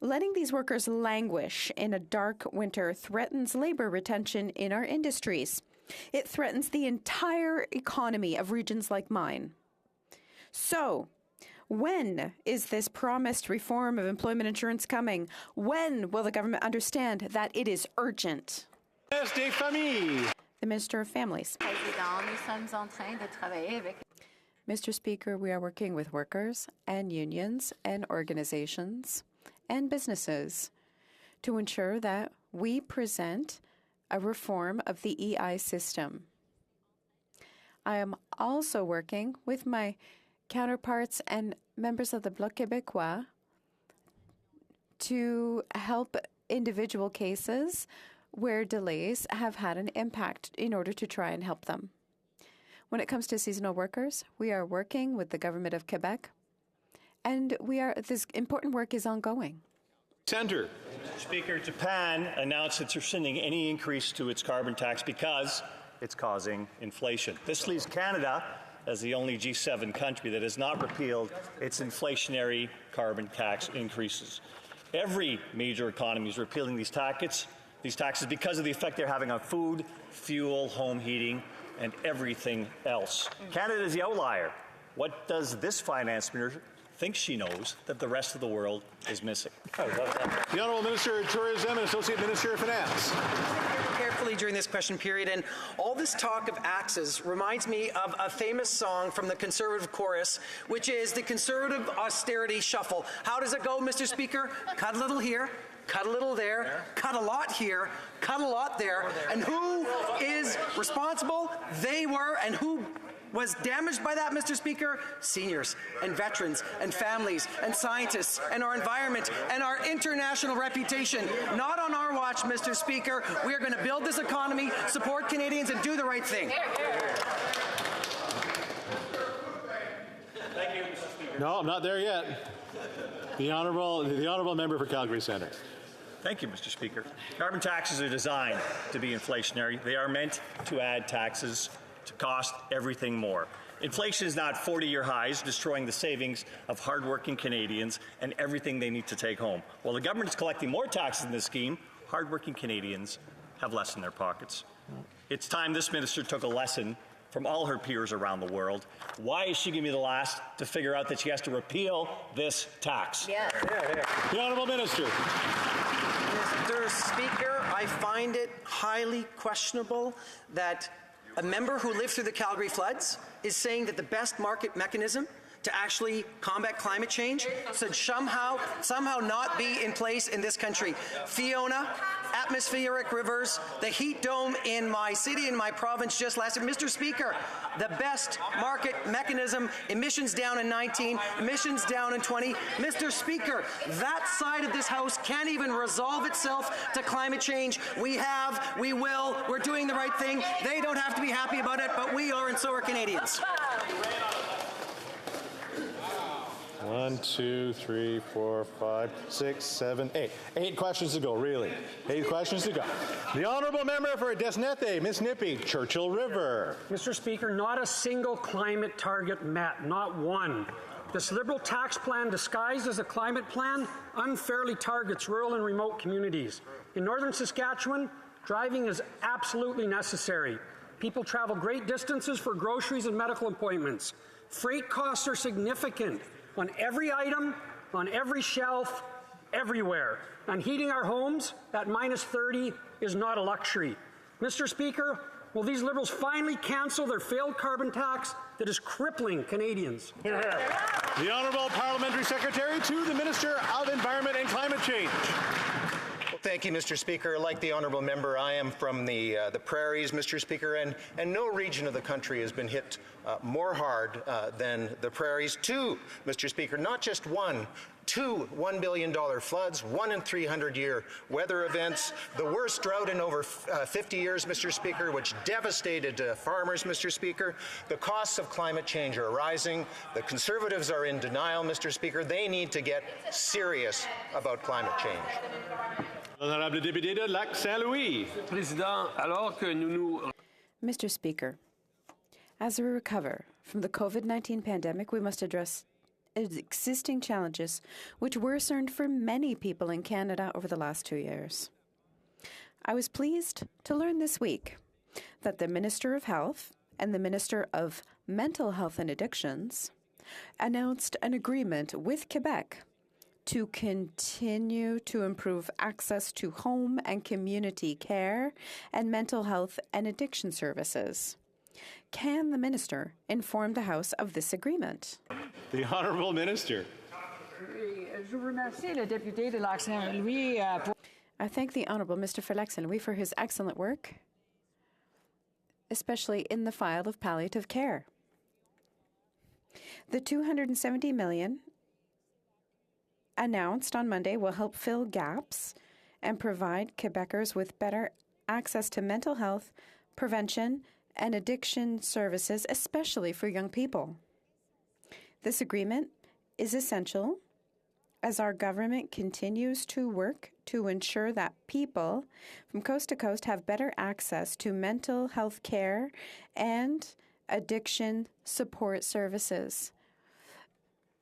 Letting these workers languish in a dark winter threatens labor retention in our industries. It threatens the entire economy of regions like mine. So, when is this promised reform of employment insurance coming? When will the government understand that it is urgent? The Minister of Families. Mr. Speaker, we are working with workers and unions and organizations and businesses to ensure that we present a reform of the EI system. I am also working with my counterparts and members of the Bloc Québécois to help individual cases where delays have had an impact in order to try and help them. When it comes to seasonal workers, we are working with the Government of Quebec, and this important work is ongoing. Senator. Speaker, Japan announced it's rescinding any increase to its carbon tax because it's causing inflation. This leaves Canada as the only G7 country that has not repealed its inflationary carbon tax increases. Every major economy is repealing these taxes because of the effect they're having on food, fuel, home heating, and everything else. Canada is the outlier. What does this finance minister think she knows that the rest of the world is missing? The Honourable Minister of Tourism and Associate Minister of Finance. Carefully during this question period, and all this talk of axes reminds me of a famous song from the Conservative chorus, which is the Conservative austerity shuffle. How does it go, Mr. Speaker? Cut a little here, cut a little there, cut a lot here, cut a lot there, and who is responsible? They were, and who was damaged by that, Mr. Speaker? Seniors and veterans and families and scientists and our environment and our international reputation. Not on our watch, Mr. Speaker. We are going to build this economy, support Canadians, and do the right thing. Thank you, Mr. Speaker. No, I'm not there yet. The honourable member for Calgary Centre. Thank you, Mr. Speaker. Carbon taxes are designed to be inflationary. They are meant to add taxes to cost everything more. Inflation is now at 40-year highs, destroying the savings of hardworking Canadians and everything they need to take home. While the government is collecting more taxes in this scheme, hardworking Canadians have less in their pockets. It's time this minister took a lesson from all her peers around the world. Why is she going to be the last to figure out that she has to repeal this tax? The Honourable Minister. Mr. Speaker, I find it highly questionable that a member who lived through the Calgary floods is saying that the best market mechanism to actually combat climate change should somehow not be in place in this country. Fiona, atmospheric rivers, the heat dome in my city, in my province just last year. Mr. Speaker, the best market mechanism, emissions down in 19, emissions down in 20. Mr. Speaker, that side of this House can't even resolve itself to climate change. We have, we will, we're doing the right thing. They don't have to be happy about it, but we are, and so are Canadians. 1, 2, 3, 4, 5, 6, 7, 8. 8 questions to go, really. 8 questions to go. The honourable member for Desnethe, Miss Nippy, Churchill River. Mr. Speaker, not a single climate target met, not one. This Liberal tax plan, disguised as a climate plan, unfairly targets rural and remote communities. In northern Saskatchewan, driving is absolutely necessary. People travel great distances for groceries and medical appointments. Freight costs are significant on every item, on every shelf, everywhere. And heating our homes at minus 30 is not a luxury. Mr. Speaker, will these Liberals finally cancel their failed carbon tax that is crippling Canadians? The Honourable Parliamentary Secretary to the Minister of Environment and Climate Change. Well, thank you, Mr. Speaker. Like the honourable member, I am from the prairies, Mr. Speaker, and no region of the country has been hit more hard than the prairies. 2, Mr. Speaker, not just one. 2 $1 billion floods, 1 in 300-year weather events, the worst drought in over 50 years, Mr. Speaker, which devastated farmers, Mr. Speaker. The costs of climate change are rising. The Conservatives are in denial, Mr. Speaker. They need to get serious about climate change. Honorable député de Lac-Saint-Louis. Mr. Speaker, as we recover from the COVID-19 pandemic, we must address existing challenges which worsened for many people in Canada over the last 2 years. I was pleased to learn this week that the Minister of Health and the Minister of Mental Health and Addictions announced an agreement with Quebec to continue to improve access to home and community care and mental health and addiction services. Can the minister inform the House of this agreement? The Honourable Minister. I thank the Honourable Mr. for Lac-Saint-Louis for his excellent work, especially in the file of palliative care. The $270 million announced on Monday will help fill gaps and provide Quebecers with better access to mental health, prevention, and addiction services, especially for young people. This agreement is essential as our government continues to work to ensure that people from coast to coast have better access to mental health care and addiction support services.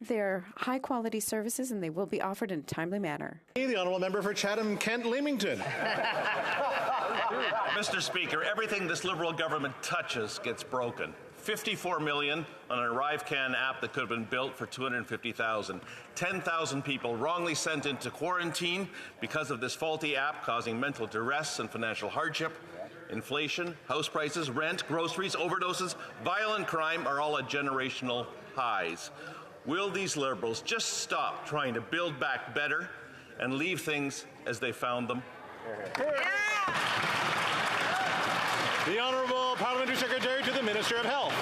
They're high-quality services, and they will be offered in a timely manner. The honourable member for Chatham-Kent-Leamington. Mr. Speaker, everything this Liberal government touches gets broken. $54 million on an ArriveCan app that could have been built for $250,000. 10,000 people wrongly sent into quarantine because of this faulty app, causing mental duress and financial hardship. Inflation, house prices, rent, groceries, overdoses, violent crime are all at generational highs. Will these Liberals just stop trying to build back better and leave things as they found them? The Honourable Parliamentary Secretary to the Minister of Health.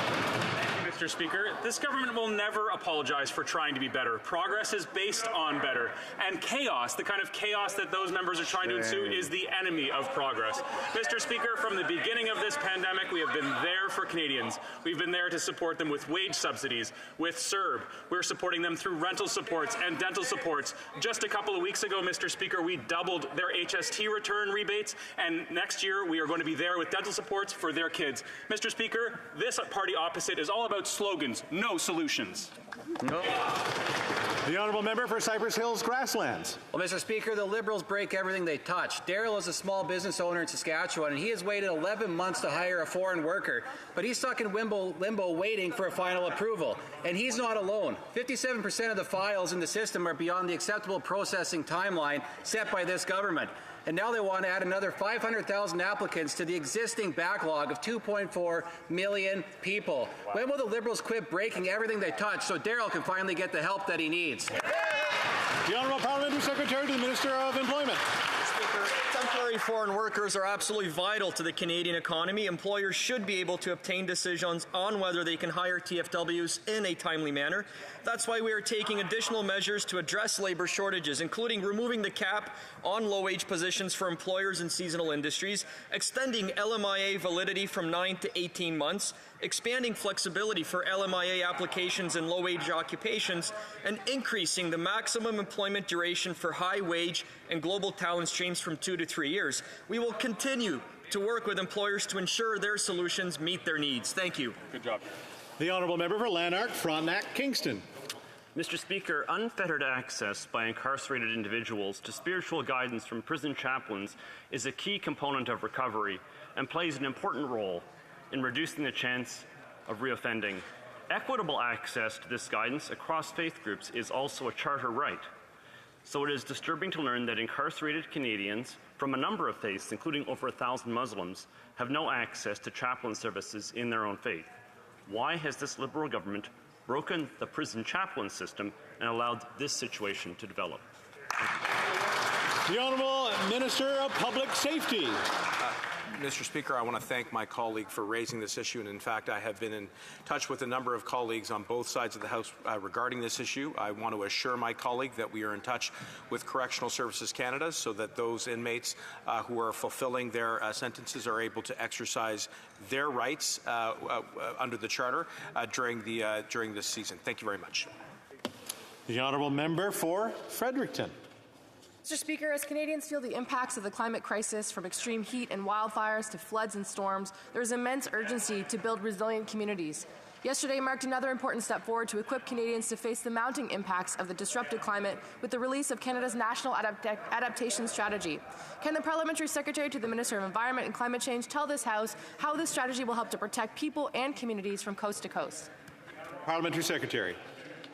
Mr. Speaker, this government will never apologize for trying to be better. Progress is based on better. And chaos, the kind of chaos that those members are trying to ensue, is the enemy of progress. Mr. Speaker, from the beginning of this pandemic, we have been there for Canadians. We've been there to support them with wage subsidies, with CERB. We're supporting them through rental supports and dental supports. Just a couple of weeks ago, Mr. Speaker, we doubled their HST return rebates, and next year we are going to be there with dental supports for their kids. Mr. Speaker, this party opposite is all about slogans, no solutions. No. The honourable member for Cypress Hills Grasslands. Well, Mr. Speaker, the Liberals break everything they touch. Daryl is a small business owner in Saskatchewan, and he has waited 11 months to hire a foreign worker, but he's stuck in limbo waiting for a final approval. And he's not alone. 57% of the files in the system are beyond the acceptable processing timeline set by this government. And now they want to add another 500,000 applicants to the existing backlog of 2.4 million people. Wow. When will the Liberals quit breaking everything they touch so Daryl can finally get the help that he needs? The Honourable Parliamentary Secretary to the Minister of Employment. Speaker, temporary foreign workers are absolutely vital to the Canadian economy. Employers should be able to obtain decisions on whether they can hire TFWs in a timely manner. That's why we are taking additional measures to address labour shortages, including removing the cap on low-wage positions for employers in seasonal industries, extending LMIA validity from 9 to 18 months, expanding flexibility for LMIA applications in low-wage occupations, and increasing the maximum employment duration for high-wage and global talent streams from 2 to 3 years. We will continue to work with employers to ensure their solutions meet their needs. Thank you. Good job. The honourable member for Lanark, Frontenac, Kingston. Mr. Speaker, unfettered access by incarcerated individuals to spiritual guidance from prison chaplains is a key component of recovery and plays an important role in reducing the chance of reoffending. Equitable access to this guidance across faith groups is also a charter right. So it is disturbing to learn that incarcerated Canadians from a number of faiths, including over 1,000 Muslims, have no access to chaplain services in their own faith. Why has this Liberal government broken the prison chaplain system and allowed this situation to develop? The Honourable Minister of Public Safety. Mr. Speaker, I want to thank my colleague for raising this issue, and in fact, I have been in touch with a number of colleagues on both sides of the House regarding this issue. I want to assure my colleague that we are in touch with Correctional Services Canada so that those inmates who are fulfilling their sentences are able to exercise their rights under the Charter during this season. Thank you very much. The Honourable Member for Fredericton. Mr. Speaker, as Canadians feel the impacts of the climate crisis, from extreme heat and wildfires to floods and storms, there is immense urgency to build resilient communities. Yesterday marked another important step forward to equip Canadians to face the mounting impacts of the disrupted climate with the release of Canada's National Adaptation Strategy. Can the Parliamentary Secretary to the Minister of Environment and Climate Change tell this House how this strategy will help to protect people and communities from coast to coast? Parliamentary Secretary.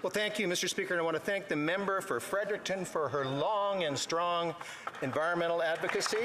Well, thank you, Mr. Speaker, and I want to thank the member for Fredericton for her long and strong environmental advocacy.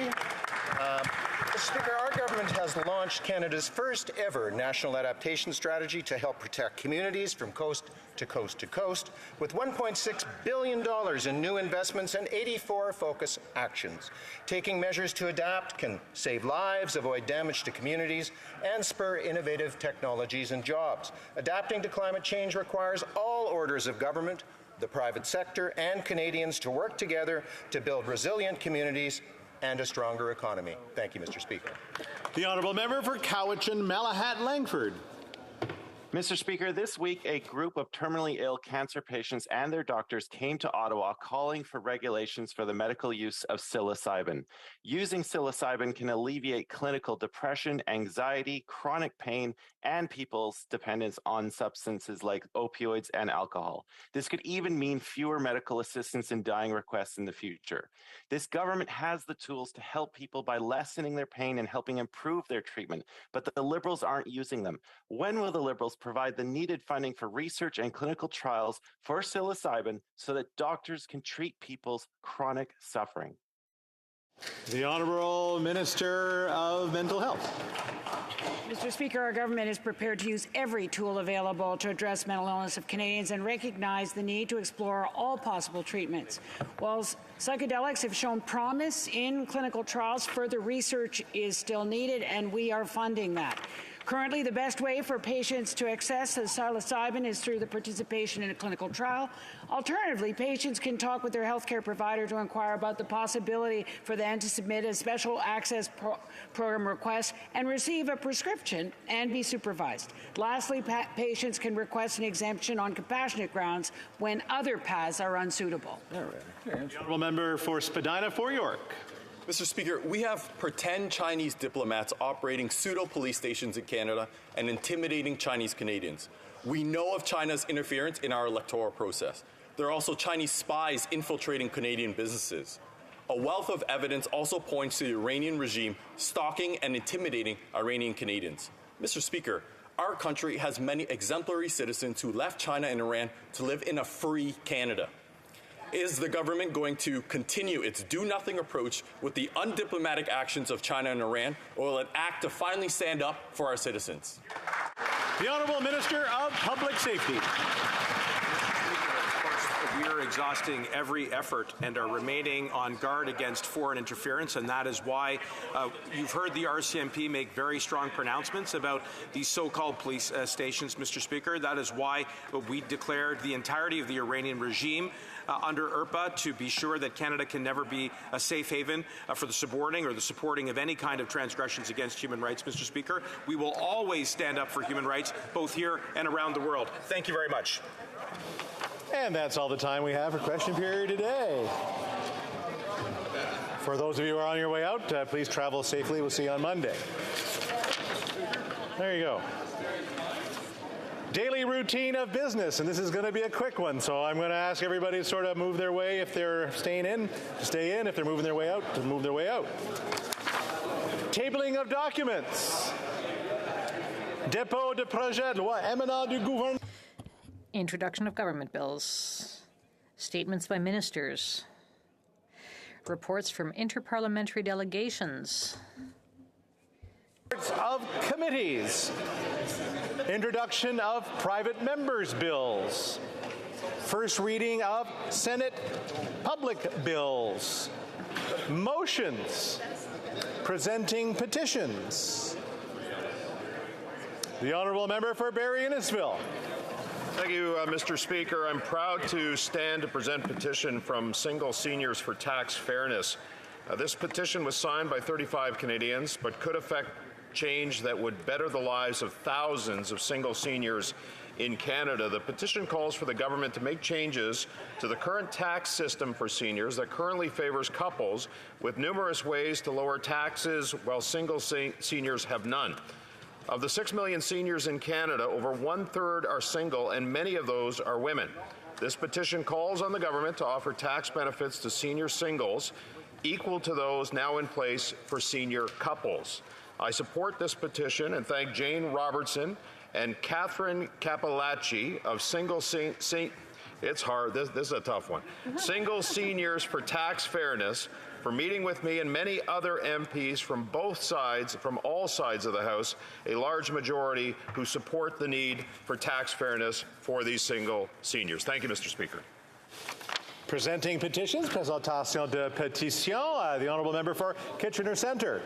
Mr. Speaker, our government has launched Canada's first ever national adaptation strategy to help protect communities from coast to coast to coast, with $1.6 billion in new investments and 84 focus actions. Taking measures to adapt can save lives, avoid damage to communities, and spur innovative technologies and jobs. Adapting to climate change requires all orders of government, the private sector, and Canadians to work together to build resilient communities and a stronger economy. Thank you, Mr. Speaker. The Honourable Member for Cowichan, Malahat, Langford. Mr. Speaker, this week a group of terminally ill cancer patients and their doctors came to Ottawa calling for regulations for the medical use of psilocybin. Using psilocybin can alleviate clinical depression, anxiety, chronic pain, and people's dependence on substances like opioids and alcohol. This could even mean fewer medical assistance and dying requests in the future. This government has the tools to help people by lessening their pain and helping improve their treatment, but the Liberals aren't using them. When will the Liberals provide the needed funding for research and clinical trials for psilocybin so that doctors can treat people's chronic suffering? The Honourable Minister of Mental Health. Mr. Speaker, our government is prepared to use every tool available to address mental illness of Canadians and recognize the need to explore all possible treatments. While psychedelics have shown promise in clinical trials, further research is still needed, and we are funding that. Currently, the best way for patients to access psilocybin is through the participation in a clinical trial. Alternatively, patients can talk with their healthcare provider to inquire about the possibility for them to submit a special access program request and receive a prescription and be supervised. Lastly, patients can request an exemption on compassionate grounds when other paths are unsuitable. The Honourable Member for Spadina for York. Mr. Speaker, we have pretend Chinese diplomats operating pseudo-police stations in Canada and intimidating Chinese Canadians. We know of China's interference in our electoral process. There are also Chinese spies infiltrating Canadian businesses. A wealth of evidence also points to the Iranian regime stalking and intimidating Iranian Canadians. Mr. Speaker, our country has many exemplary citizens who left China and Iran to live in a free Canada. Is the government going to continue its do-nothing approach with the undiplomatic actions of China and Iran, or will it act to finally stand up for our citizens? The Honourable Minister of Public Safety. We are exhausting every effort and are remaining on guard against foreign interference, and that is why you've heard the RCMP make very strong pronouncements about these so-called police stations, Mr. Speaker. That is why we declared the entirety of the Iranian regime under IRPA to be sure that Canada can never be a safe haven for the subordinating or the supporting of any kind of transgressions against human rights, Mr. Speaker. We will always stand up for human rights, both here and around the world. Thank you very much. And that's all the time we have for question period today. For those of you who are on your way out, please travel safely. We'll see you on Monday. There you go. Daily routine of business, and this is going to be a quick one, so I'm going to ask everybody to sort of move their way. If they're staying in, to stay in. If they're moving their way out, to move their way out. Tabling of documents. Dépôt de projet de loi émanant du gouvernement. Introduction of government bills. Statements by ministers. Reports from interparliamentary delegations. Of committees. Introduction of private members' bills. First reading of Senate public bills. Motions. Presenting petitions. The Honourable Member for Barrie Innisfil. Thank you, Mr. Speaker. I'm proud to stand to present petition from Single Seniors for Tax Fairness. This petition was signed by 35 Canadians, but could affect change that would better the lives of thousands of single seniors in Canada. The petition calls for the government to make changes to the current tax system for seniors that currently favors couples with numerous ways to lower taxes while single seniors have none. Of the 6 million seniors in Canada, over 1/3 are single, and many of those are women. This petition calls on the government to offer tax benefits to senior singles equal to those now in place for senior couples. I support this petition and thank Jane Robertson and Catherine Capellacci of it's hard, this is a tough one. Single Seniors for Tax Fairness for meeting with me and many other MPs from both sides, from all sides of the House, a large majority who support the need for tax fairness for these single seniors. Thank you, Mr. Speaker. Presenting petitions, présentation de pétition, the Honourable Member for Kitchener Centre.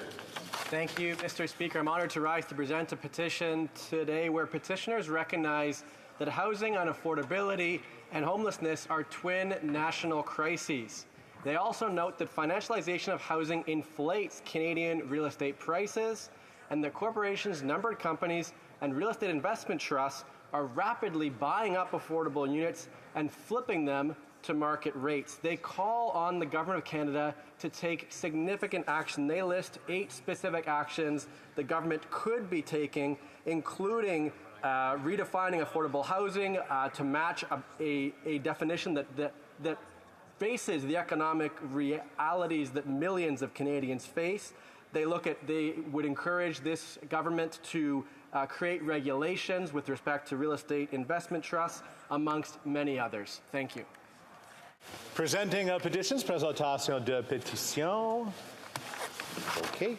Thank you, Mr. Speaker. I'm honored to rise to present a petition today where petitioners recognize that housing unaffordability and homelessness are twin national crises. They also note that financialization of housing inflates Canadian real estate prices and that corporations, numbered companies, and real estate investment trusts are rapidly buying up affordable units and flipping them to market rates. They call on the Government of Canada to take significant action. They list 8 specific actions the government could be taking, including redefining affordable housing to match a definition that faces the economic realities that millions of Canadians face. They would encourage this government to create regulations with respect to real estate investment trusts, amongst many others. Thank you. Presenting petitions, présentation de pétitions. Okay.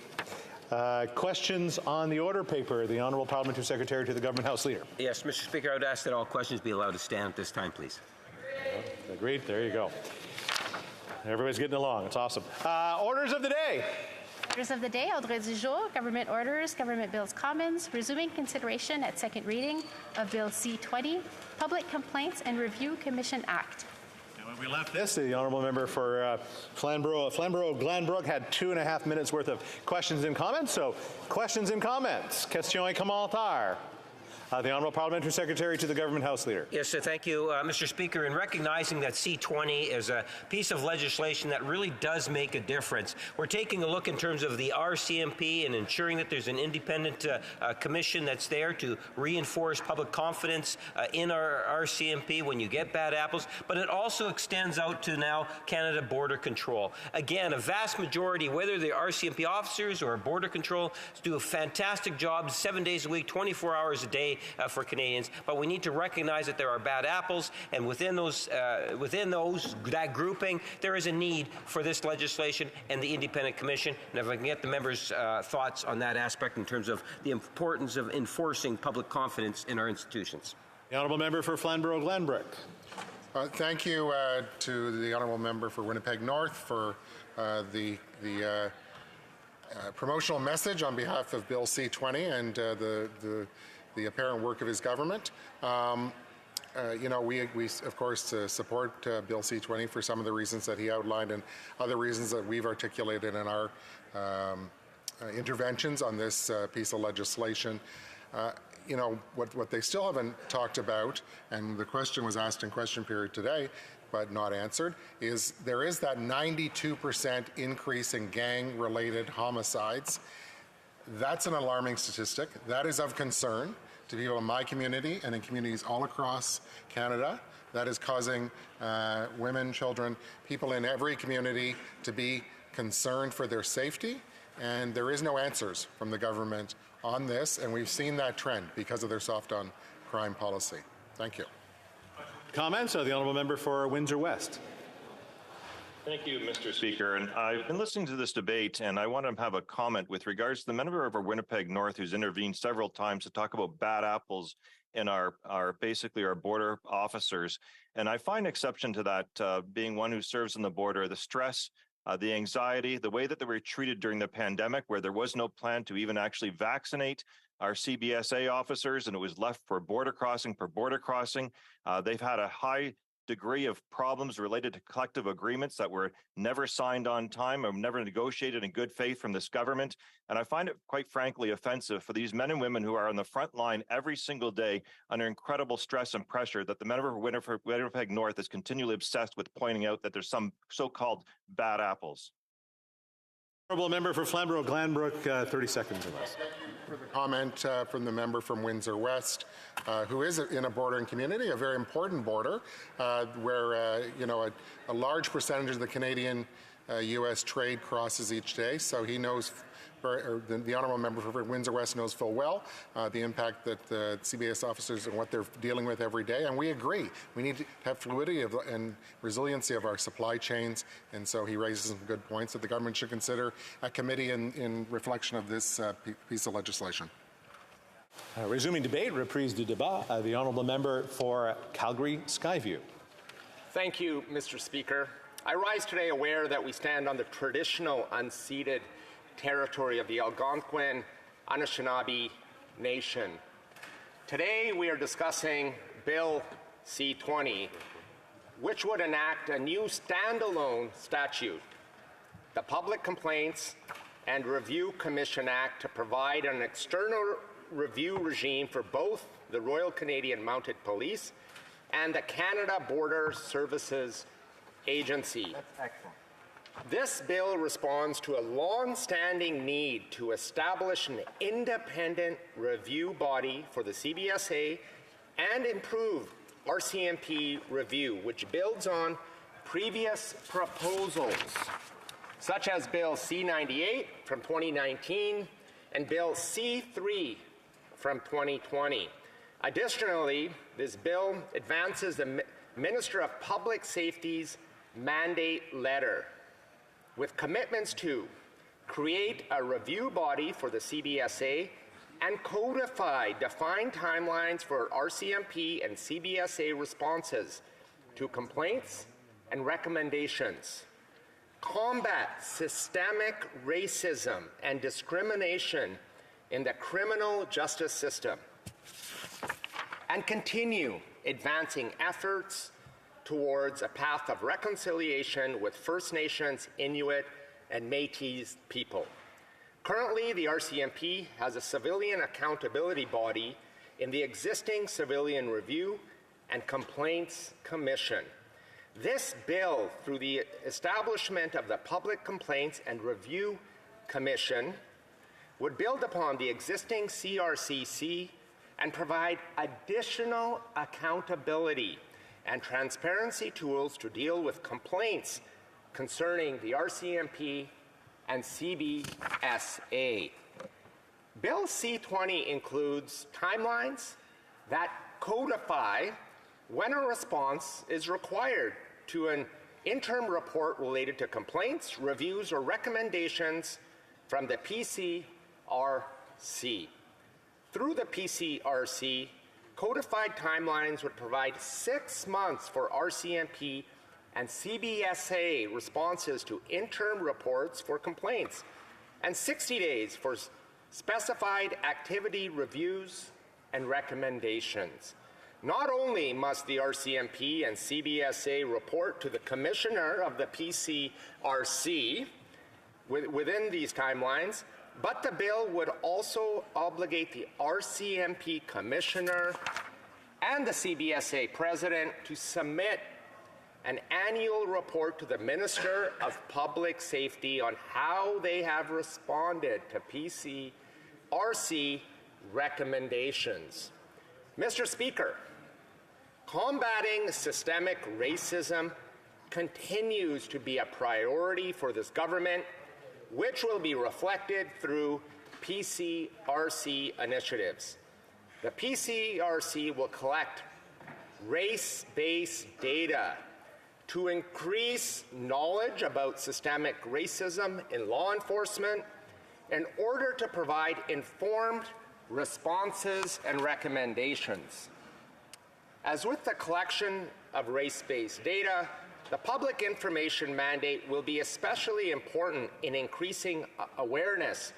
Questions on the order paper. The Honourable Parliamentary Secretary to the Government House Leader. Yes, Mr. Speaker, I would ask that all questions be allowed to stand at this time, please. Agreed. There you go. Everybody's getting along. It's awesome. Orders of the day. Orders of the day, ordre du jour, government orders, government bills commons, resuming consideration at second reading of Bill C-20, Public Complaints and Review Commission Act. And when we left this, the Honourable Member for Flamborough-Glanbrook had 2.5 minutes worth of questions and comments. So, questions and comments. Questions et commentaires. The Honourable Parliamentary Secretary to the Government House Leader. Yes, thank you, Mr. Speaker. In recognizing that C-20 is a piece of legislation that really does make a difference, we're taking a look in terms of the RCMP and ensuring that there's an independent commission that's there to reinforce public confidence in our RCMP when you get bad apples, but it also extends out to now Canada Border Control. Again, a vast majority, whether they're RCMP officers or Border Control, do a fantastic job 7 days a week, 24 hours a day, for Canadians, but we need to recognize that there are bad apples, and within that grouping, there is a need for this legislation and the Independent Commission. And if I can get the members' thoughts on that aspect in terms of the importance of enforcing public confidence in our institutions. The Honourable Member for Flamborough-Glanbrook. Thank you to the Honourable Member for Winnipeg North for the promotional message on behalf of Bill C-20 and the apparent work of his government. We of course support Bill C-20 for some of the reasons that he outlined and other reasons that we've articulated in our interventions on this piece of legislation. What they still haven't talked about, and the question was asked in question period today, but not answered, is there is that 92% increase in gang-related homicides. That's an alarming statistic. That is of concern to people in my community and in communities all across Canada. That is causing women, children, people in every community to be concerned for their safety. And there is no answers from the government on this, and we've seen that trend because of their soft on crime policy. Thank you. Comments? The Honourable Member for Windsor West. Thank you, Mr. Speaker. And I've been listening to this debate, and I want to have a comment with regards to the member of our Winnipeg North who's intervened several times to talk about bad apples in our border officers. And I find exception to that, being one who serves on the border, the stress, the anxiety, the way that they were treated during the pandemic, where there was no plan to even actually vaccinate our CBSA officers, and it was left for border crossing. They've had a high degree of problems related to collective agreements that were never signed on time or never negotiated in good faith from this government. And I find it, quite frankly, offensive for these men and women who are on the front line every single day under incredible stress and pressure that the member for Winnipeg North is continually obsessed with pointing out that there's some so-called bad apples. Honourable Member for Flamborough-Glanbrook, 30 seconds or less. For the comment from the member from Windsor West, who is in a bordering community, a very important border, where a large percentage of the Canadian-U.S. trade crosses each day. So he knows, the honourable member for Windsor West knows full well the impact that the CBS officers and what they're dealing with every day. And we agree. We need to have fluidity and resiliency of our supply chains. And so he raises some good points that the government should consider a committee in reflection of this piece of legislation. Resuming debate, reprise du débat, the honourable member for Calgary-Skyview. Thank you, Mr. Speaker. I rise today aware that we stand on the traditional unceded territory of the Algonquin Anishinaabe Nation. Today we are discussing Bill C-20, which would enact a new standalone statute, the Public Complaints and Review Commission Act, to provide an external review regime for both the Royal Canadian Mounted Police and the Canada Border Services Agency. That's excellent. This bill responds to a long-standing need to establish an independent review body for the CBSA and improve RCMP review, which builds on previous proposals, such as Bill C-98 from 2019 and Bill C-3 from 2020. Additionally, this bill advances the Minister of Public Safety's mandate letter with commitments to create a review body for the CBSA and codify defined timelines for RCMP and CBSA responses to complaints and recommendations, combat systemic racism and discrimination in the criminal justice system, and continue advancing efforts towards a path of reconciliation with First Nations, Inuit, and Métis people. Currently, the RCMP has a civilian accountability body in the existing Civilian Review and Complaints Commission. This bill, through the establishment of the Public Complaints and Review Commission, would build upon the existing CRCC and provide additional accountability and transparency tools to deal with complaints concerning the RCMP and CBSA. Bill C-20 includes timelines that codify when a response is required to an interim report related to complaints, reviews, or recommendations from the PCRC. Through the PCRC, codified timelines would provide 6 months for RCMP and CBSA responses to interim reports for complaints, and 60 days for specified activity reviews and recommendations. Not only must the RCMP and CBSA report to the Commissioner of the PCRC within these timelines, but the bill would also obligate the RCMP Commissioner and the CBSA President to submit an annual report to the Minister of Public Safety on how they have responded to PCRC recommendations. Mr. Speaker, combating systemic racism continues to be a priority for this government, which will be reflected through PCRC initiatives. The PCRC will collect race-based data to increase knowledge about systemic racism in law enforcement in order to provide informed responses and recommendations. As with the collection of race-based data, the public information mandate will be especially important in increasing awareness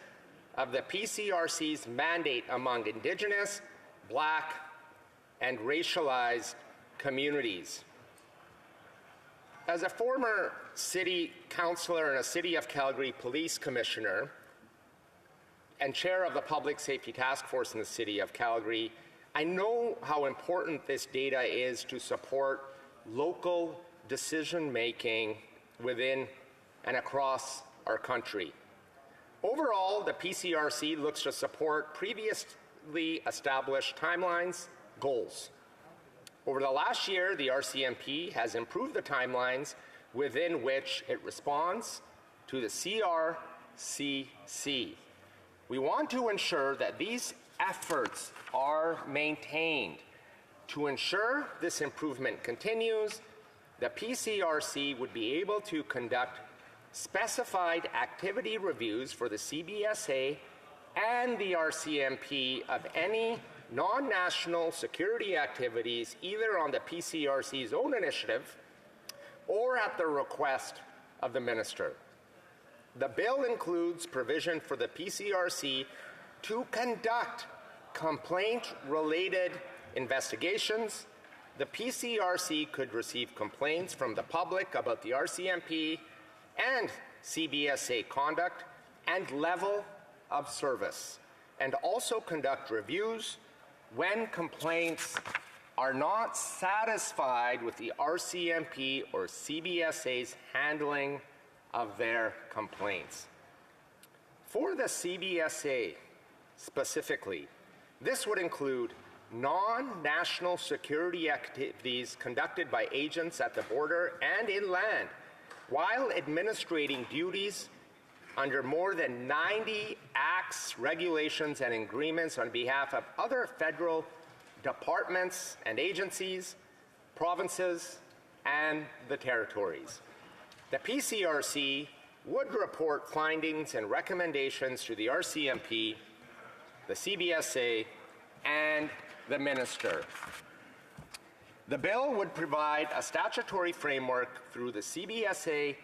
of the PCRC's mandate among Indigenous, Black, and racialized communities. As a former city councillor and a City of Calgary Police Commissioner and chair of the Public Safety Task Force in the City of Calgary, I know how important this data is to support local decision-making within and across our country. Overall, the PCRC looks to support previously established timelines, goals. Over the last year, the RCMP has improved the timelines within which it responds to the CRCC. We want to ensure that these efforts are maintained. To ensure this improvement continues, the PCRC would be able to conduct specified activity reviews for the CBSA and the RCMP of any non-national security activities, either on the PCRC's own initiative or at the request of the Minister. The bill includes provision for the PCRC to conduct complaint-related investigations. The PCRC could receive complaints from the public about the RCMP and CBSA conduct and level of service. and also conduct reviews when complaints are not satisfied with the RCMP or CBSA's handling of their complaints. For the CBSA specifically, this would include non-national security activities conducted by agents at the border and inland while administrating duties under more than 90 acts, regulations, and agreements on behalf of other federal departments and agencies, provinces, and the territories. The PCRC would report findings and recommendations to the RCMP, the CBSA, and the Minister. The bill would provide a statutory framework through the CBSA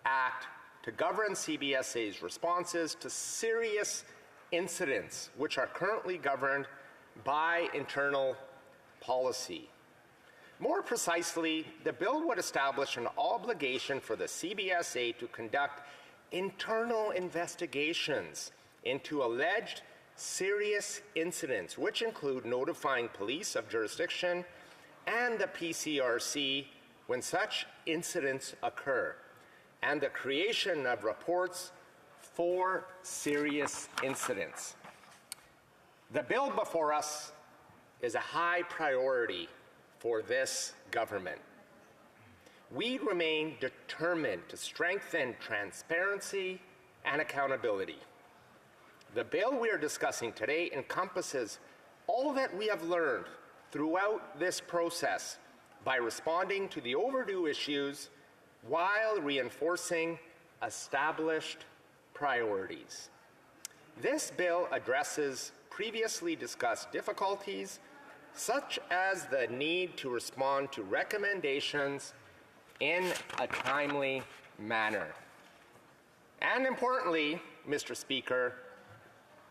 Act to govern CBSA's responses to serious incidents which are currently governed by internal policy. More precisely, the bill would establish an obligation for the CBSA to conduct internal investigations into alleged serious incidents, which include notifying police of jurisdiction and the PCRC when such incidents occur, and the creation of reports for serious incidents. The bill before us is a high priority for this government. We remain determined to strengthen transparency and accountability. The bill we are discussing today encompasses all that we have learned throughout this process by responding to the overdue issues while reinforcing established priorities. This bill addresses previously discussed difficulties, such as the need to respond to recommendations in a timely manner. And importantly, Mr. Speaker,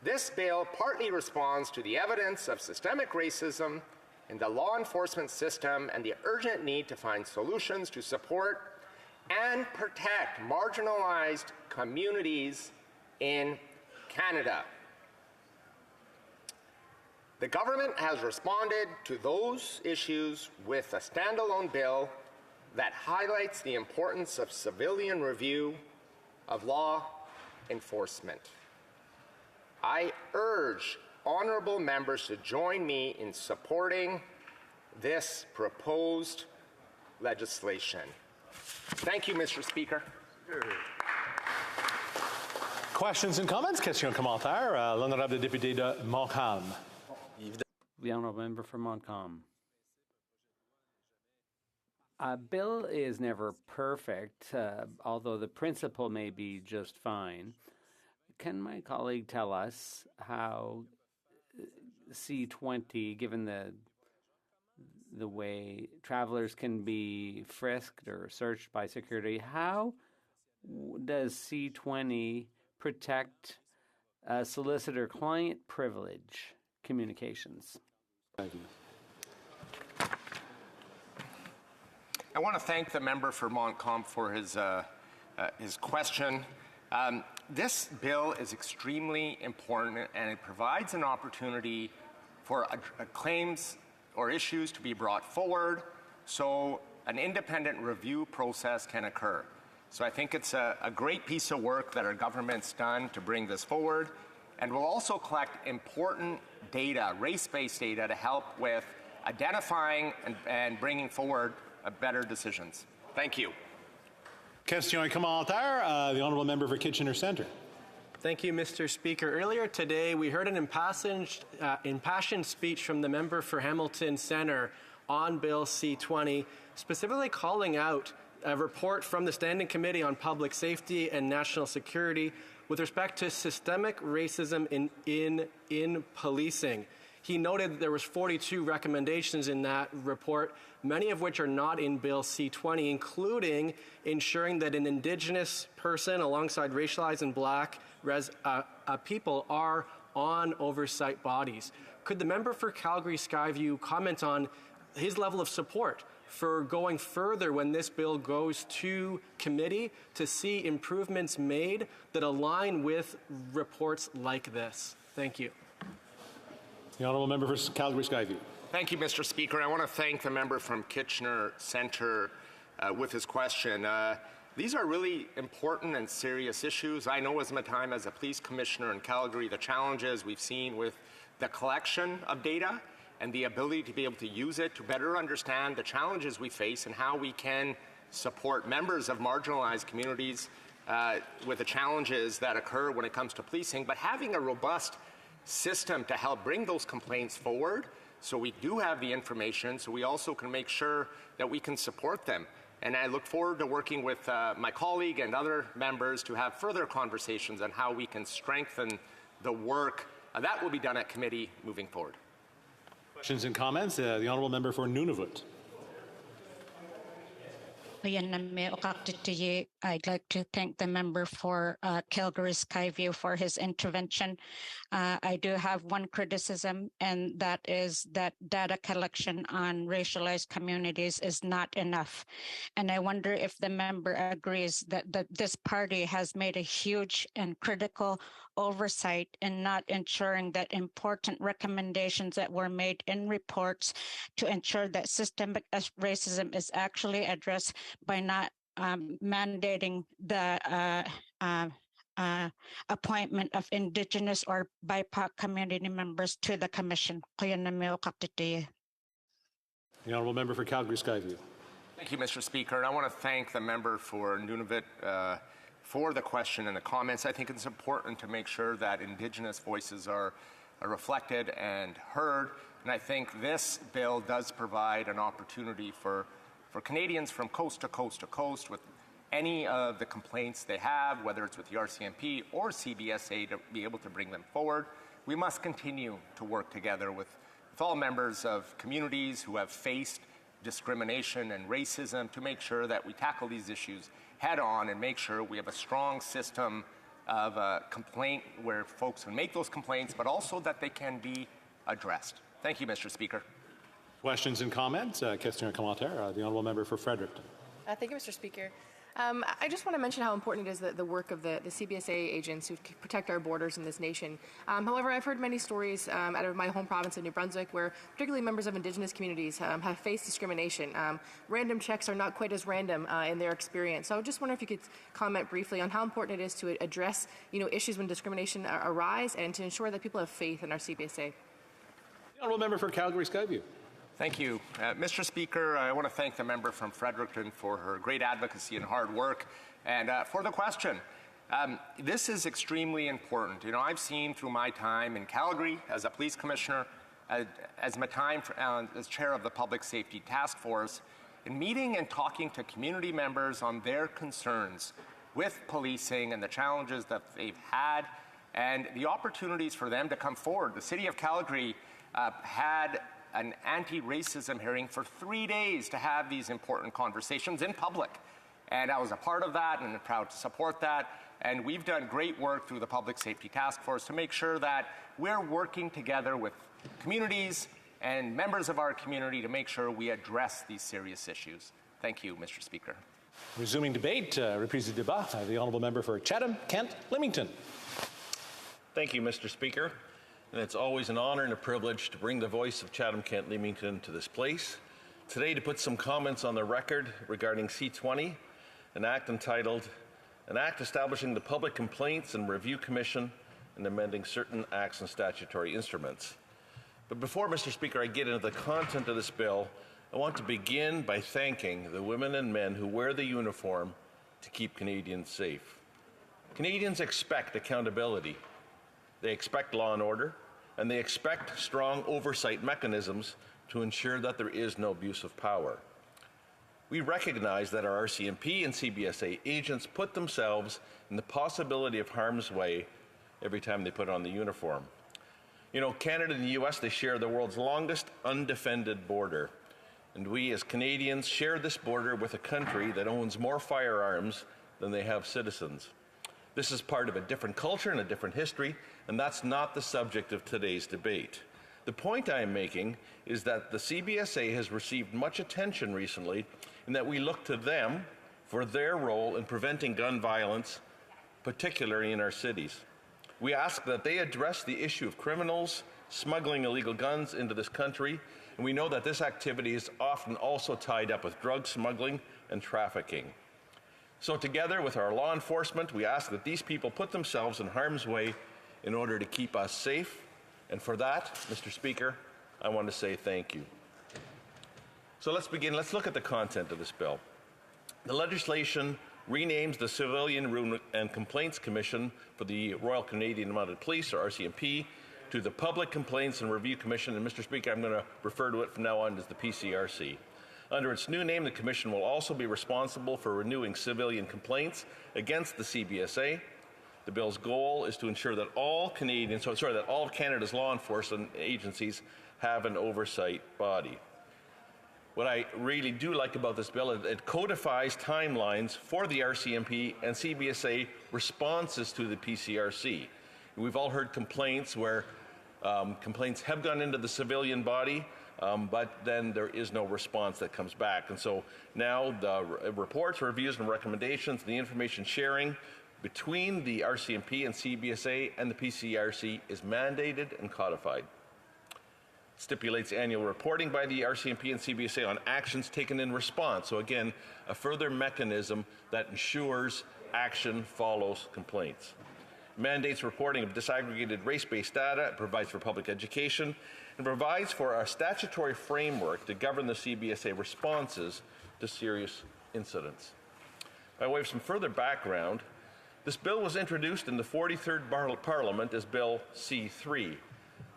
this bill partly responds to the evidence of systemic racism in the law enforcement system and the urgent need to find solutions to support and protect marginalized communities in Canada. The government has responded to those issues with a standalone bill that highlights the importance of civilian review of law enforcement. I urge honorable members to join me in supporting this proposed legislation. Thank you, Mr. Speaker. Questions and comments? Question commentaire. L'honorable député de Montcalm. The honourable member for Montcalm. A bill is never perfect, although the principle may be just fine. Can my colleague tell us how C-20, given the way travelers can be frisked or searched by security, how does C-20 protect solicitor-client privilege communications? I want to thank the member for Montcalm for his question. This bill is extremely important, and it provides an opportunity for claims or issues to be brought forward so an independent review process can occur. So I think it's a great piece of work that our government's done to bring this forward, and we'll also collect important data, race-based data, to help with identifying and bringing forward better decisions. Thank you. Question et commentaire. The honourable member for Kitchener Centre. Thank you, Mr. Speaker. Earlier today, we heard an impassioned speech from the member for Hamilton Centre on Bill C-20, specifically calling out a report from the Standing Committee on Public Safety and National Security with respect to systemic racism in policing. He noted that there was 42 recommendations in that report, many of which are not in Bill C-20, including ensuring that an Indigenous person alongside racialized and Black people are on oversight bodies. Could the member for Calgary Skyview comment on his level of support for going further when this bill goes to committee to see improvements made that align with reports like this? Thank you. The honourable member for Calgary Skyview. Thank you, Mr. Speaker. I want to thank the member from Kitchener Centre with his question. These are really important and serious issues. I know as my time as a police commissioner in Calgary, the challenges we've seen with the collection of data and the ability to be able to use it to better understand the challenges we face and how we can support members of marginalized communities with the challenges that occur when it comes to policing, but having a robust system to help bring those complaints forward so we do have the information so we also can make sure that we can support them. And I look forward to working with my colleague and other members to have further conversations on how we can strengthen the work that will be done at committee moving forward. Questions and comments? The honourable member for Nunavut. I'd like to thank the member for Calgary Skyview for his intervention. I do have one criticism, and that is that data collection on racialized communities is not enough. And I wonder if the member agrees that this party has made a huge and critical oversight in not ensuring that important recommendations that were made in reports to ensure that systemic racism is actually addressed by not mandating the appointment of Indigenous or BIPOC community members to the Commission. The honourable member for Calgary Skyview. Thank you, Mr. Speaker. And I want to thank the member for Nunavut for the question and the comments. I think it's important to make sure that Indigenous voices are reflected and heard. And I think this bill does provide an opportunity for Canadians from coast to coast to coast with any of the complaints they have, whether it's with the RCMP or CBSA, to be able to bring them forward. We must continue to work together with all members of communities who have faced discrimination and racism to make sure that we tackle these issues head on and make sure we have a strong system of complaint where folks can make those complaints, but also that they can be addressed. Thank you, Mr. Speaker. Questions and comments? Question or commentaire? The honourable member for Fredericton. Thank you, Mr. Speaker. I just want to mention how important it is the work of the CBSA agents who protect our borders in this nation. However, I've heard many stories out of my home province of New Brunswick where particularly members of Indigenous communities have faced discrimination. Random checks are not quite as random in their experience. So I just wonder if you could comment briefly on how important it is to address issues when discrimination arise and to ensure that people have faith in our CBSA. The honourable member for Calgary Skyview. Thank you. Mr. Speaker, I want to thank the member from Fredericton for her great advocacy and hard work and for the question. This is extremely important. I've seen through my time in Calgary as a police commissioner, as my time as chair of the Public Safety Task Force, in meeting and talking to community members on their concerns with policing and the challenges that they've had and the opportunities for them to come forward. The City of Calgary had an anti-racism hearing for 3 days to have these important conversations in public. And I was a part of that and I'm proud to support that. And we've done great work through the Public Safety Task Force to make sure that we're working together with communities and members of our community to make sure we address these serious issues. Thank you, Mr. Speaker. Resuming debate, reprise du débat, the honourable member for Chatham, Kent, Leamington. Thank you, Mr. Speaker. And it's always an honor and a privilege to bring the voice of Chatham-Kent Leamington to this place. Today to put some comments on the record regarding C-20, an act entitled, an act establishing the Public Complaints and Review Commission and amending certain acts and statutory instruments. But before, Mr. Speaker, I get into the content of this bill, I want to begin by thanking the women and men who wear the uniform to keep Canadians safe. Canadians expect accountability. They expect law and order, and they expect strong oversight mechanisms to ensure that there is no abuse of power. We recognize that our RCMP and CBSA agents put themselves in the possibility of harm's way every time they put on the uniform. Canada and the US, they share the world's longest undefended border, and we as Canadians share this border with a country that owns more firearms than they have citizens. This is part of a different culture and a different history, and that's not the subject of today's debate. The point I am making is that the CBSA has received much attention recently in that we look to them for their role in preventing gun violence, particularly in our cities. We ask that they address the issue of criminals smuggling illegal guns into this country, and we know that this activity is often also tied up with drug smuggling and trafficking. So together with our law enforcement, we ask that these people put themselves in harm's way in order to keep us safe. And for that, Mr. Speaker, I want to say thank you. So let's begin. Let's look at the content of this bill. The legislation renames the Civilian Ruin and Complaints Commission for the Royal Canadian Mounted Police, or RCMP, to the Public Complaints and Review Commission. And Mr. Speaker, I'm going to refer to it from now on as the PCRC. Under its new name, the Commission will also be responsible for renewing civilian complaints against the CBSA. The bill's goal is to ensure that all that all of Canada's law enforcement agencies have an oversight body. What I really do like about this bill is it codifies timelines for the RCMP and CBSA responses to the PCRC. We've all heard complaints where complaints have gone into the civilian body, but then there is no response that comes back. And so now the reports, reviews, and recommendations, the information sharing between the RCMP and CBSA and the PCRC is mandated and codified. Stipulates annual reporting by the RCMP and CBSA on actions taken in response. So again, a further mechanism that ensures action follows complaints. Mandates reporting of disaggregated race-based data, it provides for public education, and provides for a statutory framework to govern the CBSA responses to serious incidents. By way of some further background, this bill was introduced in the 43rd Parliament as Bill C-3.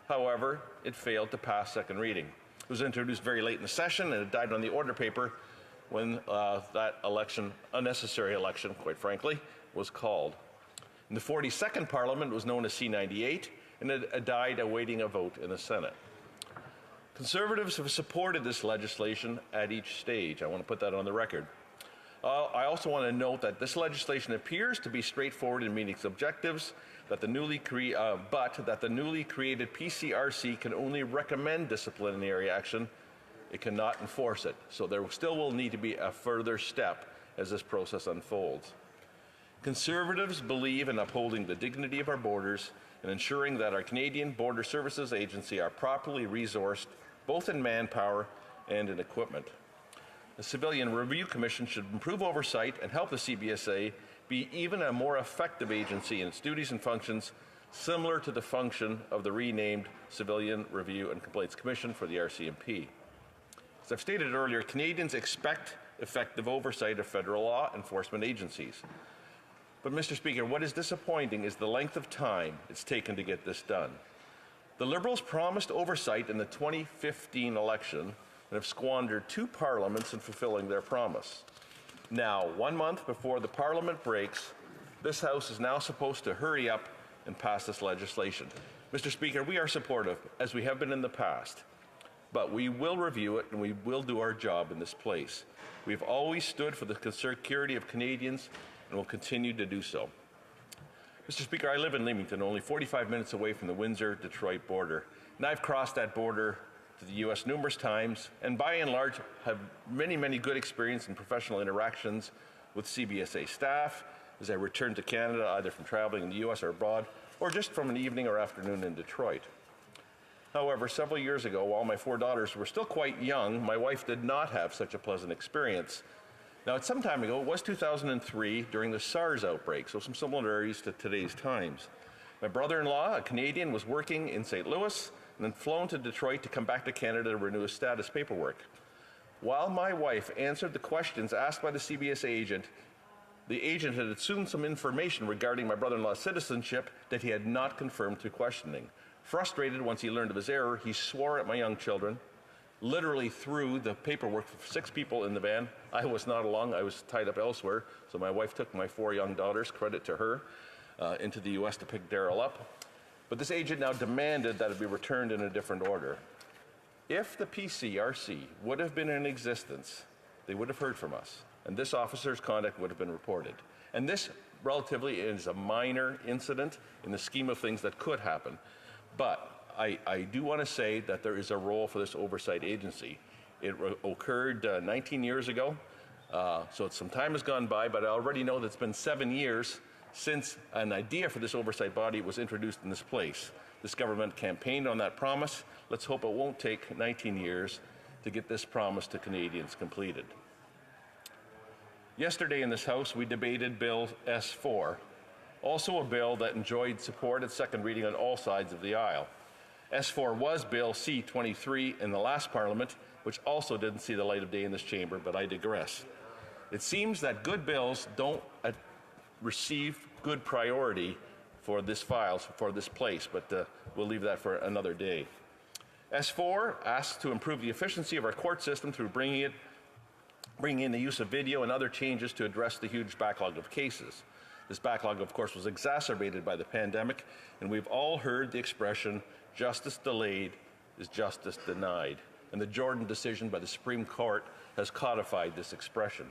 However, it failed to pass second reading. It was introduced very late in the session, and it died on the order paper when that election, unnecessary election, quite frankly, was called. In the 42nd Parliament, it was known as C-98, and it died awaiting a vote in the Senate. Conservatives have supported this legislation at each stage. I want to put that on the record. I also want to note that this legislation appears to be straightforward in meeting its objectives, but that the newly created PCRC can only recommend disciplinary action. It cannot enforce it. So there still will need to be a further step as this process unfolds. Conservatives believe in upholding the dignity of our borders and ensuring that our Canadian Border Services Agency are properly resourced, both in manpower and in equipment. The Civilian Review Commission should improve oversight and help the CBSA be even a more effective agency in its duties and functions, similar to the function of the renamed Civilian Review and Complaints Commission for the RCMP. As I've stated earlier, Canadians expect effective oversight of federal law enforcement agencies. But, Mr. Speaker, what is disappointing is the length of time it's taken to get this done. The Liberals promised oversight in the 2015 election and have squandered 2 parliaments in fulfilling their promise. Now, 1 month before the Parliament breaks, this House is now supposed to hurry up and pass this legislation. Mr. Speaker, we are supportive, as we have been in the past, but we will review it and we will do our job in this place. We've always stood for the security of Canadians and will continue to do so. Mr. Speaker, I live in Leamington, only 45 minutes away from the Windsor-Detroit border, and I've crossed that border to the U.S. numerous times, and by and large have many good experience and professional interactions with CBSA staff as I return to Canada, either from traveling in the U.S. or abroad, or just from an evening or afternoon in Detroit. However, several years ago, while my 4 daughters were still quite young, my wife did not have such a pleasant experience. Now, it's some time ago, it was 2003, during the SARS outbreak, so some similarities to today's times. My brother-in-law, a Canadian, was working in St. Louis and then flown to Detroit to come back to Canada to renew his status paperwork. While my wife answered the questions asked by the CBSA agent, the agent had assumed some information regarding my brother-in-law's citizenship that he had not confirmed through questioning. Frustrated once he learned of his error, he swore at my young children, literally threw the paperwork for 6 people in the van. I was not along, I was tied up elsewhere, so my wife took my 4 young daughters, credit to her, into the U.S. to pick Daryl up. But this agent now demanded that it be returned in a different order. If the PCRC would have been in existence, they would have heard from us, and this officer's conduct would have been reported. And this relatively is a minor incident in the scheme of things that could happen. But I do want to say that there is a role for this oversight agency. It occurred 19 years ago, so some time has gone by, but I already know that it's been 7 years since an idea for this oversight body was introduced in this place. This government campaigned on that promise. Let's hope it won't take 19 years to get this promise to Canadians completed. Yesterday in this House, we debated Bill S4, also a bill that enjoyed support at second reading on all sides of the aisle. S4 was Bill C-23 in the last Parliament, which also didn't see the light of day in this chamber, but I digress. It seems that good bills don't receive good priority for this file, for this place, but we'll leave that for another day. S4 asks to improve the efficiency of our court system through bringing in the use of video and other changes to address the huge backlog of cases. This backlog, of course, was exacerbated by the pandemic, and we've all heard the expression, justice delayed is justice denied. And the Jordan decision by the Supreme Court has codified this expression.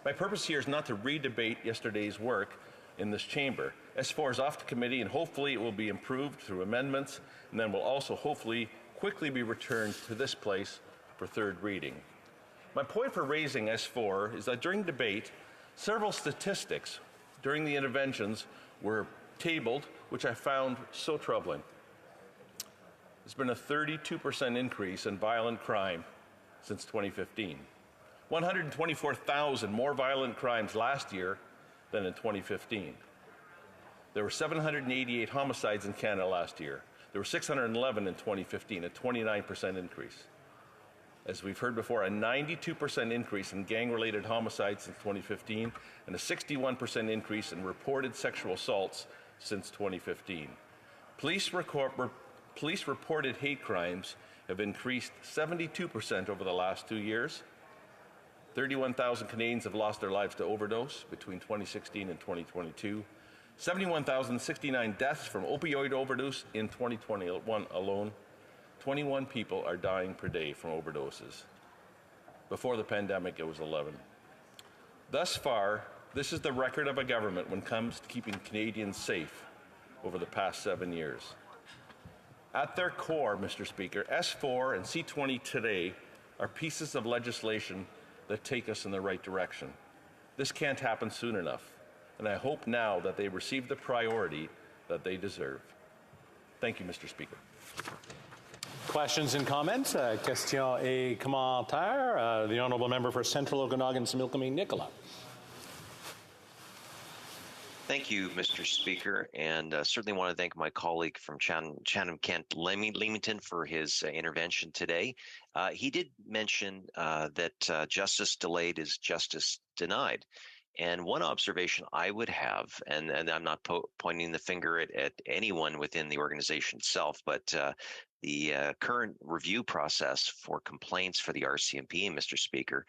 My purpose here is not to re-debate yesterday's work in this chamber. S4 is off to committee, and hopefully it will be improved through amendments, and then will also hopefully quickly be returned to this place for third reading. My point for raising S4 is that during debate, several statistics during the interventions were tabled, which I found so troubling. There's been a 32% increase in violent crime since 2015. 124,000 more violent crimes last year than in 2015. There were 788 homicides in Canada last year. There were 611 in 2015, a 29% increase. As we've heard before, a 92% increase in gang-related homicides since 2015, and a 61% increase in reported sexual assaults since 2015. Police reported hate crimes have increased 72% over the last 2 years. 31,000 Canadians have lost their lives to overdose between 2016 and 2022. 71,069 deaths from opioid overdose in 2021 alone. 21 people are dying per day from overdoses. Before the pandemic, it was 11. Thus far, this is the record of a government when it comes to keeping Canadians safe over the past 7 years. At their core, Mr. Speaker, S4 and C20 today are pieces of legislation that take us in the right direction. This can't happen soon enough, and I hope now that they receive the priority that they deserve. Thank you, Mr. Speaker. Questions and comments? Questions et commentaires. The Honourable Member for Central Okanagan, Similkameen, Nicola. Thank you, Mr. Speaker, and certainly want to thank my colleague from Chatham-Kent Leamington for his intervention today. He did mention that justice delayed is justice denied. And one observation I would have, and I'm not pointing the finger at anyone within the organization itself, but the current review process for complaints for the RCMP, Mr. Speaker,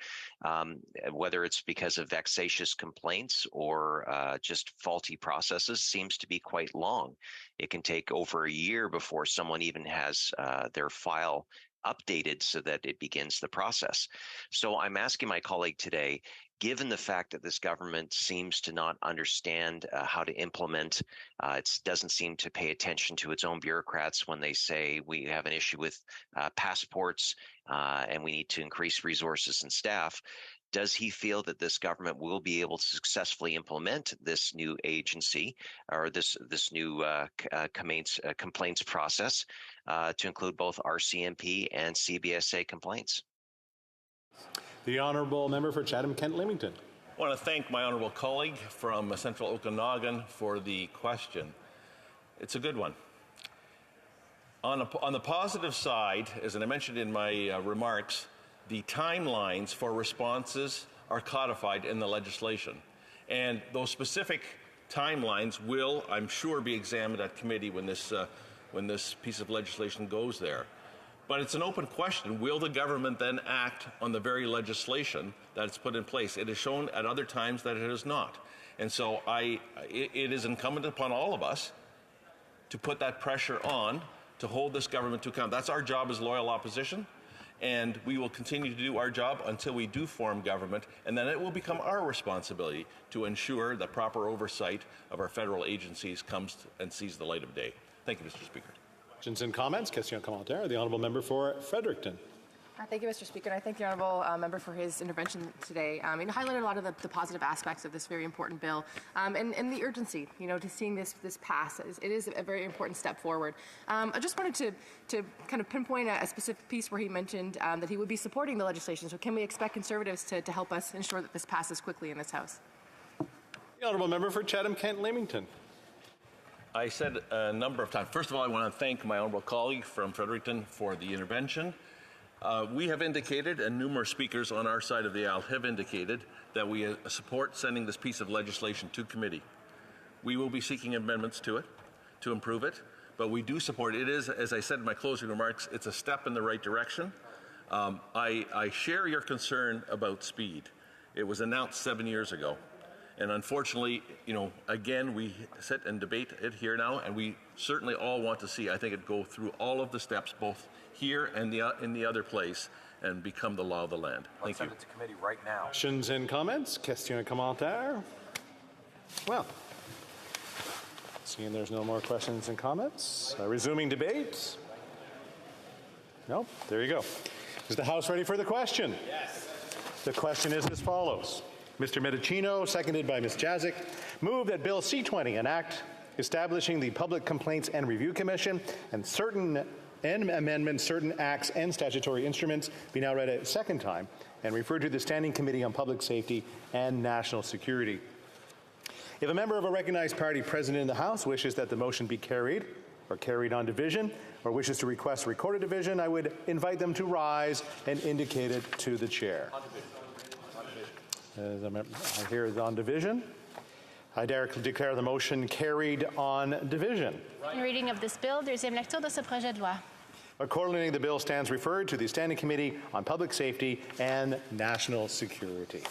whether it's because of vexatious complaints or just faulty processes, seems to be quite long. It can take over a year before someone even has their file updated so that it begins the process. So I'm asking my colleague today, given the fact that this government seems to not understand how to implement, it doesn't seem to pay attention to its own bureaucrats when they say we have an issue with passports and we need to increase resources and staff, does he feel that this government will be able to successfully implement this new agency or this new complaints process to include both RCMP and CBSA complaints? The Honourable Member for Chatham-Kent Leamington. I want to thank my honourable colleague from Central Okanagan for the question. It's a good one. On the positive side, as I mentioned in my remarks, the timelines for responses are codified in the legislation. And those specific timelines will, I'm sure, be examined at committee when this piece of legislation goes there. But it's an open question. Will the government then act on the very legislation that it's put in place? It has shown at other times that it has not. And so it is incumbent upon all of us to put that pressure on to hold this government to account. That's our job as loyal opposition. And we will continue to do our job until we do form government, and then it will become our responsibility to ensure that proper oversight of our federal agencies comes and sees the light of day. Thank you, Mr. Speaker. Questions and comments? Question commentaire. The Honourable Member for Fredericton. Thank you, Mr. Speaker, and I thank the honourable member for his intervention today. It highlighted a lot of the positive aspects of this very important bill, and the urgency, to seeing this pass. It is a very important step forward. I just wanted to kind of pinpoint a specific piece where he mentioned that he would be supporting the legislation. So can we expect Conservatives to help us ensure that this passes quickly in this House? The honourable member for Chatham-Kent-Leamington. I said a number of times. First of all, I want to thank my honourable colleague from Fredericton for the intervention. We have indicated, and numerous speakers on our side of the aisle have indicated, that we support sending this piece of legislation to committee. We will be seeking amendments to it to improve it, but we do support it. It is, as I said in my closing remarks, it's a step in the right direction. I share your concern about speed. It was announced 7 years ago. And unfortunately, again, we sit and debate it here now, and we certainly all want to see, I think, it go through all of the steps, both here and in the other place, and become the law of the land. Thank you. Send it to committee right now. Questions and comments? Questions et commentaires? Well, seeing there's no more questions and comments, resuming debate. No? There you go. Is the House ready for the question? Yes. The question is as follows. Mr. Medicino, seconded by Ms. Jazik, move that Bill C-20, an act establishing the Public Complaints and Review Commission and amendments, certain acts and statutory instruments, be now read a second time and referred to the Standing Committee on Public Safety and National Security. If a member of a recognized party present in the House wishes that the motion be carried or carried on division, or wishes to request recorded division, I would invite them to rise and indicate it to the chair. I hear it's on division. I declare the motion carried on division. In reading of this bill, deuxième lecture de ce projet de loi. Accordingly, the bill stands referred to the Standing Committee on Public Safety and National Security.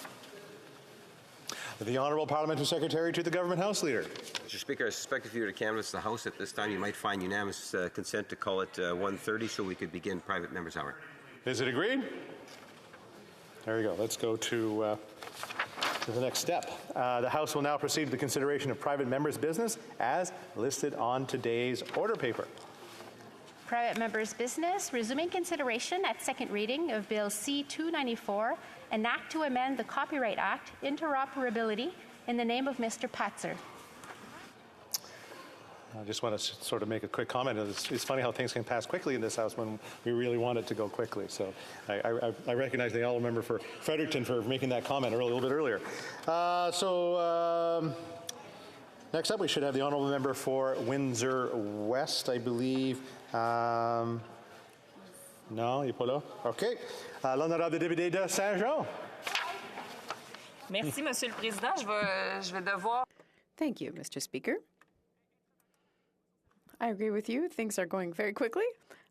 The Honourable Parliamentary Secretary to the Government House Leader. Mr. Speaker, I suspect if you were to canvass the House at this time, you might find unanimous consent to call it 1:30 so we could begin private members' hour. Is it agreed? There you go. Let's go to the next step. The House will now proceed to the consideration of private members' business as listed on today's order paper. Private members' business, resuming consideration at second reading of Bill C-294, an act to amend the Copyright Act, interoperability, in the name of Mr. Patzer. I just want to sort of make a quick comment. It's funny how things can pass quickly in this House when we really want it to go quickly. So I recognize the honourable member for Fredericton for making that comment a little bit earlier. Next up, we should have the honourable member for Windsor West, I believe. No, il n'est pas là. OK. L'honorable député de Saint-Jean. Merci, Monsieur le Président. Je vais devoir... Thank you, Mr. Speaker. I agree with you. Things are going very quickly.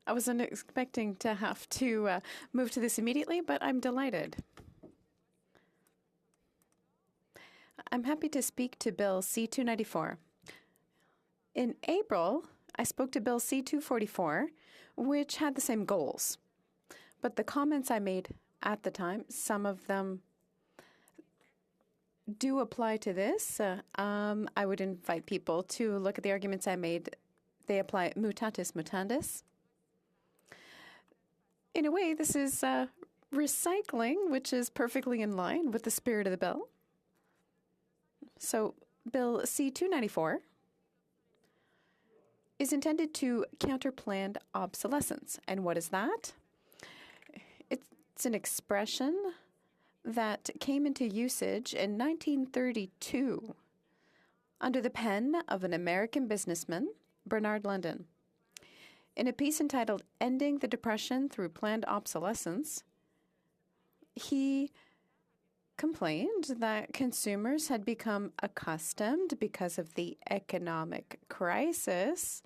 I wasn't expecting to have to move to this immediately, but I'm delighted. I'm happy to speak to Bill C-294. In April, I spoke to Bill C-244, which had the same goals. But the comments I made at the time, some of them do apply to this. I would invite people to look at the arguments I made. They apply mutatis mutandis. In a way, this is recycling, which is perfectly in line with the spirit of the bill. So, Bill C-294 is intended to counter planned obsolescence. And what is that? It's an expression that came into usage in 1932 under the pen of an American businessman, Bernard London. In a piece entitled Ending the Depression Through Planned Obsolescence, he complained that consumers had become accustomed, because of the economic crisis.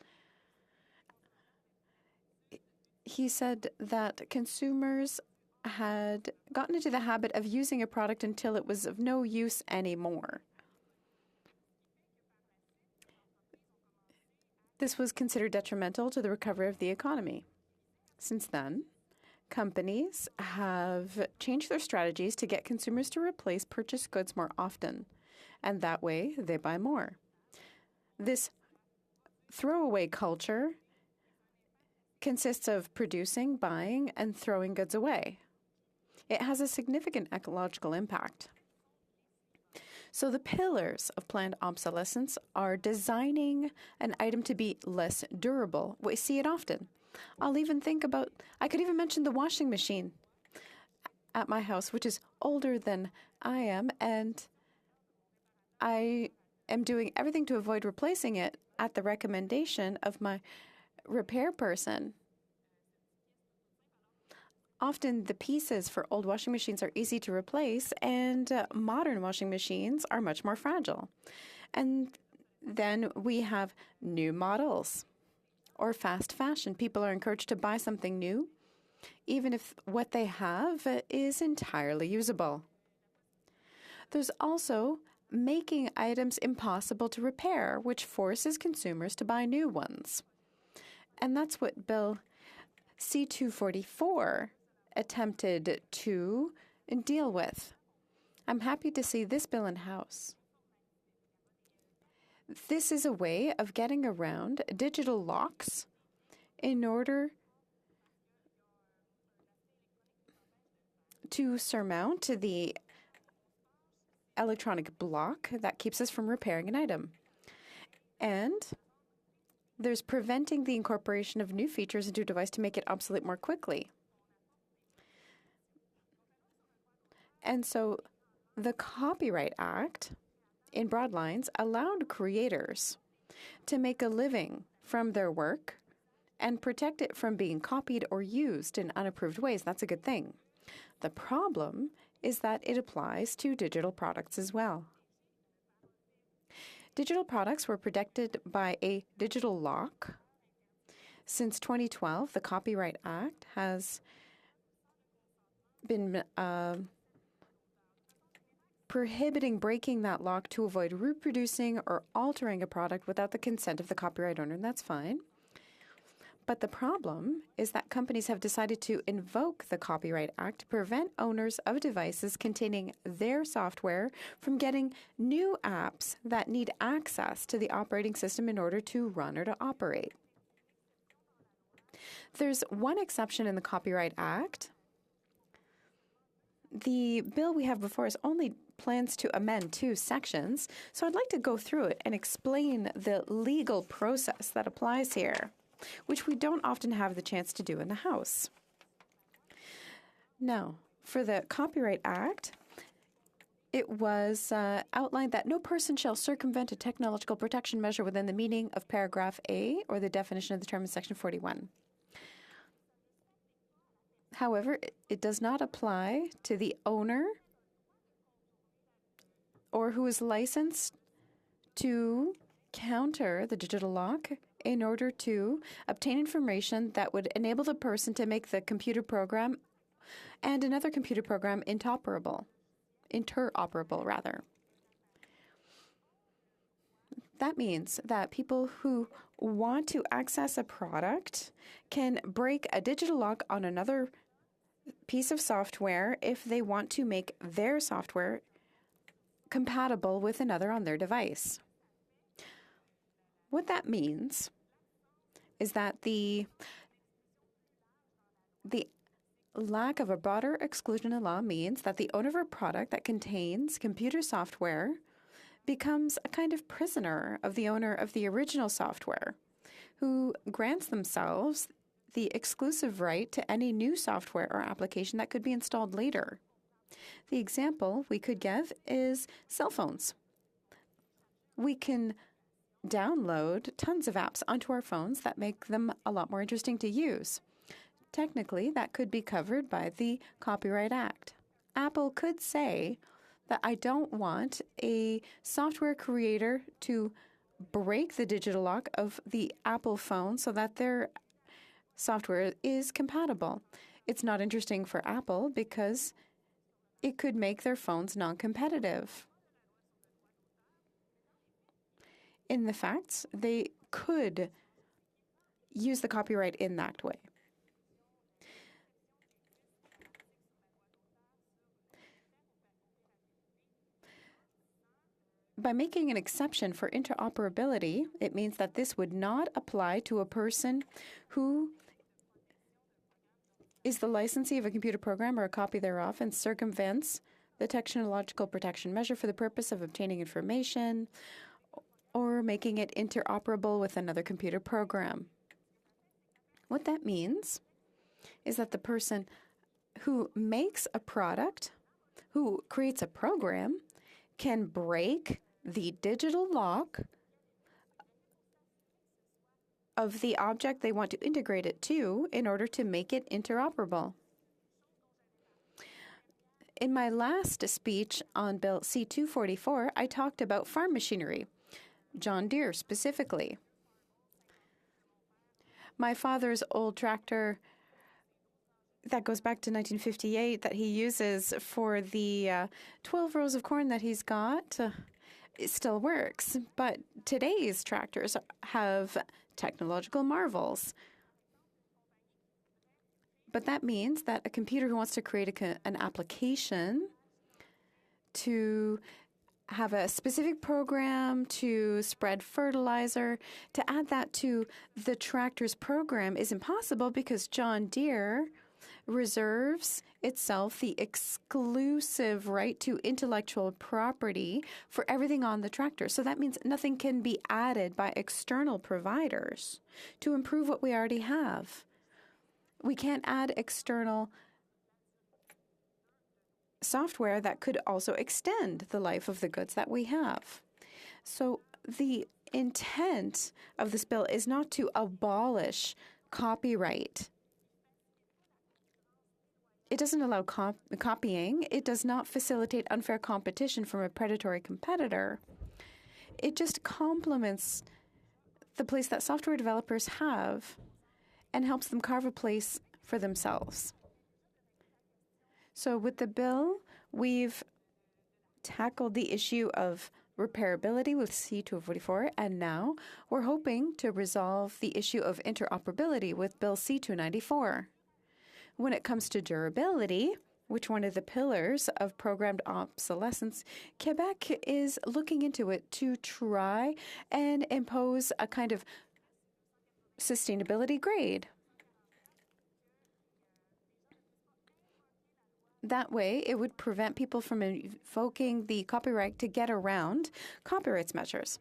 He said that consumers had gotten into the habit of using a product until it was of no use anymore. This was considered detrimental to the recovery of the economy. Since then, companies have changed their strategies to get consumers to replace purchased goods more often, and that way they buy more. This throwaway culture consists of producing, buying, and throwing goods away. It has a significant ecological impact. So the pillars of planned obsolescence are designing an item to be less durable. We see it often. I could even mention the washing machine at my house, which is older than I am, and I am doing everything to avoid replacing it at the recommendation of my repair person. Often the pieces for old washing machines are easy to replace, and modern washing machines are much more fragile. And then we have new models or fast fashion. People are encouraged to buy something new, even if what they have is entirely usable. There's also making items impossible to repair, which forces consumers to buy new ones. And that's what Bill C-244 attempted to deal with. I'm happy to see this bill in House. This is a way of getting around digital locks in order to surmount the electronic block that keeps us from repairing an item. And there's preventing the incorporation of new features into a device to make it obsolete more quickly. And so the Copyright Act, in broad lines, allowed creators to make a living from their work and protect it from being copied or used in unapproved ways. That's a good thing. The problem is that it applies to digital products as well. Digital products were protected by a digital lock. Since 2012, the Copyright Act has been prohibiting breaking that lock to avoid reproducing or altering a product without the consent of the copyright owner, and that's fine. But the problem is that companies have decided to invoke the Copyright Act to prevent owners of devices containing their software from getting new apps that need access to the operating system in order to run or to operate. There's one exception in the Copyright Act. The bill we have before us only plans to amend 2 sections, so I'd like to go through it and explain the legal process that applies here, which we don't often have the chance to do in the House. Now, for the Copyright Act, it was outlined that no person shall circumvent a technological protection measure within the meaning of paragraph A or the definition of the term in section 41. However, it does not apply to the owner or who is licensed to counter the digital lock in order to obtain information that would enable the person to make the computer program and another computer program interoperable. That means that people who want to access a product can break a digital lock on another piece of software if they want to make their software compatible with another on their device. What that means is that the lack of a broader exclusion in law means that the owner of a product that contains computer software becomes a kind of prisoner of the owner of the original software, who grants themselves the exclusive right to any new software or application that could be installed later. The example we could give is cell phones. We can download tons of apps onto our phones that make them a lot more interesting to use. Technically, that could be covered by the Copyright Act. Apple could say that I don't want a software creator to break the digital lock of the Apple phone so that their software is compatible. It's not interesting for Apple because it could make their phones non-competitive. In the facts, they could use the copyright in that way. By making an exception for interoperability, it means that this would not apply to a person who is the licensee of a computer program or a copy thereof and circumvents the technological protection measure for the purpose of obtaining information or making it interoperable with another computer program. What that means is that the person who makes a product, who creates a program, can break the digital lock of the object they want to integrate it to in order to make it interoperable. In my last speech on Bill C-244, I talked about farm machinery, John Deere specifically. My father's old tractor that goes back to 1958 that he uses for the 12 rows of corn that he's got, it still works. But today's tractors have technological marvels. But that means that a computer who wants to create an application to have a specific program to spread fertilizer, to add that to the tractor's program is impossible because John Deere reserves itself the exclusive right to intellectual property for everything on the tractor. So that means nothing can be added by external providers to improve what we already have. We can't add external software that could also extend the life of the goods that we have. So the intent of this bill is not to abolish copyright. It doesn't allow copying. It does not facilitate unfair competition from a predatory competitor. It just complements the place that software developers have and helps them carve a place for themselves. So with the bill, we've tackled the issue of repairability with C-244, and now we're hoping to resolve the issue of interoperability with Bill C-294. When it comes to durability, which one of the pillars of programmed obsolescence, Quebec is looking into it to try and impose a kind of sustainability grade. That way, it would prevent people from invoking the copyright to get around copyright measures.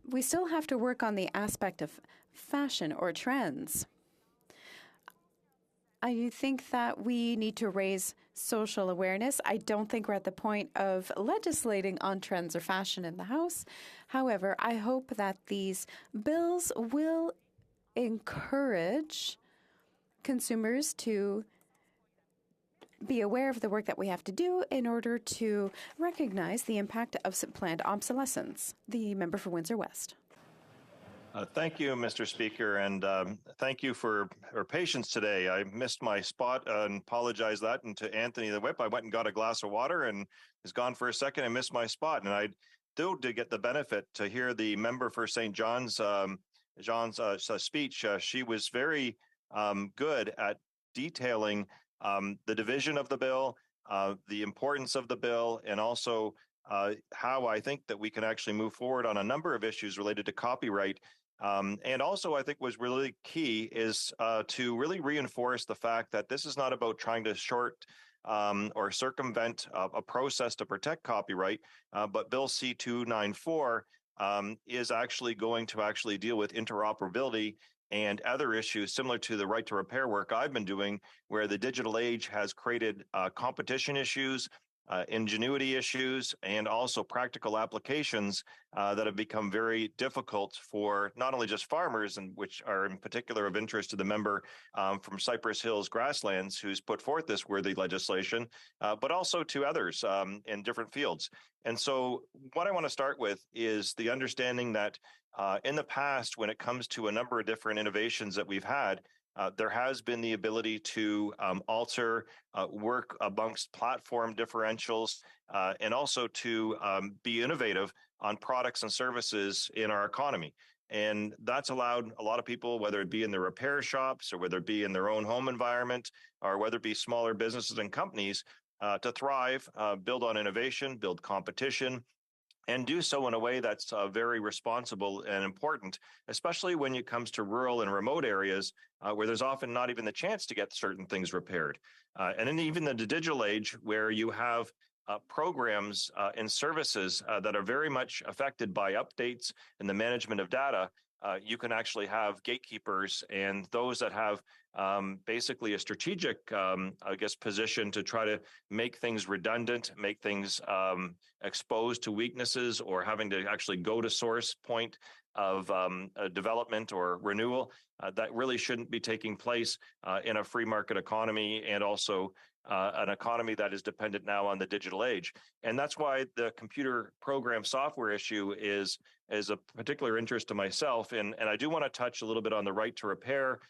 We still have to work on the aspect of fashion or trends. I think that we need to raise social awareness. I don't think we're at the point of legislating on trends or fashion in the House. However, I hope that these bills will encourage consumers to be aware of the work that we have to do in order to recognize the impact of planned obsolescence. The member for Windsor West. Thank you, Mr. Speaker, and thank you for your patience today. I missed my spot and apologize that. And to Anthony the Whip, I went and got a glass of water and was gone for a second and missed my spot. And I did get the benefit to hear the member for St. John's speech. She was very good at detailing the division of the bill, the importance of the bill, and also how I think that we can actually move forward on a number of issues related to copyright. And also, I think was really key is to really reinforce the fact that this is not about trying to short or circumvent a process to protect copyright, but Bill C-294 is actually going to actually deal with interoperability and other issues similar to the right to repair work I've been doing, where the digital age has created competition issues, ingenuity issues, and also practical applications that have become very difficult for not only just farmers, and which are in particular of interest to the member from Cypress Hills Grasslands, who's put forth this worthy legislation, but also to others in different fields. And so what I want to start with is the understanding that in the past, when it comes to a number of different innovations that we've had, there has been the ability to alter work amongst platform differentials and also to be innovative on products and services in our economy. And that's allowed a lot of people, whether it be in the repair shops or whether it be in their own home environment or whether it be smaller businesses and companies to thrive, build on innovation, build competition, and do so in a way that's very responsible and important, especially when it comes to rural and remote areas where there's often not even the chance to get certain things repaired. And in even the digital age, where you have programs and services that are very much affected by updates and the management of data, you can actually have gatekeepers and those that have basically a strategic, position to try to make things redundant, make things exposed to weaknesses, or having to actually go to source point of development or renewal. That really shouldn't be taking place in a free market economy, and also an economy that is dependent now on the digital age. And that's why the computer program software issue is a particular interest to myself. And I do want to touch a little bit on the right to repair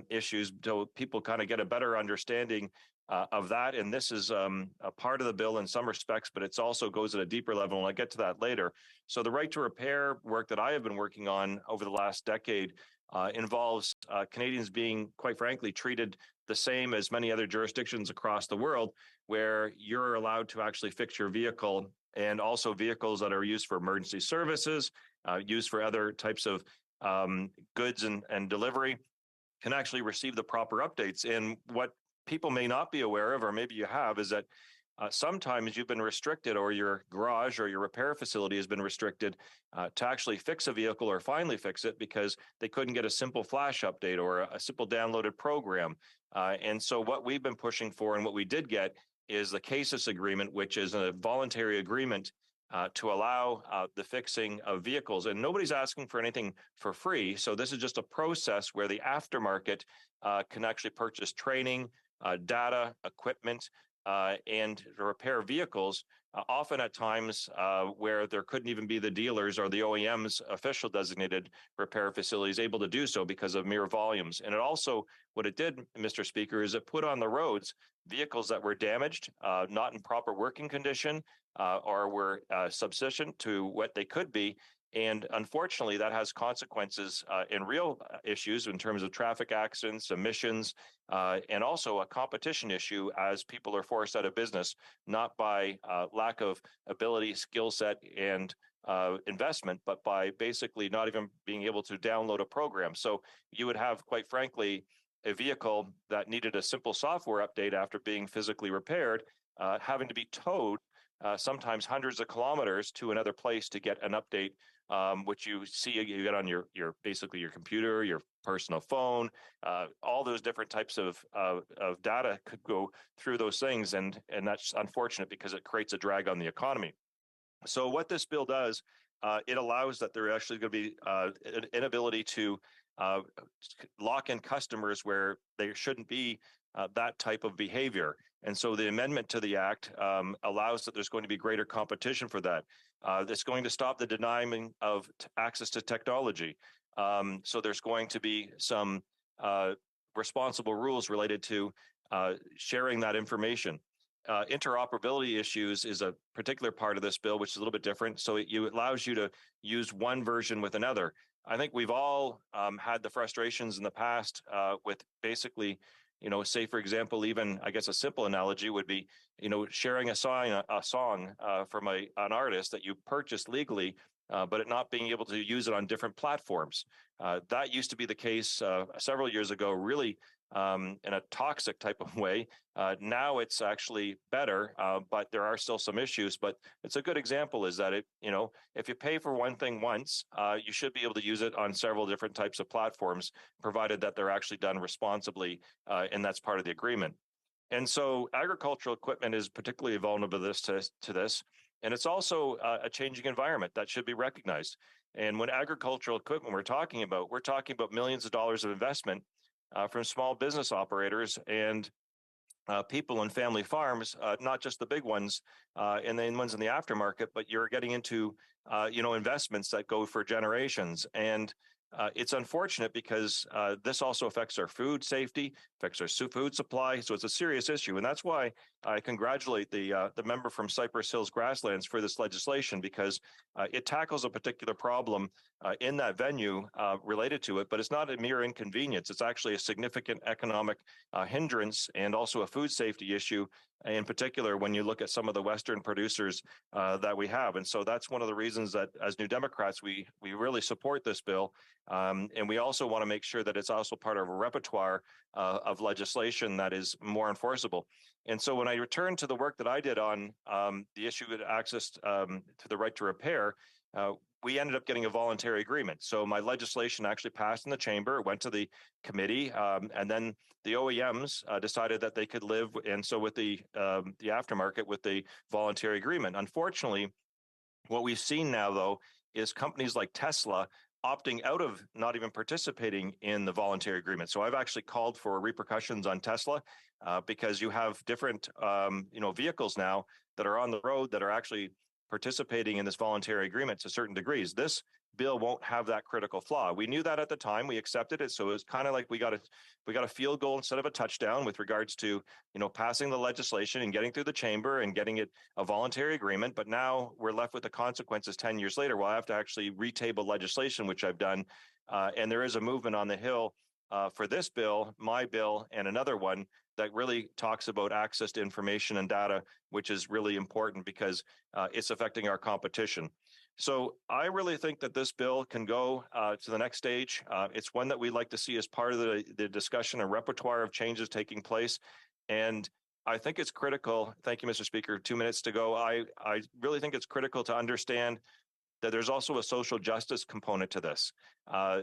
issues, so people kind of get a better understanding of that. And this is a part of the bill in some respects, but it also goes at a deeper level, and I'll get to that later. So the right to repair work that I have been working on over the last decade involves Canadians being, quite frankly, treated the same as many other jurisdictions across the world, where you're allowed to actually fix your vehicle, and also vehicles that are used for emergency services, used for other types of goods and delivery, can actually receive the proper updates. And what people may not be aware of, or maybe you have, is that sometimes you've been restricted, or your garage or your repair facility has been restricted to actually fix a vehicle or finally fix it because they couldn't get a simple flash update or a simple downloaded program. And so what we've been pushing for, and what we did get, is the CASIS agreement, which is a voluntary agreement to allow the fixing of vehicles. And nobody's asking for anything for free. So this is just a process where the aftermarket can actually purchase training, data, equipment, and repair vehicles, often at times where there couldn't even be the dealers or the OEM's official designated repair facilities able to do so because of mere volumes. And it also, what it did, Mr. Speaker, is it put on the roads vehicles that were damaged, not in proper working condition, or were subsistent to what they could be. And unfortunately, that has consequences in real issues in terms of traffic accidents, emissions, and also a competition issue as people are forced out of business, not by lack of ability, skill set, and investment, but by basically not even being able to download a program. So you would have, quite frankly, a vehicle that needed a simple software update after being physically repaired, having to be towed sometimes hundreds of kilometers to another place to get an update, which you see you get on your basically your computer, your personal phone, all those different types of data could go through those things, and that's unfortunate because it creates a drag on the economy. So what this bill does, it allows that there actually going to be an inability to lock in customers where there shouldn't be that type of behavior. And so the amendment to the Act allows that there's going to be greater competition for that. It's going to stop the denying of access to technology. So there's going to be some responsible rules related to sharing that information. Interoperability issues is a particular part of this bill, which is a little bit different. So it allows you to use one version with another. I think we've all had the frustrations in the past with basically, say, for example, even I guess a simple analogy would be, sharing a song from an artist that you purchased legally, but it not being able to use it on different platforms. That used to be the case several years ago, really in a toxic type of way. Now it's actually better, but there are still some issues. But it's a good example is that if you pay for one thing once, you should be able to use it on several different types of platforms, provided that they're actually done responsibly, and that's part of the agreement. And so agricultural equipment is particularly vulnerable to this, and it's also a changing environment that should be recognized. And when agricultural equipment we're talking about millions of dollars of investment from small business operators and people and family farms, not just the big ones and the ones in the aftermarket, but you're getting into investments that go for generations. And It's unfortunate because this also affects our food safety, affects our food supply, so it's a serious issue. And that's why I congratulate the member from Cypress Hills Grasslands for this legislation, because it tackles a particular problem in that venue related to it, but it's not a mere inconvenience. It's actually a significant economic hindrance and also a food safety issue, in particular when you look at some of the Western producers that we have. And so that's one of the reasons that as New Democrats, we really support this bill. And we also want to make sure that it's also part of a repertoire of legislation that is more enforceable. And so when I return to the work that I did on the issue of access to the right to repair, we ended up getting a voluntary agreement. So my legislation actually passed in the chamber, went to the committee, and then the OEMs decided that they could live, and so with the aftermarket with the voluntary agreement. Unfortunately, what we've seen now, though, is companies like Tesla opting out of not even participating in the voluntary agreement. So I've actually called for repercussions on Tesla because you have different vehicles now that are on the road that are actually participating in this voluntary agreement to certain degrees. This bill won't have that critical flaw. We knew that at the time. We accepted it. So it was kind of like we got a field goal instead of a touchdown with regards to, passing the legislation and getting through the chamber and getting it a voluntary agreement. But now we're left with the consequences 10 years later. Well, I have to actually retable legislation, which I've done. And there is a movement on the Hill for this bill, my bill, and another one that really talks about access to information and data, which is really important because it's affecting our competition. So I really think that this bill can go to the next stage. It's one that we'd like to see as part of the discussion, a repertoire of changes taking place. And I think it's critical. Thank you, Mr. Speaker. 2 minutes to go. I really think it's critical to understand that there's also a social justice component to this.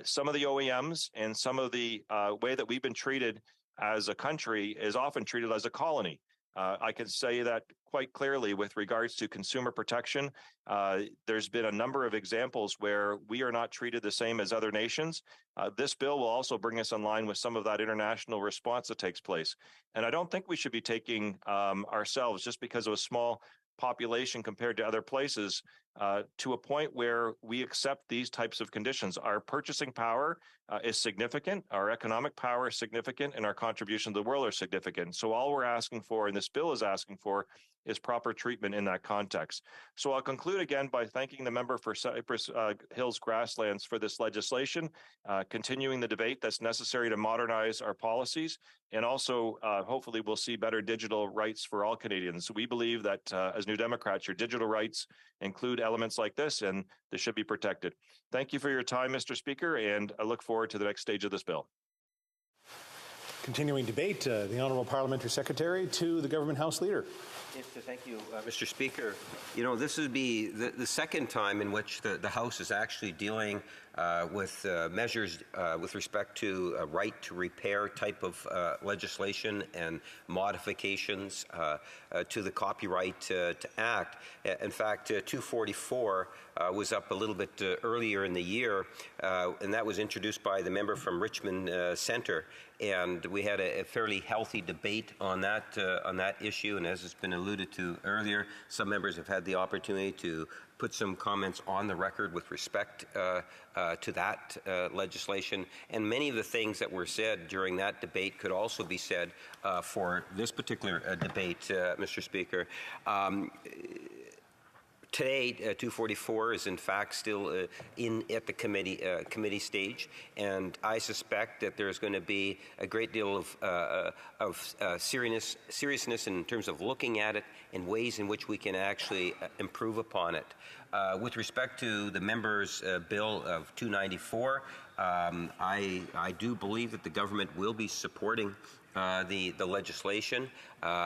Some of the OEMs and some of the way that we've been treated as a country is often treated as a colony. I can say that quite clearly with regards to consumer protection. There's been a number of examples where we are not treated the same as other nations. This bill will also bring us in line with some of that international response that takes place. And I don't think we should be taking ourselves, just because of a small population compared to other places, to a point where we accept these types of conditions. Our purchasing power is significant, our economic power is significant, and our contribution to the world are significant. So all we're asking for, and this bill is asking for, is proper treatment in that context. So I'll conclude again by thanking the member for Cypress Hills Grasslands for this legislation, continuing the debate that's necessary to modernize our policies, and also hopefully we'll see better digital rights for all Canadians. We believe that as New Democrats, your digital rights include elements like this, and they should be protected. Thank you for your time, Mr. Speaker, and I look forward to the next stage of this bill. Continuing debate, the Honourable Parliamentary Secretary to the Government House Leader. Yes, thank you, Mr. Speaker. This would be the second time in which the House is actually dealing with measures with respect to a right to repair type of legislation and modifications to the Copyright Act. In fact, 244 was up a little bit earlier in the year, and that was introduced by the member from Richmond Centre. And we had a fairly healthy debate on that issue. And as has been alluded to earlier, some members have had the opportunity to put some comments on the record with respect to that legislation. And many of the things that were said during that debate could also be said for this particular debate, Mr. Speaker. Today, 244 is in fact still at the committee stage, and I suspect that there's going to be a great deal of seriousness in terms of looking at it and ways in which we can actually improve upon it. With respect to the member's bill of 294, I do believe that the government will be supporting the legislation.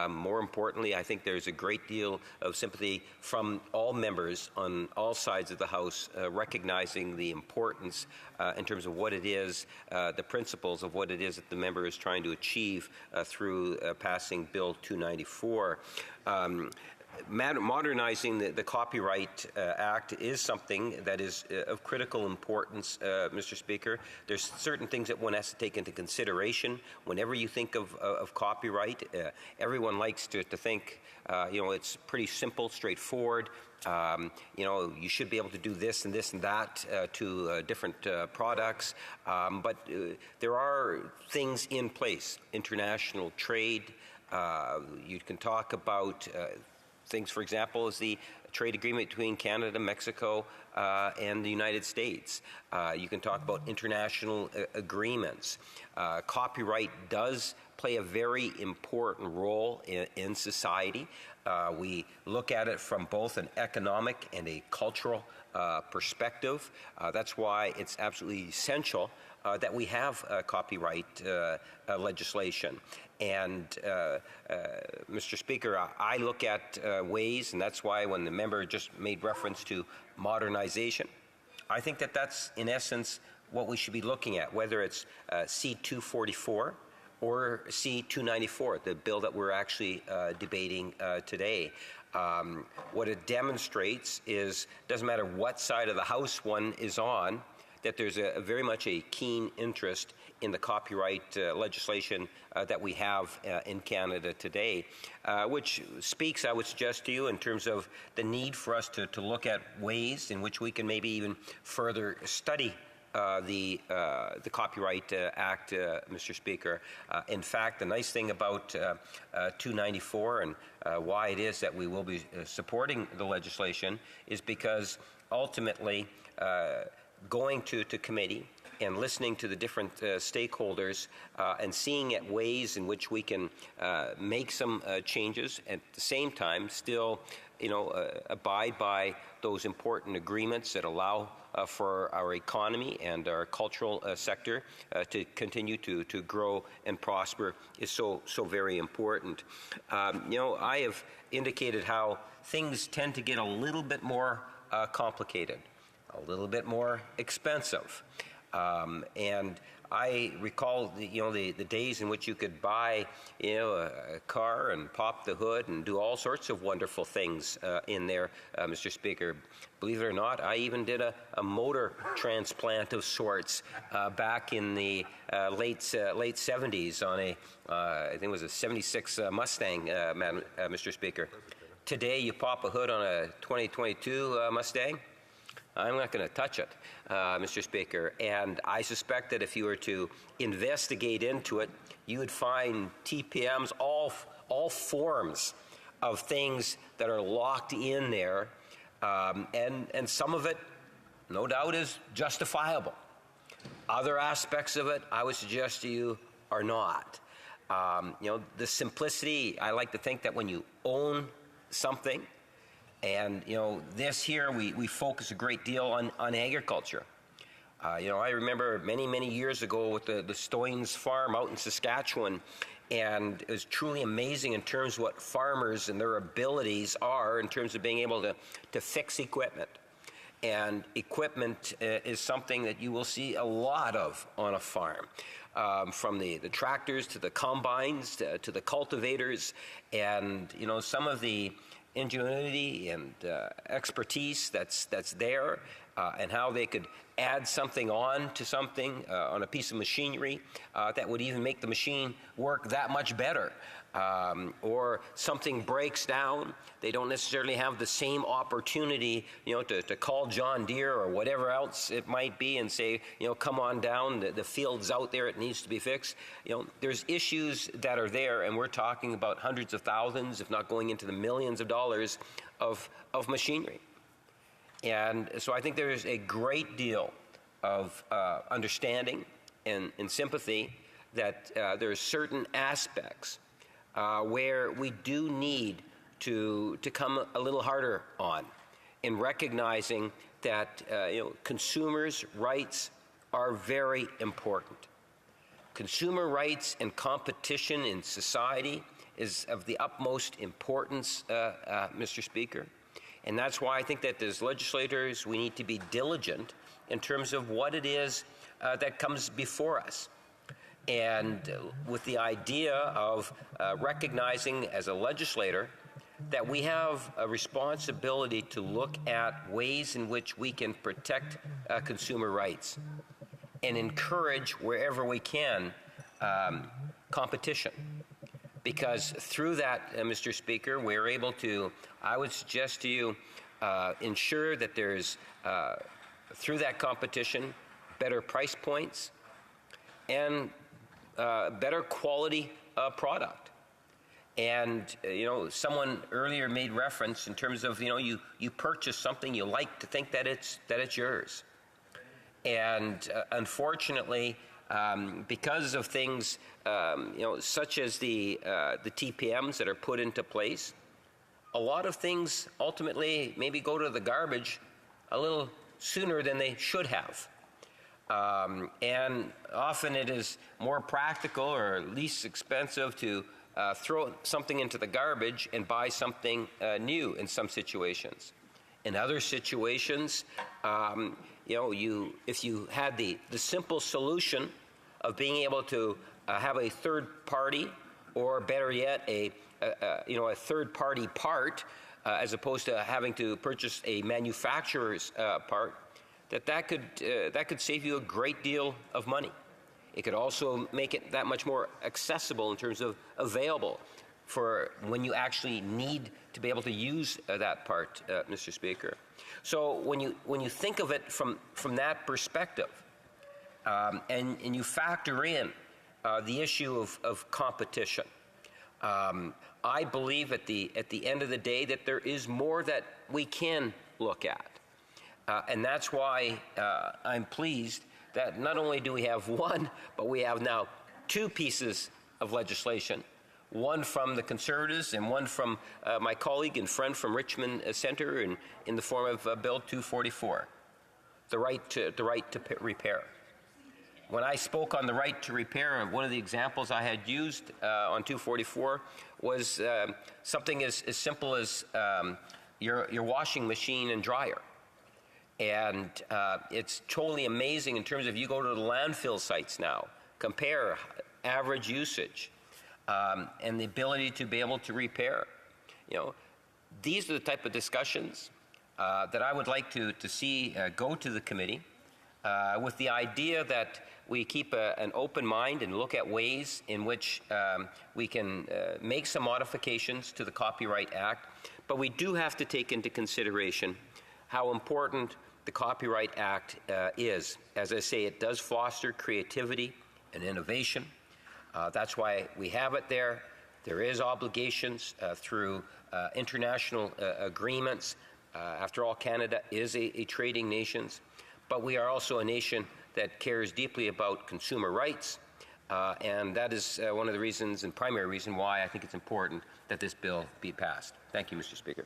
More importantly, I think there's a great deal of sympathy from all members on all sides of the House recognizing the importance in terms of what it is, the principles of what it is that the member is trying to achieve through passing Bill 294. modernizing the Copyright Act is something that is of critical importance, Mr. Speaker. There's certain things that one has to take into consideration whenever you think of copyright. Everyone likes to think, it's pretty simple, straightforward. You should be able to do this and this and that to different products. But there are things in place, international trade. You can talk about things, for example, as the trade agreement between Canada, Mexico, and the United States. You can talk about international agreements. Copyright does play a very important role in society. We look at it from both an economic and a cultural perspective. That's why it's absolutely essential that we have copyright legislation. And, Mr. Speaker, I look at ways, and that's why when the member just made reference to modernization, I think that that's, in essence, what we should be looking at, whether it's C-244 or C-294, the bill that we're actually debating today. What it demonstrates is, doesn't matter what side of the House one is on, that there's very much a keen interest in the copyright legislation that we have in Canada today, which speaks, I would suggest to you, in terms of the need for us to look at ways in which we can maybe even further study the Copyright Act, Mr. Speaker. In fact, the nice thing about 294 and why it is that we will be supporting the legislation is because ultimately going to committee and listening to the different stakeholders and seeing at ways in which we can make some changes, at the same time still abide by those important agreements that allow for our economy and our cultural sector to continue to grow and prosper is so very important. I have indicated how things tend to get a little bit more complicated, a little bit more expensive. And I recall the days in which you could buy a car and pop the hood and do all sorts of wonderful things in there, Mr. Speaker. Believe it or not, I even did a motor transplant of sorts back in the late 70s on I think it was a 76 Mustang, Mr. Speaker. Today you pop a hood on a 2022 Mustang, I'm not going to touch it, Mr. Speaker. And I suspect that if you were to investigate into it, you would find TPMs, all forms of things that are locked in there. And some of it, no doubt, is justifiable. Other aspects of it, I would suggest to you, are not. The simplicity, I like to think that when you own something, and, this here, we focus a great deal on agriculture. I remember many years ago with the Stoynes farm out in Saskatchewan, and it was truly amazing in terms of what farmers and their abilities are in terms of being able to fix equipment. And equipment is something that you will see a lot of on a farm. From the tractors to the combines to the cultivators, and, some of the ingenuity and expertise that's there, and how they could add something on to something on a piece of machinery that would even make the machine work that much better. Or something breaks down, they don't necessarily have the same opportunity, to call John Deere or whatever else it might be and say, come on down, the field's out there, it needs to be fixed. There's issues that are there, and we're talking about hundreds of thousands, if not going into the millions of dollars of machinery. And so I think there's a great deal of understanding and sympathy that there are certain aspects where we do need to come a little harder on in recognizing that consumers' rights are very important. Consumer rights and competition in society is of the utmost importance, Mr. Speaker. And that's why I think that as legislators we need to be diligent in terms of what it is that comes before us. And with the idea of recognizing as a legislator that we have a responsibility to look at ways in which we can protect consumer rights and encourage wherever we can competition. Because through that, Mr. Speaker, we're able to, I would suggest to you, ensure that there's, through that competition, better price points and better quality product. And, someone earlier made reference in terms of, you purchase something, you like to think that it's yours. And unfortunately, because of things, such as the TPMs that are put into place, a lot of things ultimately maybe go to the garbage a little sooner than they should have. And often it is more practical or least expensive to throw something into the garbage and buy something new in some situations. In other situations, if you had the simple solution of being able to have a third party, or better yet, a third party part, as opposed to having to purchase a manufacturer's part, that could save you a great deal of money. It could also make it that much more accessible in terms of available for when you actually need to be able to use that part, Mr. Speaker. So when you think of it from that perspective, and you factor in the issue of competition, I believe at the end of the day that there is more that we can look at. And that's why I'm pleased that not only do we have one, but we have now two pieces of legislation, one from the Conservatives and one from my colleague and friend from Richmond Centre in the form of Bill 244, the right to repair. When I spoke on the right to repair, one of the examples I had used on 244 was something as simple as your washing machine and dryer. And it's totally amazing in terms of you go to the landfill sites now, compare average usage and the ability to be able to repair. These are the type of discussions that I would like to see go to the committee with the idea that we keep an open mind and look at ways in which we can make some modifications to the Copyright Act, but we do have to take into consideration how important the Copyright Act is. As I say, it does foster creativity and innovation. That's why we have it there. There is obligations through international agreements. After all, Canada is a trading nation, but we are also a nation that cares deeply about consumer rights, and that is one of the reasons and primary reason why I think it's important that this bill be passed. Thank you, Mr. Speaker.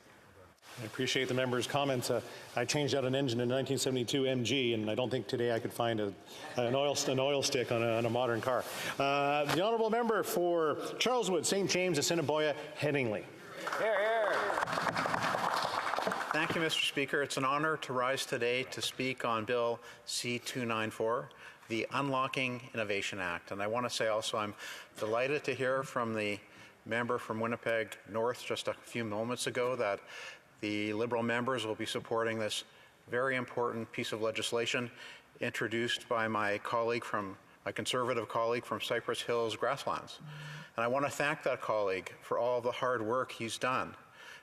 I appreciate the member's comments. I changed out an engine in 1972 MG, and I don't think today I could find an oil stick on a modern car. The honourable member for Charleswood, St. James, Assiniboia, Headingley. Here, here. Thank you, Mr. Speaker. It's an honor to rise today to speak on Bill C-294, the Unlocking Innovation Act. And I want to say also I'm delighted to hear from the member from Winnipeg North just a few moments ago that the Liberal members will be supporting this very important piece of legislation introduced by my Conservative colleague from Cypress Hills Grasslands. And I want to thank that colleague for all the hard work he's done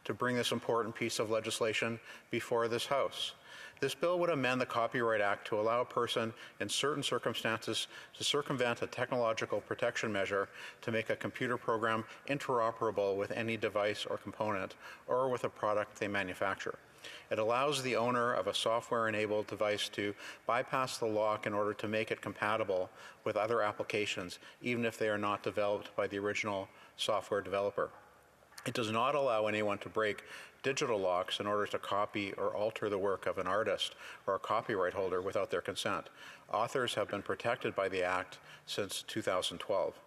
to bring this important piece of legislation before this House. This bill would amend the Copyright Act to allow a person in certain circumstances to circumvent a technological protection measure to make a computer program interoperable with any device or component or with a product they manufacture. It allows the owner of a software-enabled device to bypass the lock in order to make it compatible with other applications, even if they are not developed by the original software developer. It does not allow anyone to break digital locks in order to copy or alter the work of an artist or a copyright holder without their consent. Authors have been protected by the Act since 2012.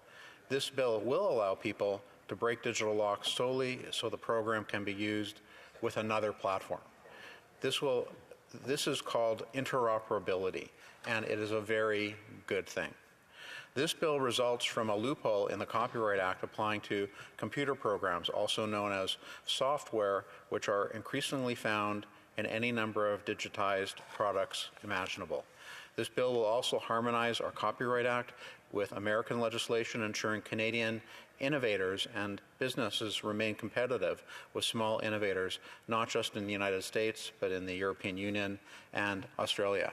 This bill will allow people to break digital locks solely so the program can be used with another platform. This is called interoperability, and it is a very good thing. This bill results from a loophole in the Copyright Act applying to computer programs, also known as software, which are increasingly found in any number of digitized products imaginable. This bill will also harmonize our Copyright Act with American legislation, ensuring Canadian innovators and businesses remain competitive with small innovators, not just in the United States, but in the European Union and Australia.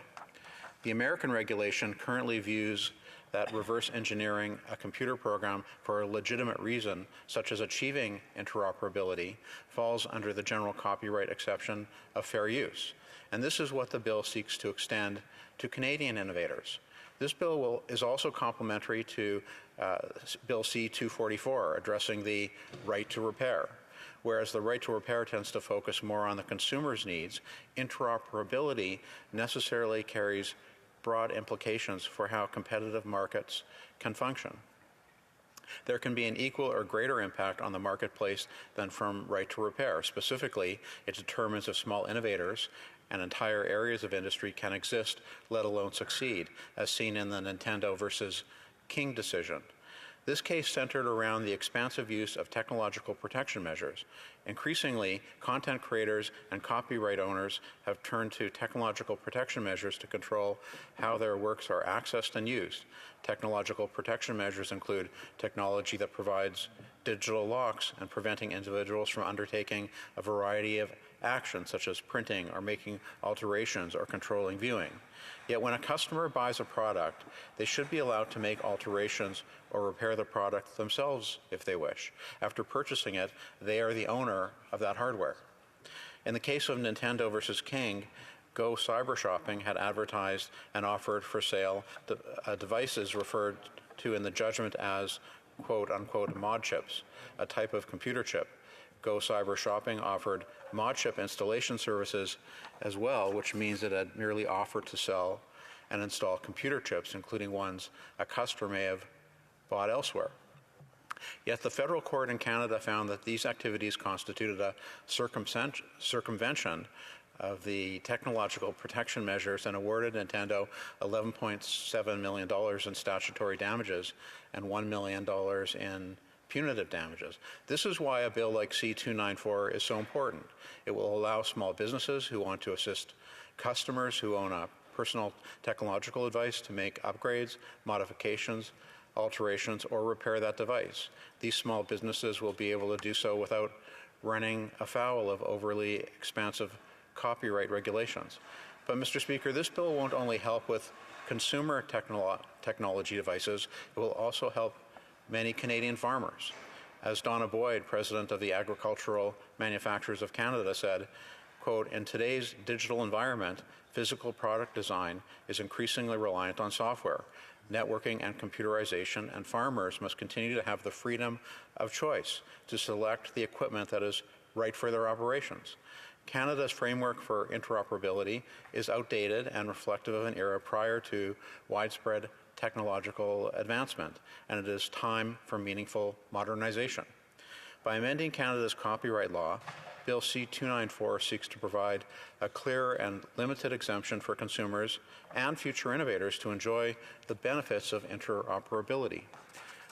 The American regulation currently views that reverse engineering a computer program for a legitimate reason, such as achieving interoperability, falls under the general copyright exception of fair use. And this is what the bill seeks to extend to Canadian innovators. This bill is also complementary to Bill C-244, addressing the right to repair. Whereas the right to repair tends to focus more on the consumer's needs, interoperability necessarily carries broad implications for how competitive markets can function. There can be an equal or greater impact on the marketplace than from right to repair. Specifically, it determines if small innovators and entire areas of industry can exist, let alone succeed, as seen in the Nintendo versus King decision. This case centered around the expansive use of technological protection measures. Increasingly, content creators and copyright owners have turned to technological protection measures to control how their works are accessed and used. Technological protection measures include technology that provides digital locks and preventing individuals from undertaking a variety of actions such as printing or making alterations or controlling viewing. Yet when a customer buys a product, they should be allowed to make alterations or repair the product themselves if they wish. After purchasing it, they are the owner of that hardware. In the case of Nintendo versus King, Go Cyber Shopping had advertised and offered for sale devices referred to in the judgment as quote-unquote mod chips, a type of computer chip. Go Cyber Shopping offered mod chip installation services as well, which means it had merely offered to sell and install computer chips, including ones a customer may have bought elsewhere. Yet the federal court in Canada found that these activities constituted a circumvention of the technological protection measures and awarded Nintendo $11.7 million in statutory damages and $1 million in punitive damages. This is why a bill like C-294 is so important. It will allow small businesses who want to assist customers who own a personal technological device to make upgrades, modifications, alterations, or repair that device. These small businesses will be able to do so without running afoul of overly expansive copyright regulations. But Mr. Speaker, this bill won't only help with consumer technology devices, it will also help many Canadian farmers. As Donna Boyd, president of the Agricultural Manufacturers of Canada, said, quote, "In today's digital environment, physical product design is increasingly reliant on software, networking, and computerization, and farmers must continue to have the freedom of choice to select the equipment that is right for their operations. Canada's framework for interoperability is outdated and reflective of an era prior to widespread technological advancement, and it is time for meaningful modernization. By amending Canada's copyright law, Bill C-294 seeks to provide a clear and limited exemption for consumers and future innovators to enjoy the benefits of interoperability.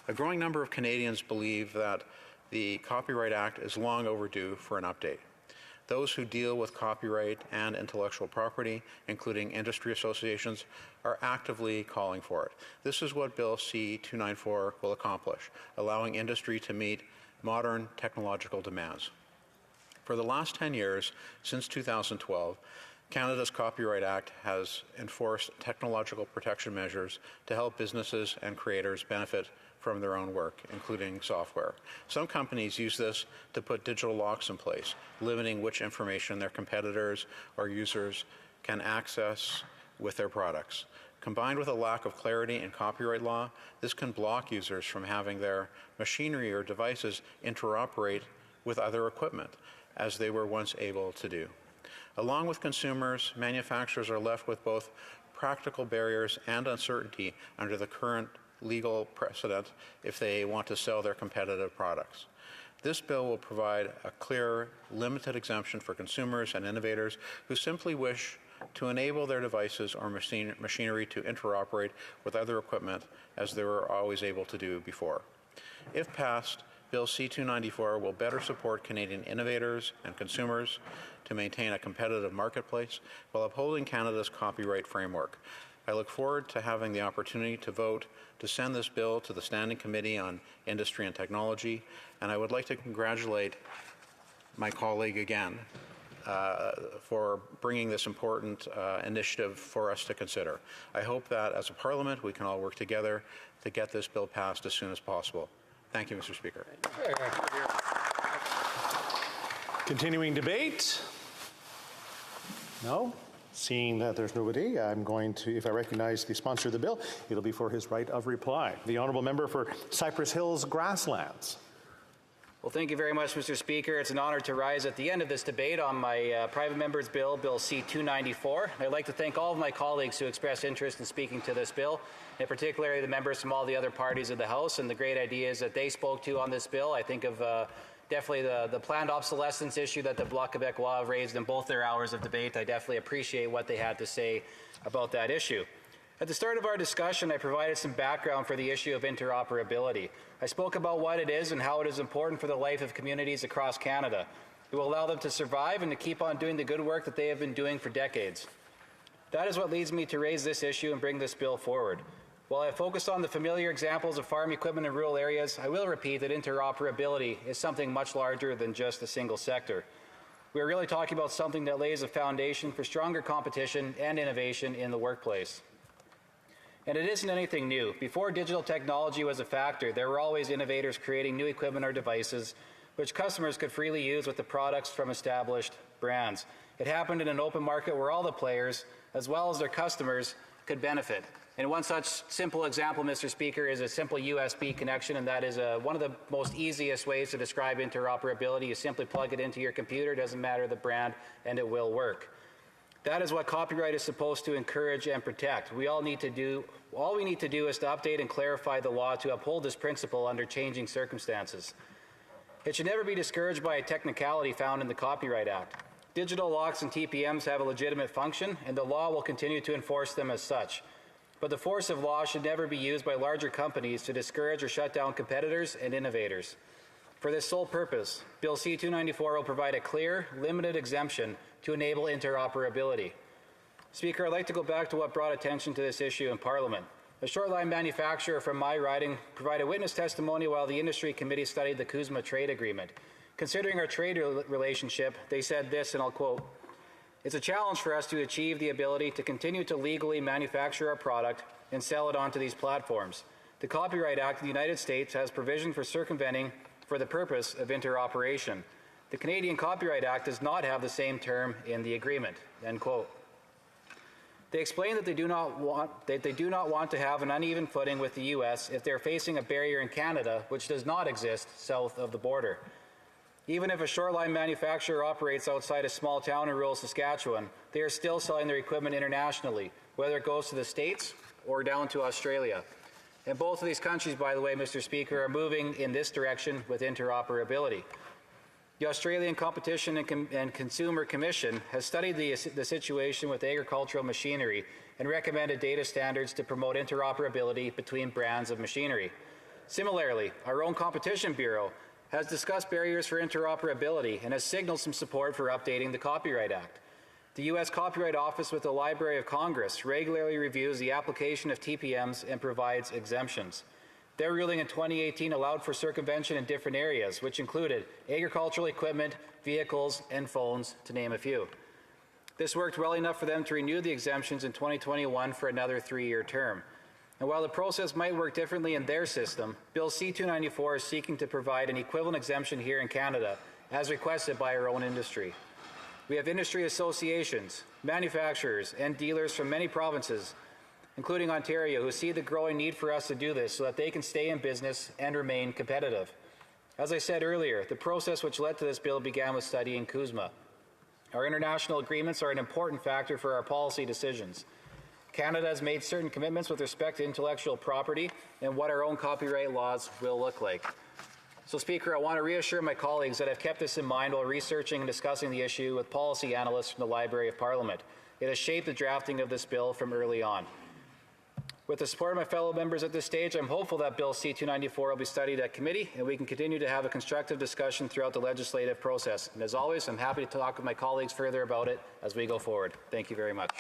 A growing number of Canadians believe that the Copyright Act is long overdue for an update. Those who deal with copyright and intellectual property, including industry associations, are actively calling for it. This is what Bill C-294 will accomplish, allowing industry to meet modern technological demands. For the last 10 years, since 2012, Canada's Copyright Act has enforced technological protection measures to help businesses and creators benefit from their own work, including software. Some companies use this to put digital locks in place, limiting which information their competitors or users can access with their products. Combined with a lack of clarity in copyright law, this can block users from having their machinery or devices interoperate with other equipment, as they were once able to do. Along with consumers, manufacturers are left with both practical barriers and uncertainty under the current legal precedent if they want to sell their competitive products. This bill will provide a clear, limited exemption for consumers and innovators who simply wish to enable their devices or machinery to interoperate with other equipment as they were always able to do before. If passed, Bill C-294 will better support Canadian innovators and consumers to maintain a competitive marketplace while upholding Canada's copyright framework. I look forward to having the opportunity to vote to send this bill to the Standing Committee on Industry and Technology, and I would like to congratulate my colleague again for bringing this important initiative for us to consider. I hope that as a Parliament we can all work together to get this bill passed as soon as possible. Thank you, Mr. Speaker. Continuing debate? No? Seeing that there's nobody, I'm going to, if I recognize the sponsor of the bill, it'll be for his right of reply. The honourable member for Cypress Hills Grasslands. Well, thank you very much, Mr. Speaker. It's an honor to rise at the end of this debate on my private member's bill, Bill C-294. I'd like to thank all of my colleagues who expressed interest in speaking to this bill, and particularly the members from all the other parties of the House and the great ideas that they spoke to on this bill. I think of definitely the planned obsolescence issue that the Bloc Québécois raised in both their hours of debate. I definitely appreciate what they had to say about that issue. At the start of our discussion, I provided some background for the issue of interoperability. I spoke about what it is and how it is important for the life of communities across Canada. It will allow them to survive and to keep on doing the good work that they have been doing for decades. That is what leads me to raise this issue and bring this bill forward. While I focused on the familiar examples of farm equipment in rural areas, I will repeat that interoperability is something much larger than just a single sector. We are really talking about something that lays a foundation for stronger competition and innovation in the workplace. And it isn't anything new. Before digital technology was a factor, there were always innovators creating new equipment or devices which customers could freely use with the products from established brands. It happened in an open market where all the players, as well as their customers, could benefit. And one such simple example, Mr. Speaker, is a simple USB connection, and that is one of the most easiest ways to describe interoperability. You simply plug it into your computer, doesn't matter the brand, and it will work. That is what copyright is supposed to encourage and protect. All we need to do is to update and clarify the law to uphold this principle under changing circumstances. It should never be discouraged by a technicality found in the Copyright Act. Digital locks and TPMs have a legitimate function, and the law will continue to enforce them as such. But the force of law should never be used by larger companies to discourage or shut down competitors and innovators. For this sole purpose, Bill C-294 will provide a clear, limited exemption to enable interoperability. Speaker, I'd like to go back to what brought attention to this issue in Parliament. A short-line manufacturer from my riding provided witness testimony while the industry committee studied the CUSMA trade agreement. Considering our trade relationship, they said this, and I'll quote, "It's a challenge for us to achieve the ability to continue to legally manufacture our product and sell it onto these platforms. The Copyright Act of the United States has provision for circumventing for the purpose of interoperation. The Canadian Copyright Act does not have the same term in the agreement," end quote. They explain that they do not want to have an uneven footing with the U.S. if they're facing a barrier in Canada which does not exist south of the border. Even if a short-line manufacturer operates outside a small town in rural Saskatchewan, they are still selling their equipment internationally, whether it goes to the States or down to Australia. And both of these countries, by the way, Mr. Speaker, are moving in this direction with interoperability. The Australian Competition and Consumer Commission has studied the situation with agricultural machinery and recommended data standards to promote interoperability between brands of machinery. Similarly, our own Competition Bureau has discussed barriers for interoperability and has signaled some support for updating the Copyright Act. The U.S. Copyright Office with the Library of Congress regularly reviews the application of TPMs and provides exemptions. Their ruling in 2018 allowed for circumvention in different areas, which included agricultural equipment, vehicles, and phones, to name a few. This worked well enough for them to renew the exemptions in 2021 for another 3-year term. And while the process might work differently in their system, Bill C-294 is seeking to provide an equivalent exemption here in Canada, as requested by our own industry. We have industry associations, manufacturers, and dealers from many provinces, including Ontario, who see the growing need for us to do this so that they can stay in business and remain competitive. As I said earlier, the process which led to this bill began with studying CUSMA. Our international agreements are an important factor for our policy decisions. Canada has made certain commitments with respect to intellectual property and what our own copyright laws will look like. So, Speaker, I want to reassure my colleagues that I've kept this in mind while researching and discussing the issue with policy analysts from the Library of Parliament. It has shaped the drafting of this bill from early on. With the support of my fellow members at this stage, I'm hopeful that Bill C-294 will be studied at committee and we can continue to have a constructive discussion throughout the legislative process. And as always, I'm happy to talk with my colleagues further about it as we go forward. Thank you very much.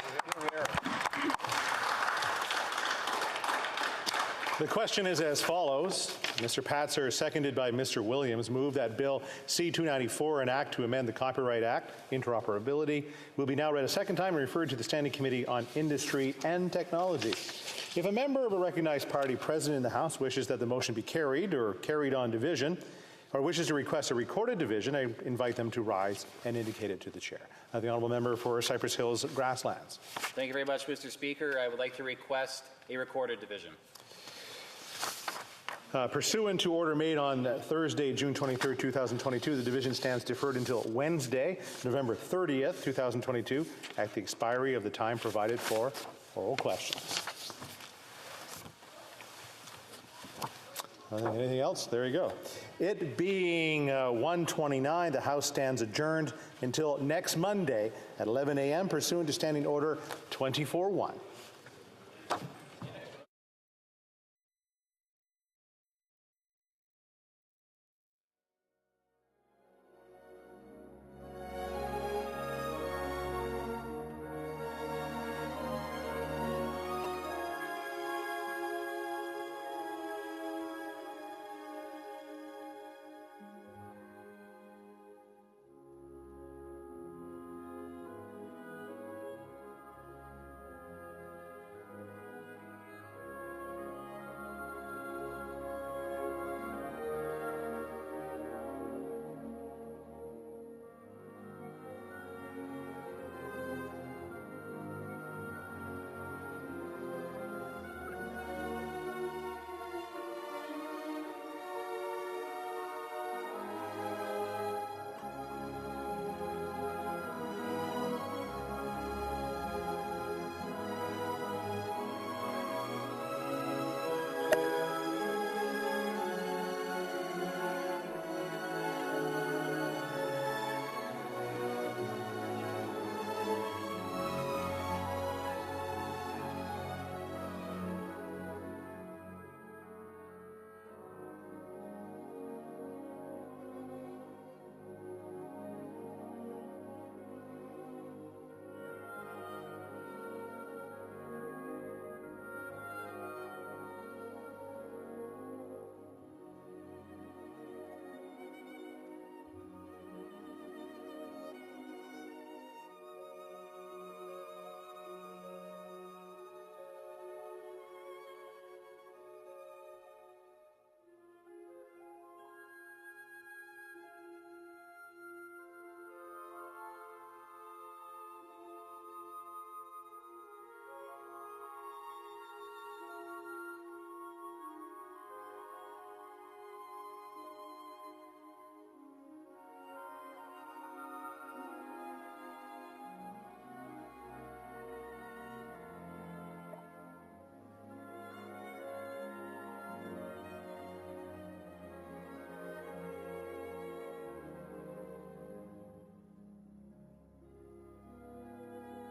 The question is as follows. Mr. Patzer, seconded by Mr. Williams, move that Bill C-294, an act to amend the Copyright Act, interoperability, will be now read a second time and referred to the Standing Committee on Industry and Technology. If a member of a recognized party present in the House wishes that the motion be carried or carried on division, or wishes to request a recorded division, I invite them to rise and indicate it to the chair. The honourable member for Cypress Hills Grasslands. Thank you very much, Mr. Speaker. I would like to request a recorded division. Pursuant to order made on Thursday, June 23, 2022, the division stands deferred until Wednesday, November 30th, 2022, at the expiry of the time provided for oral questions. Anything else? There you go. It being 1:29, the House stands adjourned until next Monday at 11 a.m. pursuant to Standing Order 24-1.